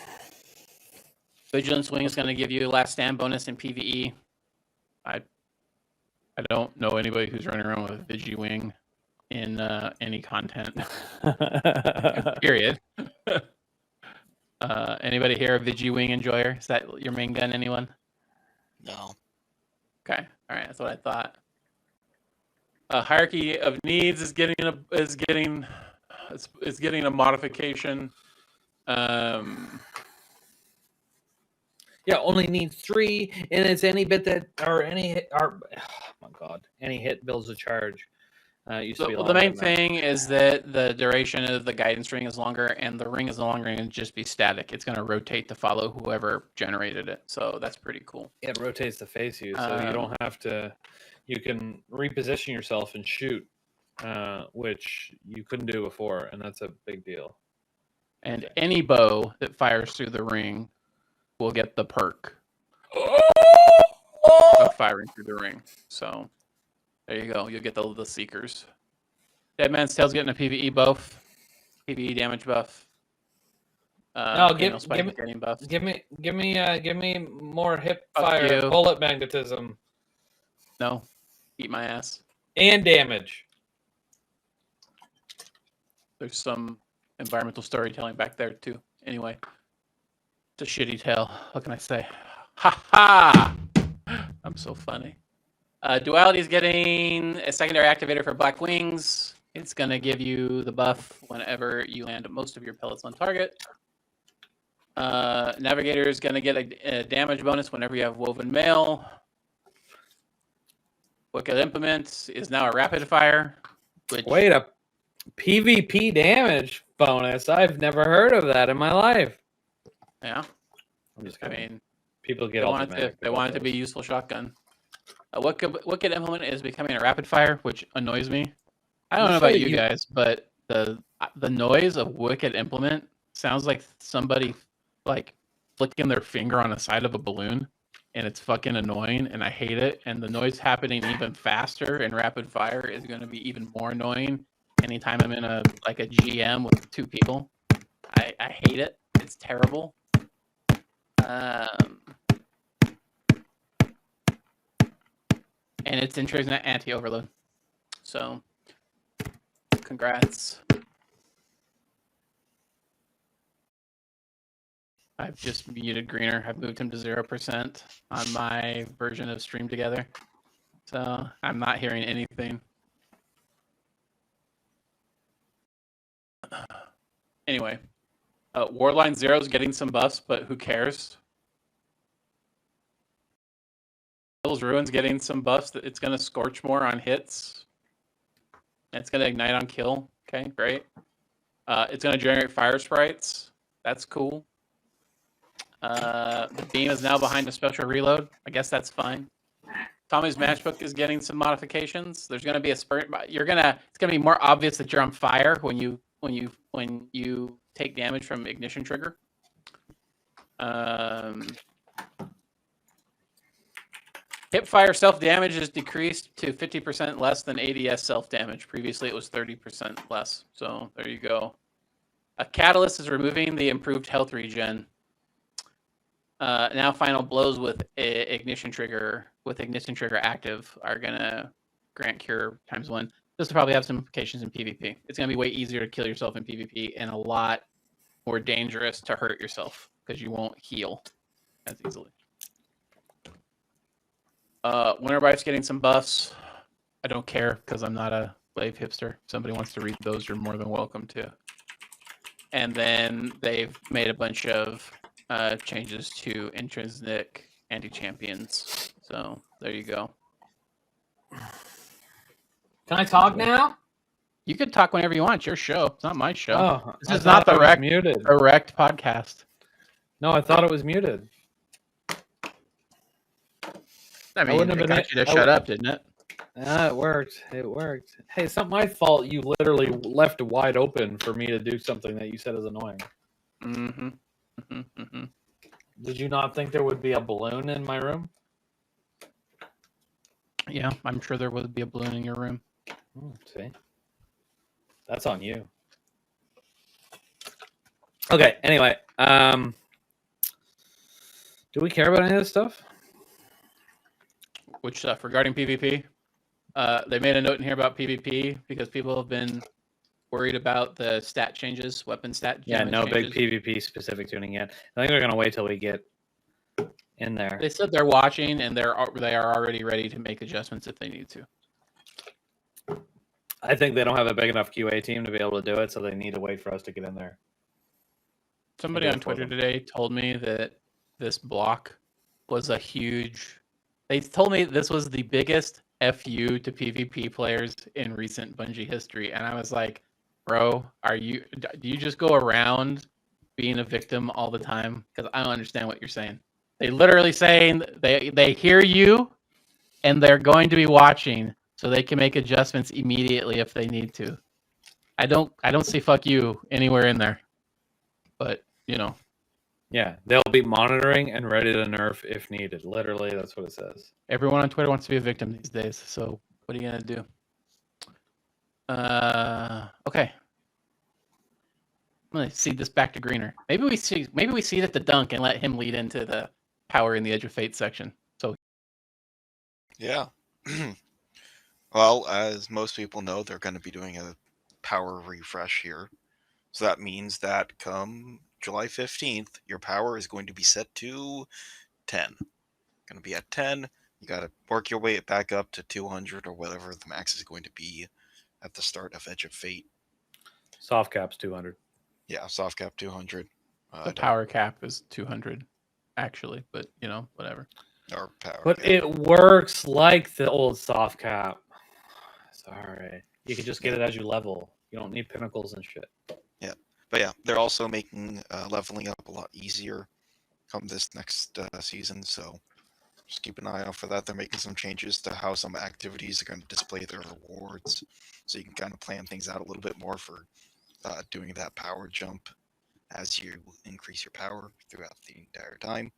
Vigilance Wing is going to give you last stand bonus in PvE. I don't know anybody who's running around with Vigi Wing in any content. Period. Anybody here a Vigi Wing enjoyer? Is that your main gun? Anyone? No. Okay. All right. That's what I thought. Hierarchy of Needs is getting a modification. Yeah, only needs 3, and it's any bit that or any hit. Or, oh my god, any hit builds a charge. Used to be the main thing is that the duration of the guidance ring is longer, and the ring is no longer going to just be static. It's going to rotate to follow whoever generated it. So that's pretty cool. It rotates to face you, so you don't have to. You can reposition yourself and shoot, which you couldn't do before, and that's a big deal. And any bow that fires through the ring will get the perk of firing through the ring. So there you go. You'll get the Seekers. Dead Man's Tail's getting a PvE buff, PvE damage buff. Give me more hip fire, bullet magnetism. No, eat my ass. And damage. There's some environmental storytelling back there too. Anyway, it's a shitty tale. What can I say? Ha ha! I'm so funny. Duality is getting a secondary activator for Black Wings. It's going to give you the buff whenever you land most of your pellets on target. Navigator is going to get a damage bonus whenever you have Woven Mail. Wicked Implement is now a rapid fire. Wait, a PvP damage bonus? I've never heard of that in my life. Yeah. I'm just kidding. I mean, people get all they want it to be a useful shotgun. Wicked Implement is becoming a rapid fire, which annoys me. I don't know about you guys, but the noise of Wicked Implement sounds like somebody like flicking their finger on the side of a balloon, and it's fucking annoying, and I hate it. And the noise happening even faster in rapid fire is going to be even more annoying anytime I'm in a GM with 2 people. I hate it. It's terrible. And it's introducing an anti-overload. So, congrats. I've just muted Greener. I've moved him to 0% on my version of Stream Together. So, I'm not hearing anything. Anyway, Warline Zero is getting some buffs, but who cares? Hill's Ruin's getting some buffs. That it's going to scorch more on hits. It's going to ignite on kill. Okay, great. It's going to generate fire sprites. That's cool. The beam is now behind a special reload. I guess that's fine. Tommy's matchbook is getting some modifications. There's going to be a sprint. It's going to be more obvious that you're on fire when you take damage from ignition trigger. Hipfire self-damage is decreased to 50% less than ADS self-damage. Previously, it was 30% less. So there you go. A catalyst is removing the improved health regen. Now final blows with ignition trigger active are gonna grant cure ×1. This will probably have some implications in PvP. It's gonna be way easier to kill yourself in PvP and a lot more dangerous to hurt yourself because you won't heal as easily. Winter Bite's getting some buffs. I don't care because I'm not a Blave hipster. If somebody wants to read those, you're more than welcome to. And then they've made a bunch of changes to intrinsic anti-champions. So there you go. Can I talk now? You can talk whenever you want. It's your show. It's not my show. Oh, this is not the muted. Erect podcast. No, I thought it was muted. I mean, it got you to shut up, didn't it? It worked. It worked. Hey, it's not my fault you literally left it wide open for me to do something that you said is annoying. Mm-hmm. Mm-hmm. Mm-hmm. Did you not think there would be a balloon in my room? Yeah, I'm sure there would be a balloon in your room. See? That's on you. Okay, anyway. Do we care about any of this stuff? Which stuff? Regarding PvP? They made a note in here about PvP because people have been worried about the stat changes, weapon stat changes. Yeah, no big PvP specific tuning yet. I think they're going to wait till we get in there. They said they're watching and they are already ready to make adjustments if they need to. I think they don't have a big enough QA team to be able to do it, so they need to wait for us to get in there. Somebody on Twitter today told me that this block was a huge... They told me this was the biggest FU to PvP players in recent Bungie history. And I was like, bro, do you just go around being a victim all the time? Because I don't understand what you're saying. They literally saying they hear you and they're going to be watching so they can make adjustments immediately if they need to. I don't see fuck you anywhere in there. But, you know. Yeah, they'll be monitoring and ready to nerf if needed. Literally, that's what it says. Everyone on Twitter wants to be a victim these days. So what are you going to do? Okay. I'm going to seed this back to Greener. Maybe we seed it to Dunk and let him lead into the power in the Edge of Fate section. So yeah. Well, as most people know, they're going to be doing a power refresh here. So that means that come July 15th, your power is going to be set to 10. Going to be at 10. You got to work your way back up to 200 or whatever the max is going to be at the start of Edge of Fate. Soft cap's 200. Yeah, soft cap 200. The power cap is 200, actually, but you know, whatever. Or power. But cap. it works like the old soft cap. Sorry, you can just get it as you level. You don't need pinnacles and shit. Yeah, but yeah, they're also making leveling up a lot easier come this next season. So just keep an eye out for that. They're making some changes to how some activities are going to display their rewards, so you can kind of plan things out a little bit more for doing that power jump as you increase your power throughout the entire time.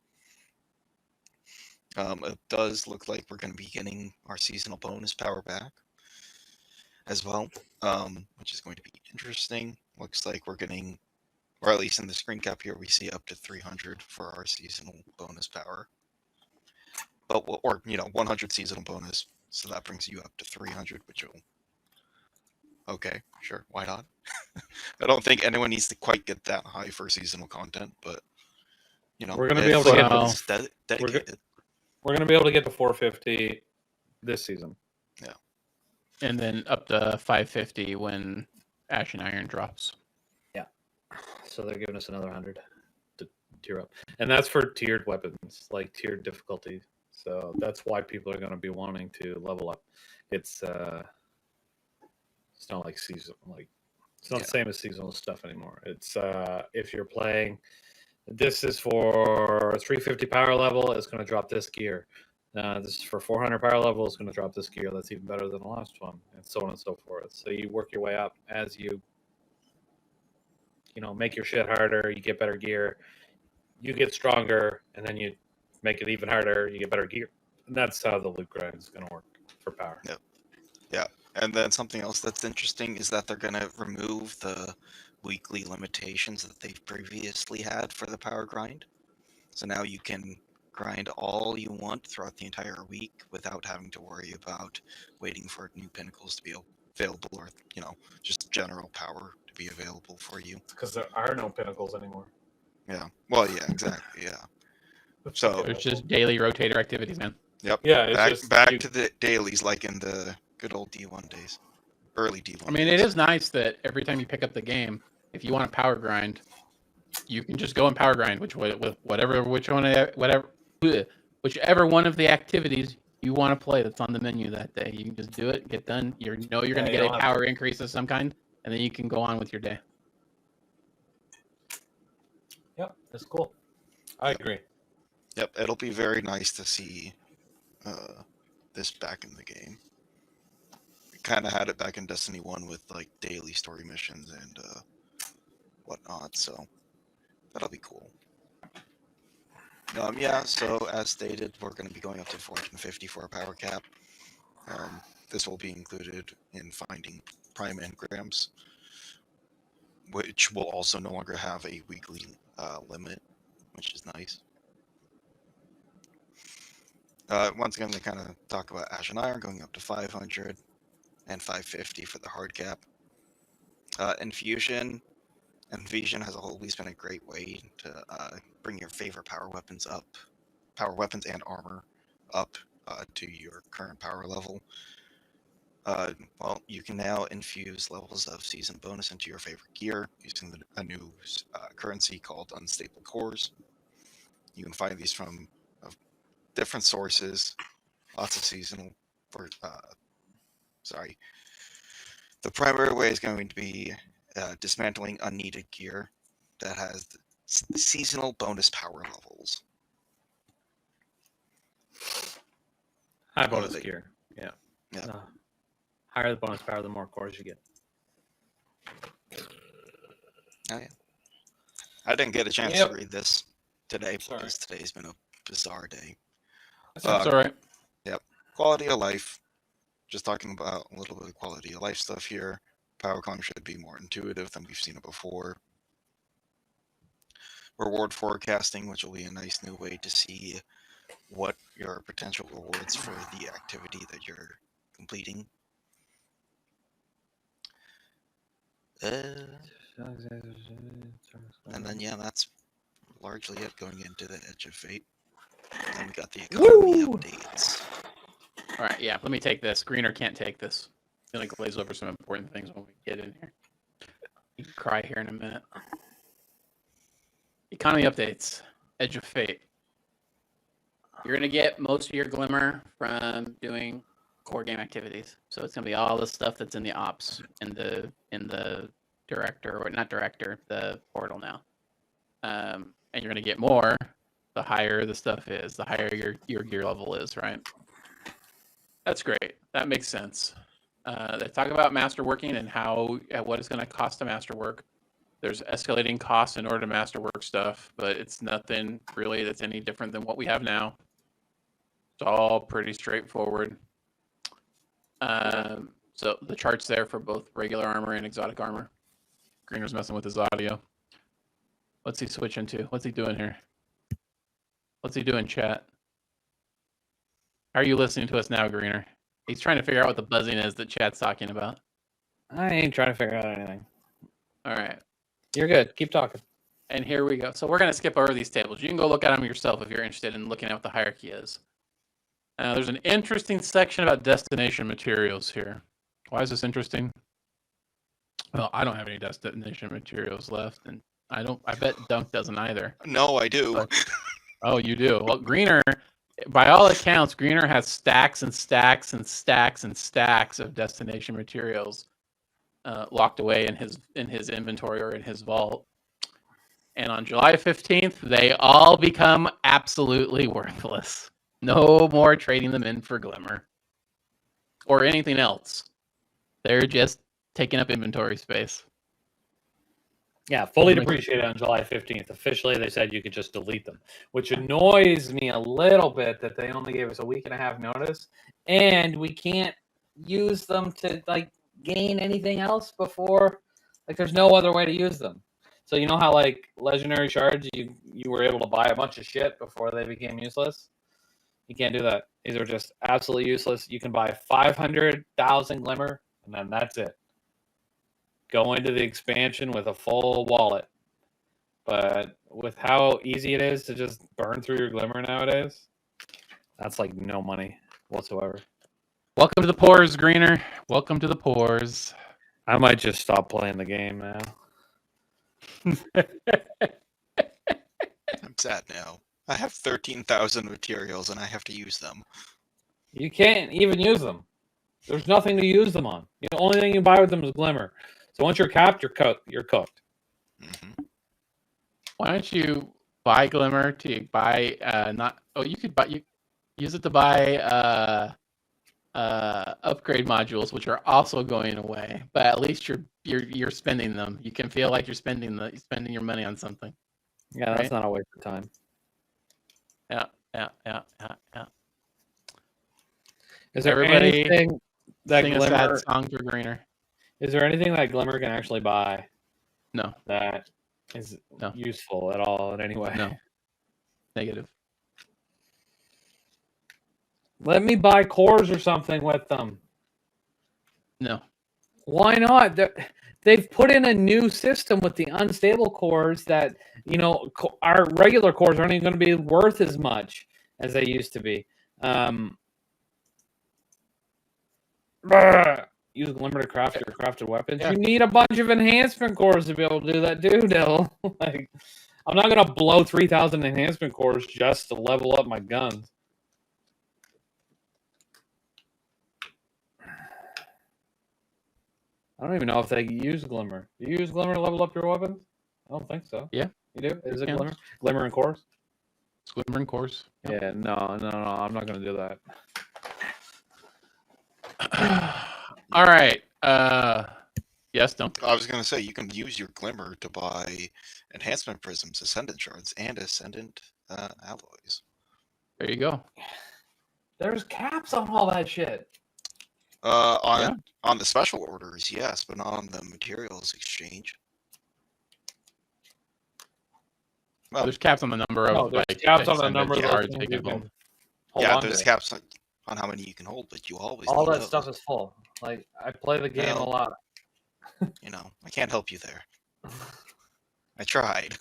It does look like we're going to be getting our seasonal bonus power back as well, which is going to be interesting. Looks like we're getting, or at least in the screen cap here, we see up to 300 for our seasonal bonus power. But, or, 100 seasonal bonus, so that brings you up to 300, which will... Okay, sure, why not? I don't think anyone needs to quite get that high for seasonal content, but we're going to be able to get dedicated. We're going to be able to get to 450 this season. Yeah, and then up to 550 when Ash and Iron drops. Yeah. so they're giving us another 100 to tier up, and that's for tiered weapons, like tiered difficulty. So that's why people are going to be wanting to level up. It's not like season, like it's not the same as seasonal stuff anymore. It's if you're playing, this is for 350 power level, it's going to drop this gear. This is for 400 power level, it's going to drop this gear. That's even better than the last one, and so on and so forth. So you work your way up as you make your shit harder. You get better gear, you get stronger, and then you make it even harder. You get better gear, and that's how the loot grind is going to work for power. Yep. Yeah. And then something else that's interesting is that they're going to remove the weekly limitations that they've previously had for the power grind. So now you can grind all you want throughout the entire week without having to worry about waiting for new pinnacles to be available, or just general power to be available for you. Because there are no pinnacles anymore. Yeah. Well, yeah, exactly. Yeah. So It's just daily rotator activities, man. Yep. Yeah, it's back to the dailies like in the good old D1 days, early D1. I mean, it is nice that every time you pick up the game, if you want to power grind, you can just go and power grind, whichever one of the activities you want to play that's on the menu that day. You can just do it, get done. You're going to get a power increase of some kind, and then you can go on with your day. Yep, that's cool. I agree. Yep, it'll be very nice to see this back in the game. We kind of had it back in Destiny 1 with like daily story missions and whatnot, so that'll be cool. Yeah, so as stated, we're going to be going up to 450 for our power cap. This will be included in finding prime engrams, which will also no longer have a weekly limit, which is nice. Once again, they kind of talk about Ash and Iron going up to 500 and 550 for the hard cap. Infusion has always been a great way to bring your favorite power weapons and armor up to your current power level. Well, you can now infuse levels of season bonus into your favorite gear using a new currency called unstable cores. You can find these from different sources, lots of seasonal. The primary way is going to be dismantling unneeded gear that has seasonal bonus power levels. High bonus gear. Yeah. Yeah. Higher the bonus power, the more cores you get. Oh, yeah. I didn't get a chance to read this today because today's been a bizarre day. That's all right. Yep. Quality of life. Just talking about a little bit of quality of life stuff here. Power climb should be more intuitive than we've seen it before. Reward forecasting, which will be a nice new way to see what your potential rewards for the activity that you're completing. And then, yeah, that's largely it going into the Edge of Fate. Then we got the economy updates. All right, yeah, let me take this. Greener can't take this. I'm going to glaze over some important things when we get in here. You can cry here in a minute. Economy updates. Edge of Fate. You're going to get most of your glimmer from doing core game activities. So it's going to be all the stuff that's in the ops, in the director, or not director, the portal now. And you're going to get more the higher the stuff is, the higher your gear level is, right? That's great. That makes sense. They talk about masterworking and what it's going to cost to masterwork. There's escalating costs in order to masterwork stuff, but it's nothing really that's any different than what we have now. It's all pretty straightforward. So the chart's there for both regular armor and exotic armor. Greener's messing with his audio. What's he switching to? What's he doing here? What's he doing, chat? How are you listening to us now, Greener? He's trying to figure out what the buzzing is that chat's talking about. I ain't trying to figure out anything. All right. You're good. Keep talking. And here we go. So we're going to skip over these tables. You can go look at them yourself if you're interested in looking at what the hierarchy is. There's an interesting section about destination materials here. Why is this interesting? Well, I don't have any destination materials left, and I don't. I bet Dunk doesn't either. No, I do. But- Oh, you do. Well, Greener, by all accounts, Greener has stacks and stacks and stacks and stacks of destination materials locked away in his inventory or in his vault. And on July 15th, they all become absolutely worthless. No more trading them in for Glimmer or anything else. They're just taking up inventory space. Yeah, fully depreciated on July 15th. Officially, they said you could just delete them, which annoys me a little bit that they only gave us a week and a half notice, and we can't use them to like gain anything else before. Like, there's no other way to use them. So you know how like legendary shards, you were able to buy a bunch of shit before they became useless. You can't do that. These are just absolutely useless. You can buy 500,000 Glimmer, and then that's it. Go into the expansion with a full wallet. But with how easy it is to just burn through your Glimmer nowadays, that's like no money whatsoever. Welcome to the pores, Greener. Welcome to the pores. I might just stop playing the game now. I'm sad now. I have 13,000 materials and I have to use them. You can't even use them. There's nothing to use them on. The only thing you buy with them is Glimmer. So once you're capped, you're cooked. You're cooked. Mm-hmm. Why don't you buy Glimmer to buy you could buy you use it to buy upgrade modules, which are also going away, but at least you're spending them. You can feel like you're spending your money on something. Yeah, that's right? not a waste of time. Yeah. Is there Everybody anything that Sing a sad Glimmer? song for Greener. Is there anything that Glimmer can actually buy No, that is No. useful at all in any way? no, negative. Let me buy cores or something with them. No. Why not? They've put in a new system with the unstable cores that, our regular cores aren't even going to be worth as much as they used to be. Use Glimmer to craft your crafted weapons. Yeah. You need a bunch of enhancement cores to be able to do that, dude. Like, I'm not going to blow 3,000 enhancement cores just to level up my guns. I don't even know if they use Glimmer. Do you use Glimmer to level up your weapons? I don't think so. Yeah. You do? Is it Yeah. Glimmer? Glimmer and cores? It's Glimmer and cores. Yep. Yeah, no. I'm not going to do that. All right. Yes, don't. I was going to say, you can use your Glimmer to buy enhancement prisms, ascendant shards, and ascendant alloys. There you go. There's caps on all that shit. On the special orders, yes, but not on the materials exchange. Well, There's caps on the number of there's caps on the extended number of cards things you you can can hold. hold yeah, on there's to. caps on how many you can hold, but you always All need that those. stuff is full. Like, I play the game a Well, lot. I can't help you there. I tried.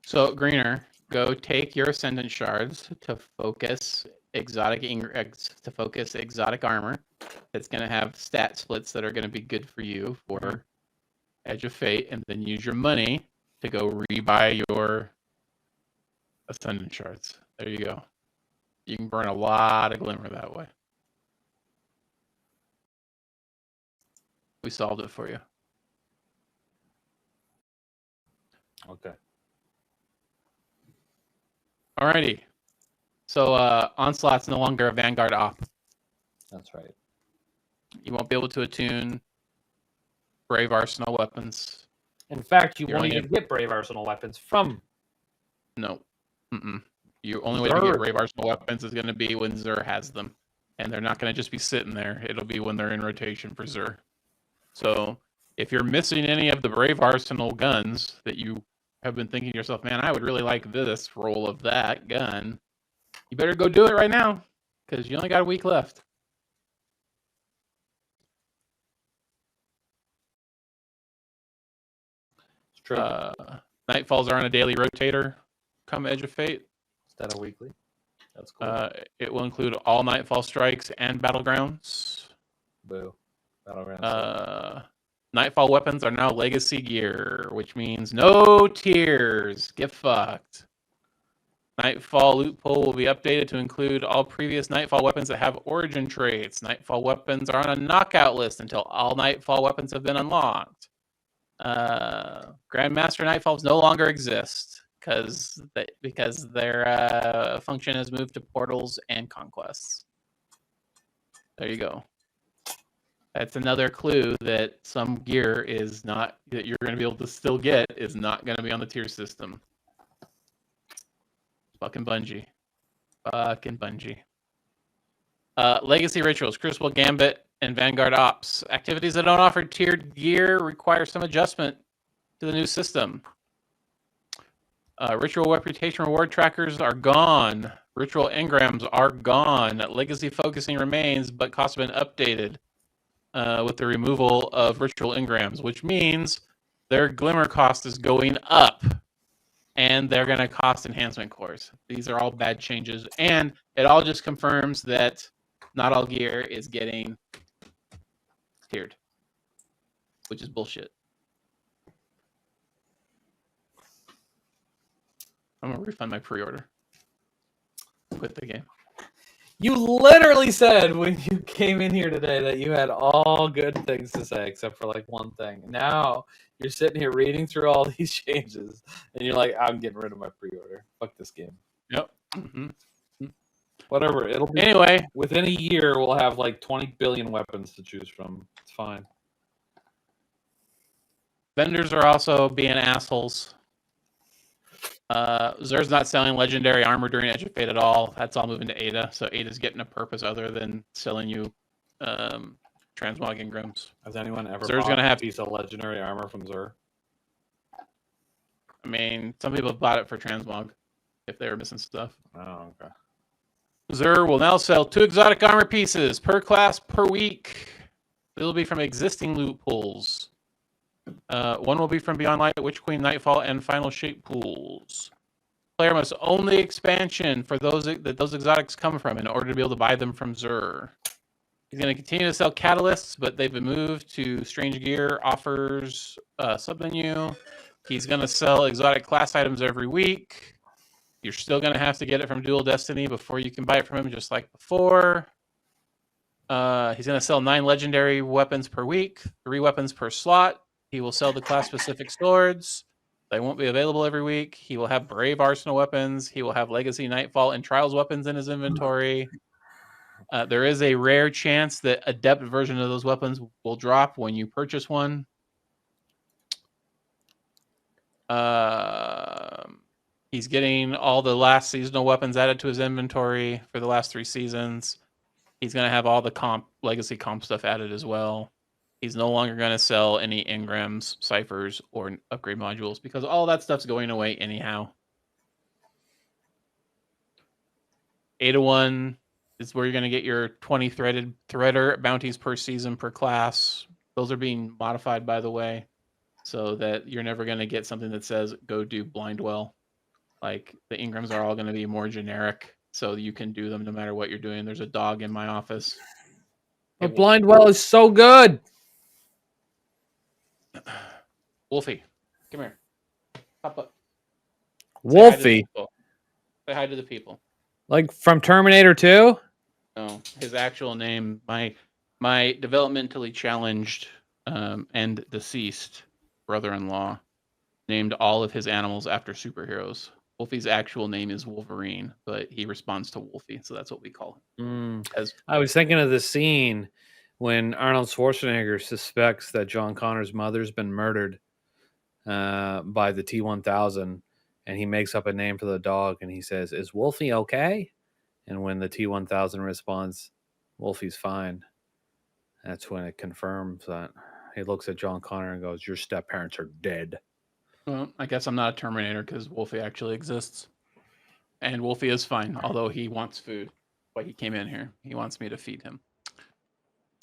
So Greener, go take your ascendant shards to focus exotic armor. That's going to have stat splits that are going to be good for you for Edge of Fate, and then use your money to go rebuy your ascendant shards. There you go. You can burn a lot of Glimmer that way. We solved it for you. Okay. Alrighty. So Onslaught's no longer a Vanguard op. That's right. You won't be able to attune Brave Arsenal weapons. In fact, you You're won't only even get Brave Arsenal weapons from. No. Your only way to get Brave Arsenal weapons is going to be when Xur has them. And they're not going to just be sitting there. It'll be when they're in rotation for Xur. So if you're missing any of the Brave Arsenal guns that you have been thinking to yourself, man, I would really like this roll of that gun, you better go do it right now, because you only got a week left. It's true. Nightfalls are on a daily rotator come Edge of Fate. Is that a weekly? That's cool. It will include all Nightfall strikes and battlegrounds. Boo. Battlegrounds. Nightfall weapons are now legacy gear, which means no tiers. Get fucked. Nightfall loot pool will be updated to include all previous Nightfall weapons that have origin traits. Nightfall weapons are on a knockout list until all Nightfall weapons have been unlocked. Grandmaster Nightfalls no longer exist because their function has moved to portals and conquests. There you go. That's another clue that some gear is not that you're going to be able to still get is not going to be on the tier system. Fucking Bungie. Fucking Bungie. Legacy rituals, Crucible Gambit, and Vanguard Ops. Activities that don't offer tiered gear require some adjustment to the new system. Ritual reputation reward trackers are gone. Ritual engrams are gone. Legacy focusing remains, but costs have been updated with the removal of ritual engrams, which means their glimmer cost is going up. And they're going to cost enhancement cores. These are all bad changes. And it all just confirms that not all gear is getting tiered, which is bullshit. I'm going to refund my pre-order. Quit the game. You literally said when you came in here today that you had all good things to say, except for like one thing. Now you're sitting here reading through all these changes, and you're like, "I'm getting rid of my pre-order. Fuck this game." Yep. Mm-hmm. Whatever. It'll be Anyway, within a year we'll have like 20 billion weapons to choose from. It's fine. vendors are also being assholes. Xur's not selling legendary armor during Edge of Fate at all. That's all moving to Ada. So Ada's getting a purpose other than selling you transmog engrams. Has anyone ever Xur's bought gonna have a piece of legendary armor from Xur? I mean, some people bought it for transmog if they were missing stuff. Oh, okay. Xur will now sell 2 exotic armor pieces per class per week. They'll be from existing loot pools. One will be from Beyond Light, Witch Queen, Nightfall, and Final Shape pools. Player must own the expansion for those that those exotics come from in order to be able to buy them from Xur. He's going to continue to sell catalysts, but they've been moved to Strange Gear offers submenu. He's going to sell exotic class items every week. You're still going to have to get it from Dual Destiny before you can buy it from him, just like before. He's going to sell 9 legendary weapons per week, 3 weapons per slot. He will sell the class-specific swords. They won't be available every week. He will have Brave Arsenal weapons. He will have Legacy, Nightfall, and Trials weapons in his inventory. There is a rare chance that Adept version of those weapons will drop when you purchase one. He's getting all the last seasonal weapons added to his inventory for the last 3 seasons. He's going to have all the legacy comp stuff added as well. He's no longer going to sell any engrams, ciphers, or upgrade modules because all that stuff's going away anyhow. 801 is where you're going to get your 20 threader bounties per season per class. Those are being modified, by the way, so that you're never going to get something that says go do blind well. Like the engrams are all going to be more generic, so you can do them no matter what you're doing. There's a dog in my office. But Blindwell is so good. Wolfie, come here. Pop up. Wolfie, Say hi to the people. like from Terminator 2? No, his actual name. My developmentally challenged and deceased brother-in-law named all of his animals after superheroes. Wolfie's actual name is Wolverine, but he responds to Wolfie, so that's what we call him. I was thinking of the scene when Arnold Schwarzenegger suspects that John Connor's mother's been murdered by the T-1000, and he makes up a name for the dog, and he says, "Is Wolfie okay?" And when the T-1000 responds, "Wolfie's fine," that's when it confirms that. He looks at John Connor and goes, "Your step-parents are dead." Well, I guess I'm not a Terminator because Wolfie actually exists. And Wolfie is fine, although he wants food. Why he came in here. He wants me to feed him.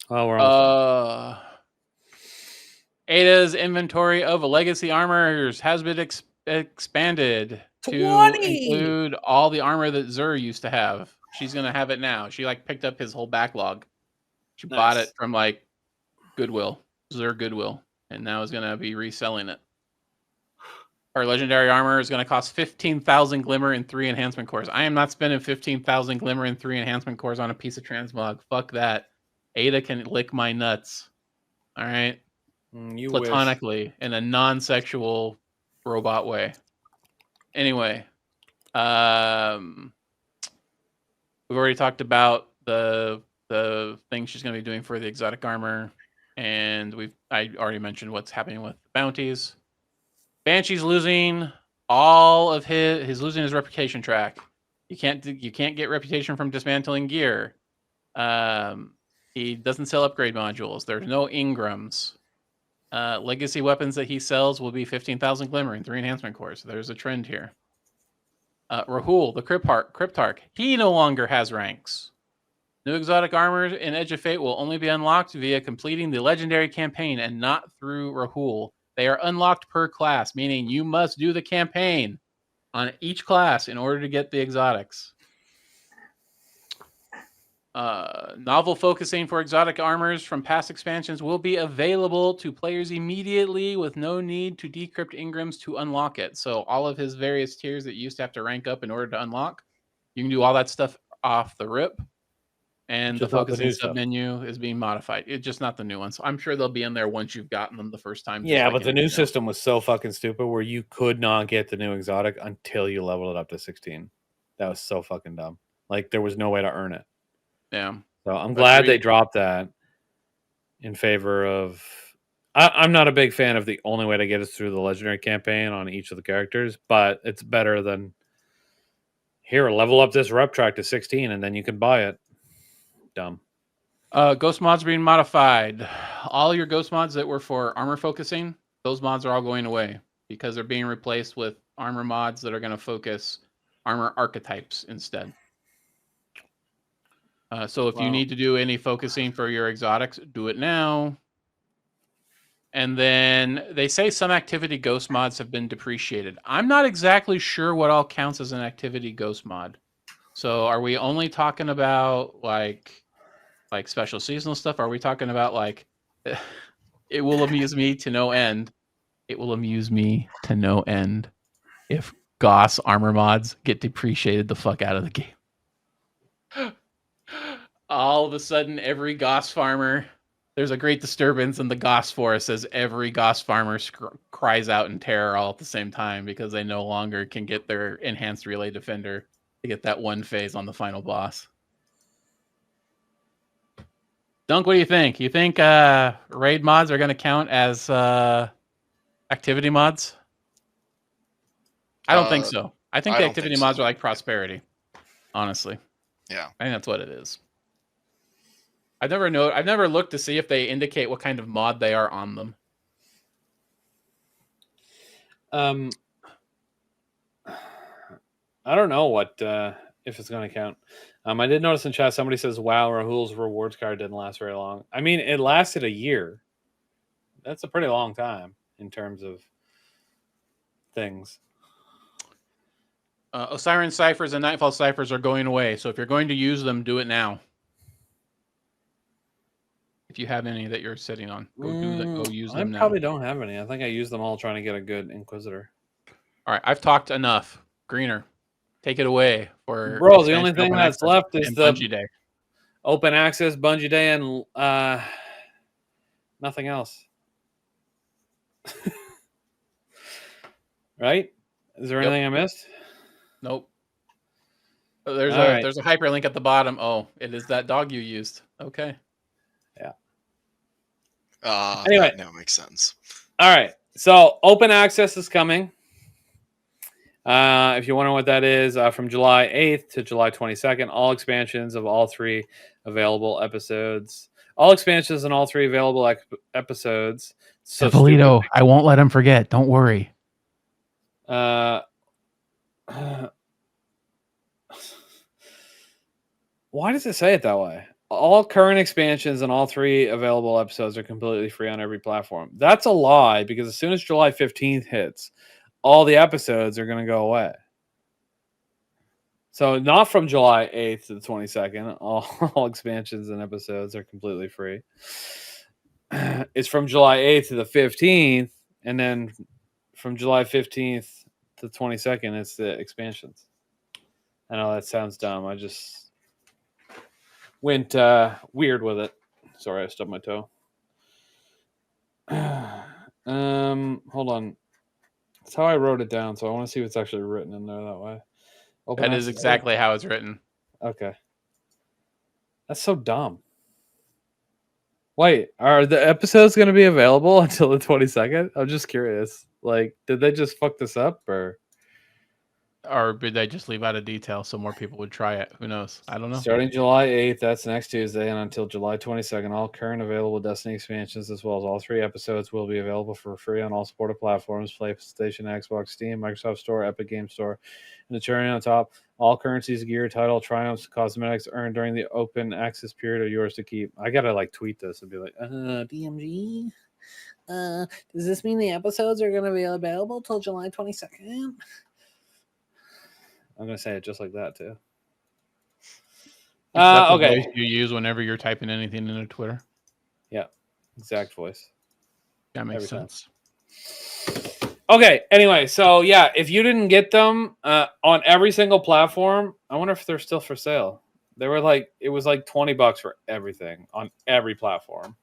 Oh, we're on Ada's inventory of legacy armors has been expanded 20! to include all the armor that Xur used to have. She's going to have it now. She picked up his whole backlog. She bought it from Goodwill, Xur Goodwill. and now is going to be reselling it. Our legendary armor is going to cost 15,000 glimmer and 3 enhancement cores. I am not spending 15,000 glimmer and 3 enhancement cores on a piece of transmog. Fuck that. Ada can lick my nuts. All right. You Platonically, in a non-sexual robot way. Anyway, we've already talked about the thing she's going to be doing for the exotic armor, and I already mentioned what's happening with bounties. Banshee's losing all of he's losing his reputation track. You can't get reputation from dismantling gear. He doesn't sell upgrade modules. There's no Ingrams. Legacy weapons that he sells will be 15,000 glimmer and 3 enhancement cores. So there's a trend here. Rahul, the Cryptarch, he no longer has ranks. New exotic armor in Edge of Fate will only be unlocked via completing the legendary campaign and not through Rahul. They are unlocked per class, meaning you must do the campaign on each class in order to get the exotics. Novel focusing for exotic armors from past expansions will be available to players immediately with no need to decrypt Ingrams to unlock it. So all of his various tiers that you used to have to rank up in order to unlock, you can do all that stuff off the rip. And Just the not the focusing new stuff. submenu is being modified. It's just not the new ones. I'm sure they'll be in there once you've gotten them the first time. Yeah, but the new anything else. system was so fucking stupid where you could not get the new exotic until you leveled it up to 16. That was so fucking dumb. Like, there was no way to earn it. Yeah. So I'm glad they dropped that in favor of... I'm not a big fan of the only way to get us through the legendary campaign on each of the characters, but it's better than, here, level up this rep track to 16 and then you can buy it. Dumb. Ghost mods are being modified. All your ghost mods that were for armor focusing, those mods are all going away because they're being replaced with armor mods that are going to focus armor archetypes instead. So if you need to do any focusing for your exotics, do it now. And then they say some activity ghost mods have been depreciated. I'm not exactly sure what all counts as an activity ghost mod. So are we only talking about like special seasonal stuff? Are we talking about like it will amuse me to no end? It will amuse me to no end if Goss armor mods get depreciated the fuck out of the game. All of a sudden, every Goss farmer, there's a great disturbance in the Goss forest as every Goss farmer cries out in terror all at the same time because they no longer can get their enhanced relay defender to get that one phase on the final boss. Dunk, what do you think? You think raid mods are going to count as activity mods? I don't think so. I think the activity mods are like prosperity, honestly. Yeah. I think that's what it is. I've never looked to see if they indicate what kind of mod they are on them. I don't know what if it's going to count. I did notice in chat somebody says, "Wow, Rahul's rewards card didn't last very long." I mean, it lasted a year. That's a pretty long time in terms of things. Osiren ciphers and Nightfall ciphers are going away, so if you're going to use them, do it now. If you have any that you're sitting on, go use them now. I probably don't have any. I think I used them all trying to get a good Inquisitor. All right, I've talked enough. Greener, take it away. Bro, the only thing that's left is the Bungie Day. Open Access, Bungie Day, and nothing else. Right? Is there anything I missed? Nope. There's a hyperlink at the bottom. Oh, it is that dog you used. Okay. Yeah. Anyway, that makes sense. All right. So Open Access is coming. If you wonder what that is, from July 8th to July 22nd, all expansions of all 3 available episodes. All expansions and all 3 available episodes. So Polito, I won't let him forget. Don't worry. Why does it say it that way? All current expansions and all 3 available episodes are completely free on every platform. That's a lie, because as soon as July 15th hits, all the episodes are going to go away. So not from July 8th to the 22nd. All expansions and episodes are completely free. it's from July 8th to the 15th, and then from July 15th to the 22nd, it's the expansions. I know that sounds dumb. I just went weird with it. Sorry, I stubbed my toe. Hold on. That's how I wrote it down, so I want to see what's actually written in there that way. Open That is access. exactly how it's written. Okay. That's so dumb. Wait, are the episodes going to be available until the 22nd? I'm just curious. Like, did they just fuck this up or? Or did they just leave out a detail so more people would try it? Who knows? I don't know. Starting July 8th, that's next Tuesday, and until July 22nd, all current available Destiny expansions, as well as all 3 episodes, will be available for free on all supported platforms: PlayStation, Xbox, Steam, Microsoft Store, Epic Game Store. And the cherry on top, all currencies, gear, title, triumphs, cosmetics earned during the open access period are yours to keep. I gotta like tweet this and be like, DMG. Does this mean the episodes are gonna be available till July 22nd? I'm gonna say it just like that too. That's the Okay. voice you use whenever you're typing anything into Twitter. Yeah, exact voice. That makes Every time. sense. Okay, anyway, so yeah, if you didn't get them on every single platform, I wonder if they're still for sale. They were like, it was like $20 for everything on every platform.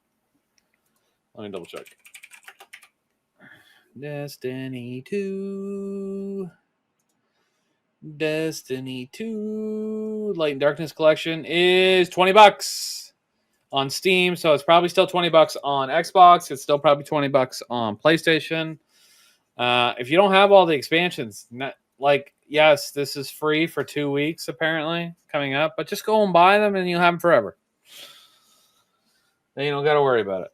Let me double check. Destiny 2. Light and Darkness Collection is $20 on Steam, so it's probably still $20 on Xbox. It's still probably $20 on PlayStation. If you don't have all the expansions, yes, this is free for 2 weeks apparently coming up, but just go and buy them and you'll have them forever. Then you don't got to worry about it.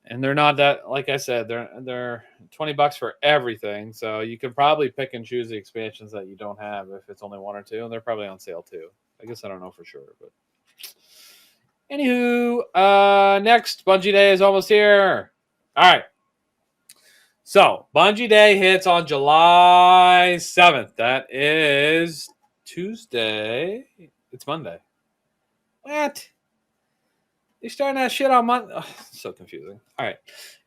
And they're not that, like I said, they're $20 for everything. So you can probably pick and choose the expansions that you don't have if it's only 1 or 2, and they're probably on sale too. I guess I don't know for sure, but anywho, next Bungie Day is almost here. All right. So Bungie Day hits on July 7th. That is Tuesday. It's Monday. What? You're starting that shit on Monday. Oh, so confusing. All right.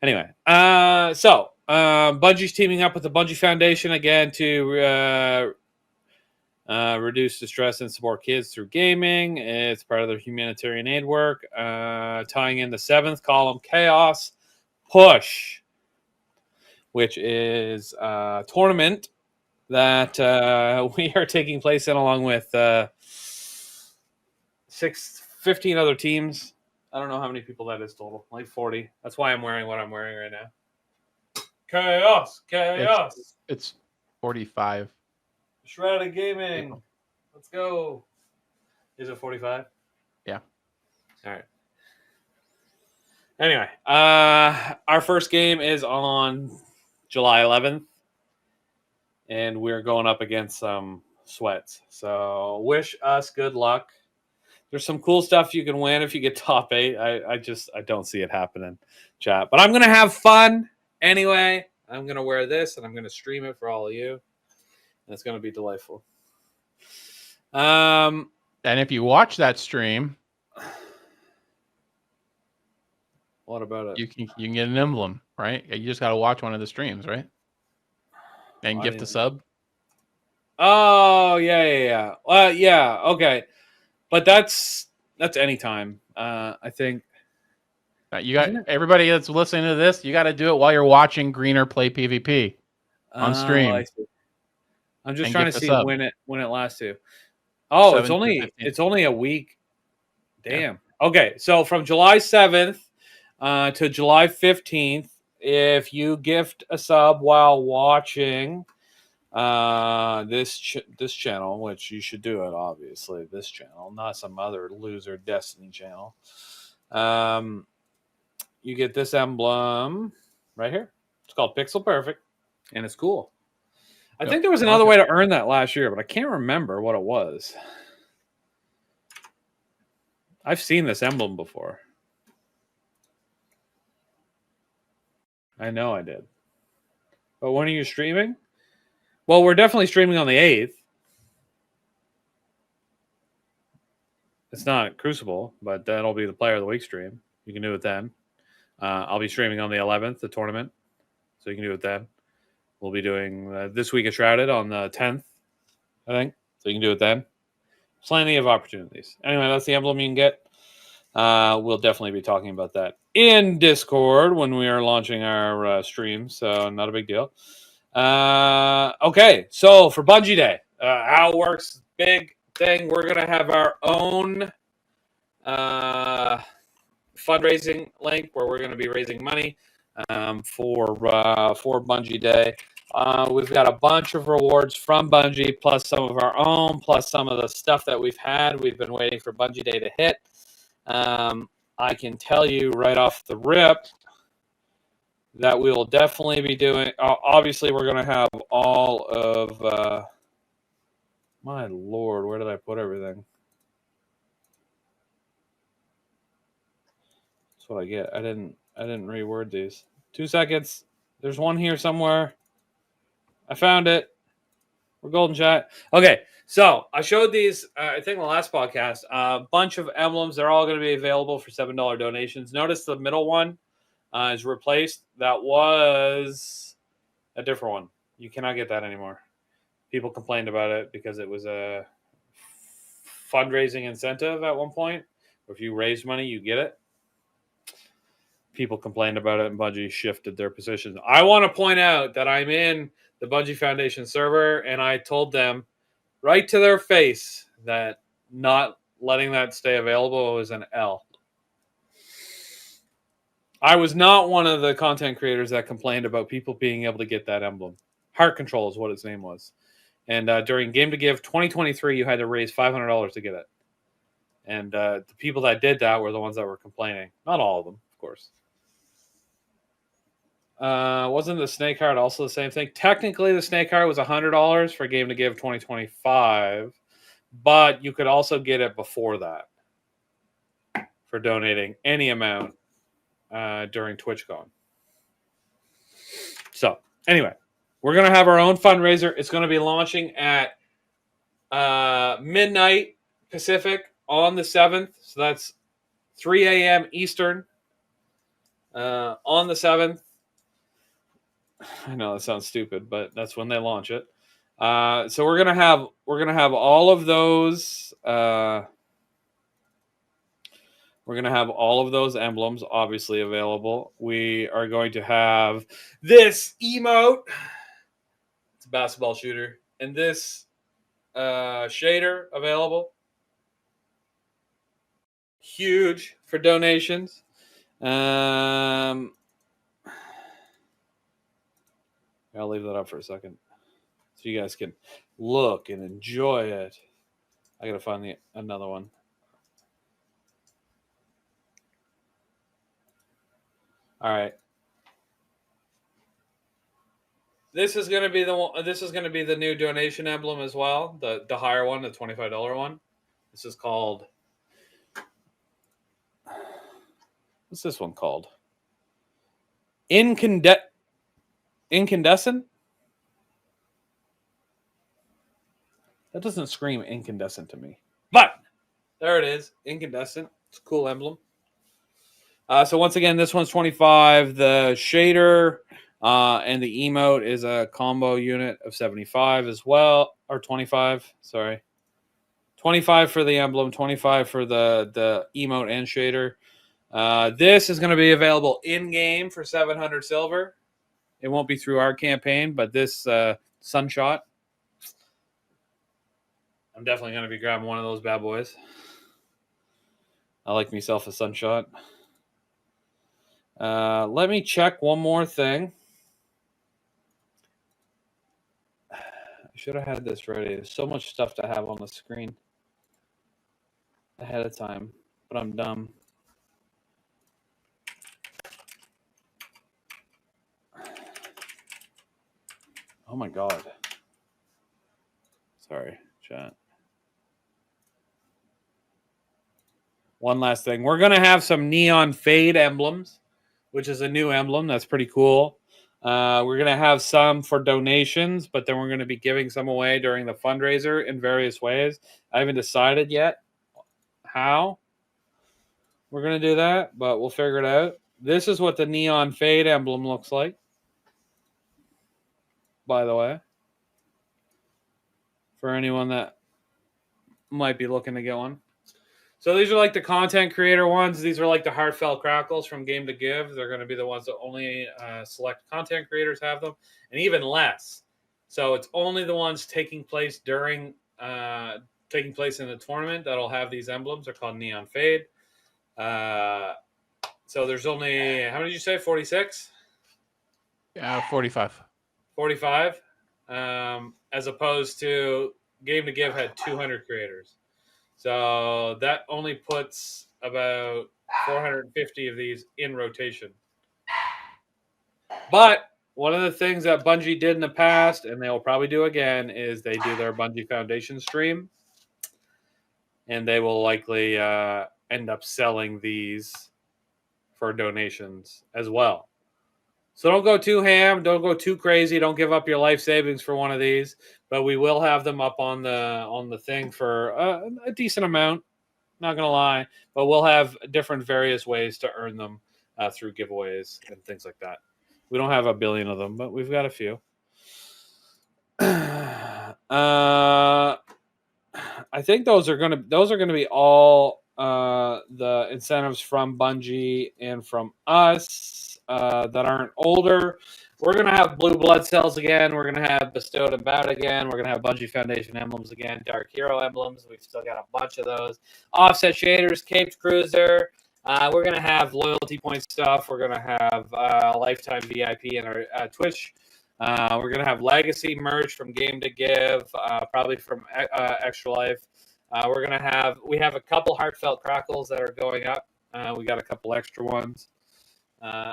Anyway, Bungie's teaming up with the Bungie Foundation again to reduce the stress and support kids through gaming. It's part of their humanitarian aid work, tying in the 7th column chaos push, which is a tournament that we are taking place in along with 15 other teams. I don't know how many people that is total. Like 40. That's why I'm wearing what I'm wearing right now. Chaos! It's 45. Shrouded Gaming. Let's go. Is it 45? Yeah. All right. Anyway, our first game is on July 11th, and we're going up against some sweats. So wish us good luck. There's some cool stuff you can win if you get top 8. I don't see it happening, chat. But I'm gonna have fun anyway. I'm gonna wear this and I'm gonna stream it for all of you. And it's gonna be delightful. And if you watch that stream, what about it? You can get an emblem, right? You just gotta watch one of the streams, right? And gift a sub. Oh yeah. Yeah. Okay. But that's anytime. I think you got everybody that's listening to this. You got to do it while you're watching Greener play PvP on stream. I'm just trying to see when it lasts to. Oh, it's only a week. Damn. Yeah. Okay, so from July 7th to July 15th, if you gift a sub while watching this channel, which you should do it, obviously, this channel, not some other loser Destiny channel, you get this emblem right here. It's called Pixel Perfect, and it's cool. I think there was another way to earn that last year, but I can't remember what it was. I've seen this emblem before. I know I did. But when are you streaming? Well, we're definitely streaming on the 8th. It's not Crucible, but that'll be the Player of the Week stream. You can do it then. I'll be streaming on the 11th, the tournament, so you can do it then. We'll be doing this week of Shrouded on the 10th, I think, so you can do it then. Plenty of opportunities. Anyway, that's the emblem you can get. We'll definitely be talking about that in Discord when we are launching our stream, so not a big deal. Okay, so for Bungie Day, how it works, big thing, we're going to have our own fundraising link where we're going to be raising money for Bungie Day. We've got a bunch of rewards from Bungie, plus some of our own, plus some of the stuff that we've had. We've been waiting for Bungie Day to hit. I can tell you right off the rip that we will definitely be doing. Obviously, we're going to have all of. My lord, where did I put everything? That's what I get. I didn't reword these. 2 seconds. There's one here somewhere. I found it. We're golden chat. Okay, so I showed these, I think, in the last podcast. A bunch of emblems. They're all going to be available for $7 donations. Notice the middle one is replaced. That was a different one. You cannot get that anymore. People complained about it because it was a fundraising incentive at one point. If you raise money, you get it. People complained about it, and Bungie shifted their positions. I want to point out that I'm in the Bungie Foundation server, and I told them right to their face that not letting that stay available was an L. I was not one of the content creators that complained about people being able to get that emblem. Heart Control is what its name was. And during Game to Give 2023, you had to raise $500 to get it. And the people that did that were the ones that were complaining. Not all of them, of course. Wasn't the snake heart also the same thing? Technically, the snake heart was $100 for Game to Give 2025, but you could also get it before that for donating any amount during TwitchCon. So, anyway, we're going to have our own fundraiser. It's going to be launching at midnight Pacific on the 7th. So that's 3 a.m. Eastern on the 7th. I know that sounds stupid, but that's when they launch it. So we're gonna have all of those. We're gonna have all of those emblems obviously available. We are going to have this emote. It's a basketball shooter, and this shader available. Huge for donations. I'll leave that up for a second so you guys can look and enjoy it. I gotta find another one. All right. This is gonna be the one. This is gonna be the new donation emblem as well. The higher one, the $25 one. This is called. What's this one called? Incandescent? That doesn't scream incandescent to me. But there it is. Incandescent. It's a cool emblem. So once again, this one's 25. The shader and the emote is a combo unit of 75 as well. Or 25. Sorry. 25 for the emblem. 25 for the emote and shader. This is going to be available in-game for 700 silver. It won't be through our campaign, but this Sunshot, I'm definitely going to be grabbing one of those bad boys. I like myself a Sunshot. Let me check one more thing. I should have had this ready. There's so much stuff to have on the screen ahead of time, but I'm dumb. Oh my God. Sorry, chat. One last thing. We're going to have some Neon Fade emblems, which is a new emblem. That's pretty cool. We're going to have some for donations, but then we're going to be giving some away during the fundraiser in various ways. I haven't decided yet how we're going to do that, but we'll figure it out. This is what the Neon Fade emblem looks like, by the way, for anyone that might be looking to get one. So these are like the content creator ones. These are like the heartfelt crackles from Game to Give. They're going to be the ones that only select content creators have them, and even less. So it's only the ones taking place during taking place in the tournament that'll have these emblems. They're called Neon Fade. So there's only, how many did you say? 46? 45. 45. As opposed to Game to Give had 200 creators. So that only puts about 450 of these in rotation. But one of the things that Bungie did in the past, and they'll probably do again, is they do their Bungie Foundation stream. And they will likely end up selling these for donations as well. So don't go too ham. Don't go too crazy. Don't give up your life savings for one of these. But we will have them up on the thing for a decent amount. Not gonna lie, but we'll have different various ways to earn them through giveaways and things like that. We don't have a billion of them, but we've got a few. I think those are gonna be all the incentives from Bungie and from us that aren't older. We're going to have Blue Blood Cells again. We're going to have Bestowed and Bout again. We're going to have Bungie Foundation emblems again. Dark Hero emblems. We've still got a bunch of those. Offset Shaders, Caped Cruiser. We're going to have loyalty point stuff. We're going to have lifetime VIP in our Twitch. We're going to have Legacy merch from Game to Give, probably from Extra Life. We have a couple Heartfelt Crackles that are going up. We got a couple extra ones.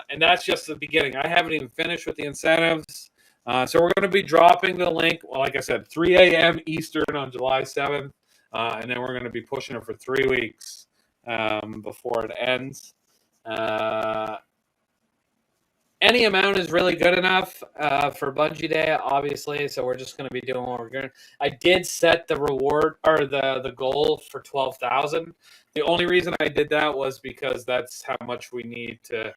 And that's just the beginning. I haven't even finished with the incentives. So we're going to be dropping the link, well, like I said, 3 a.m. Eastern on July 7th. And then we're going to be pushing it for 3 weeks before it ends. Any amount is really good enough for Bungie Day, obviously. So we're just going to be doing what we're going to. I did set the reward or the goal for 12,000. The only reason I did that was because that's how much we need to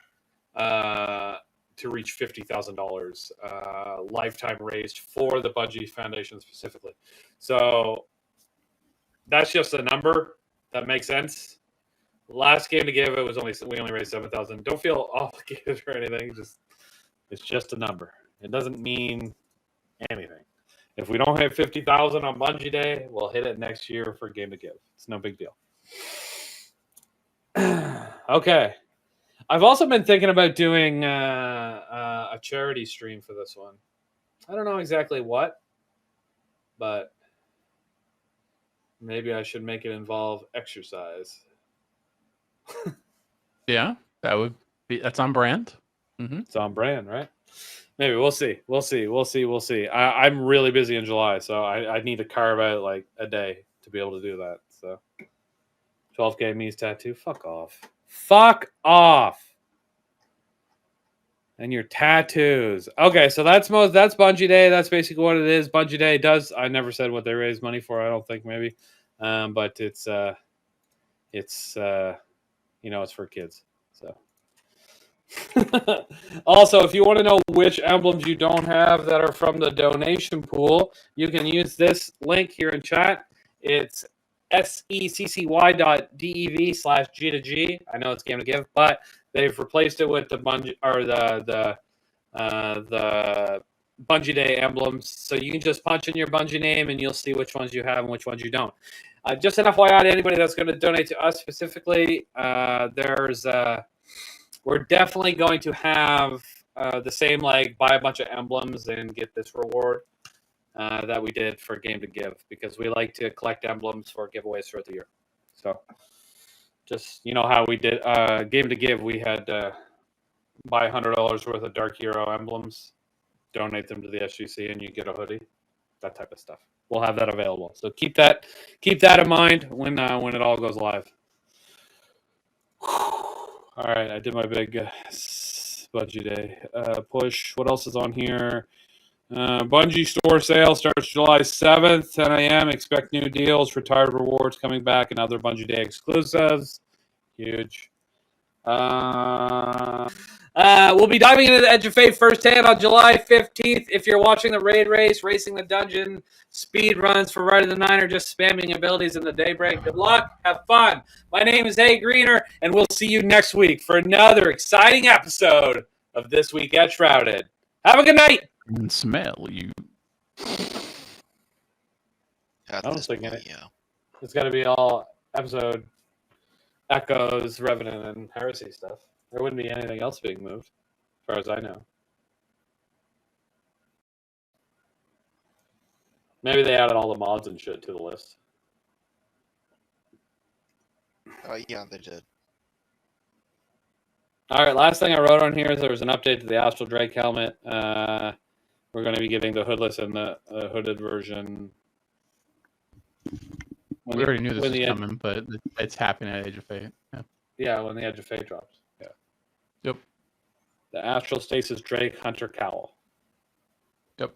reach $50,000 lifetime raised for the Bungie Foundation specifically. So that's just a number that makes sense. Last Game to Give, we only raised 7,000. Don't feel obligated or anything. It's just a number. It doesn't mean anything. If we don't hit 50,000 on Bungie Day, we'll hit it next year for Game to Give. It's no big deal. Okay. I've also been thinking about doing a charity stream for this one. I don't know exactly what, but maybe I should make it involve exercise. Yeah, that's on brand. Mm-hmm. It's on brand, right? Maybe we'll see. I'm really busy in July, so I need to carve out like a day to be able to do that. So 12K me's tattoo. Fuck off. And your tattoos. Okay, so that's Bungie Day. That's basically what it is. Bungie Day does. I never said what they raise money for. I don't think maybe, but it's it's for kids. So also, if you want to know which emblems you don't have that are from the donation pool, you can use this link here in chat. It's seccy.dev/G2G. I know it's Game to Give, but they've replaced it with the Bungie or the Bungie Day emblems. So you can just punch in your Bungie name and you'll see which ones you have and which ones you don't. Just an FYI to anybody that's going to donate to us specifically, we're definitely going to have the same like buy a bunch of emblems and get this reward that we did for Game to Give, because we like to collect emblems for giveaways throughout the year. So just, how we did Game to Give, we had buy $100 worth of Dark Hero emblems, donate them to the SGC, and you get a hoodie, that type of stuff. We'll have that available. So keep that in mind when it all goes live. All right, I did my big Bungie Day push. What else is on here? Bungie store sale starts July 7th, 10 a.m. Expect new deals, retired rewards coming back, and other Bungie Day exclusives. Huge. We'll be diving into the Edge of Fate firsthand on July 15th. If you're watching the raid race, racing the dungeon, speed runs for Ride of the Nine, or just spamming abilities in the daybreak, good luck. Have fun. My name is A Greener, and we'll see you next week for another exciting episode of This Week at Shrouded. Have a good night. And smell you. At I was this thinking point, it. yeah. It's got to be all episode Echoes, Revenant, and Heresy stuff. There wouldn't be anything else being moved, as far as I know. Maybe they added all the mods and shit to the list. Yeah, they did. All right, last thing I wrote on here is there was an update to the Astral Drake helmet. We're going to be giving the hoodless and the hooded version. We already knew this was coming, but it's happening at Age of Fate. Yeah. Yeah, when the Edge of Fate drops. Yeah. Yep. The Astral Stasis Drake Hunter Cowl. Yep.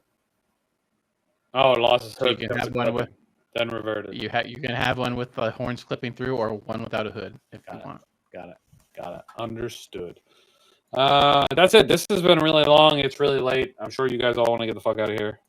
Oh, it lost its So hood. you can have one with, then reverted. you can have one with the horns clipping through, or one without a hood if you want. Got it. Understood. That's it. This has been really long. It's really late. I'm sure you guys all want to get the fuck out of here.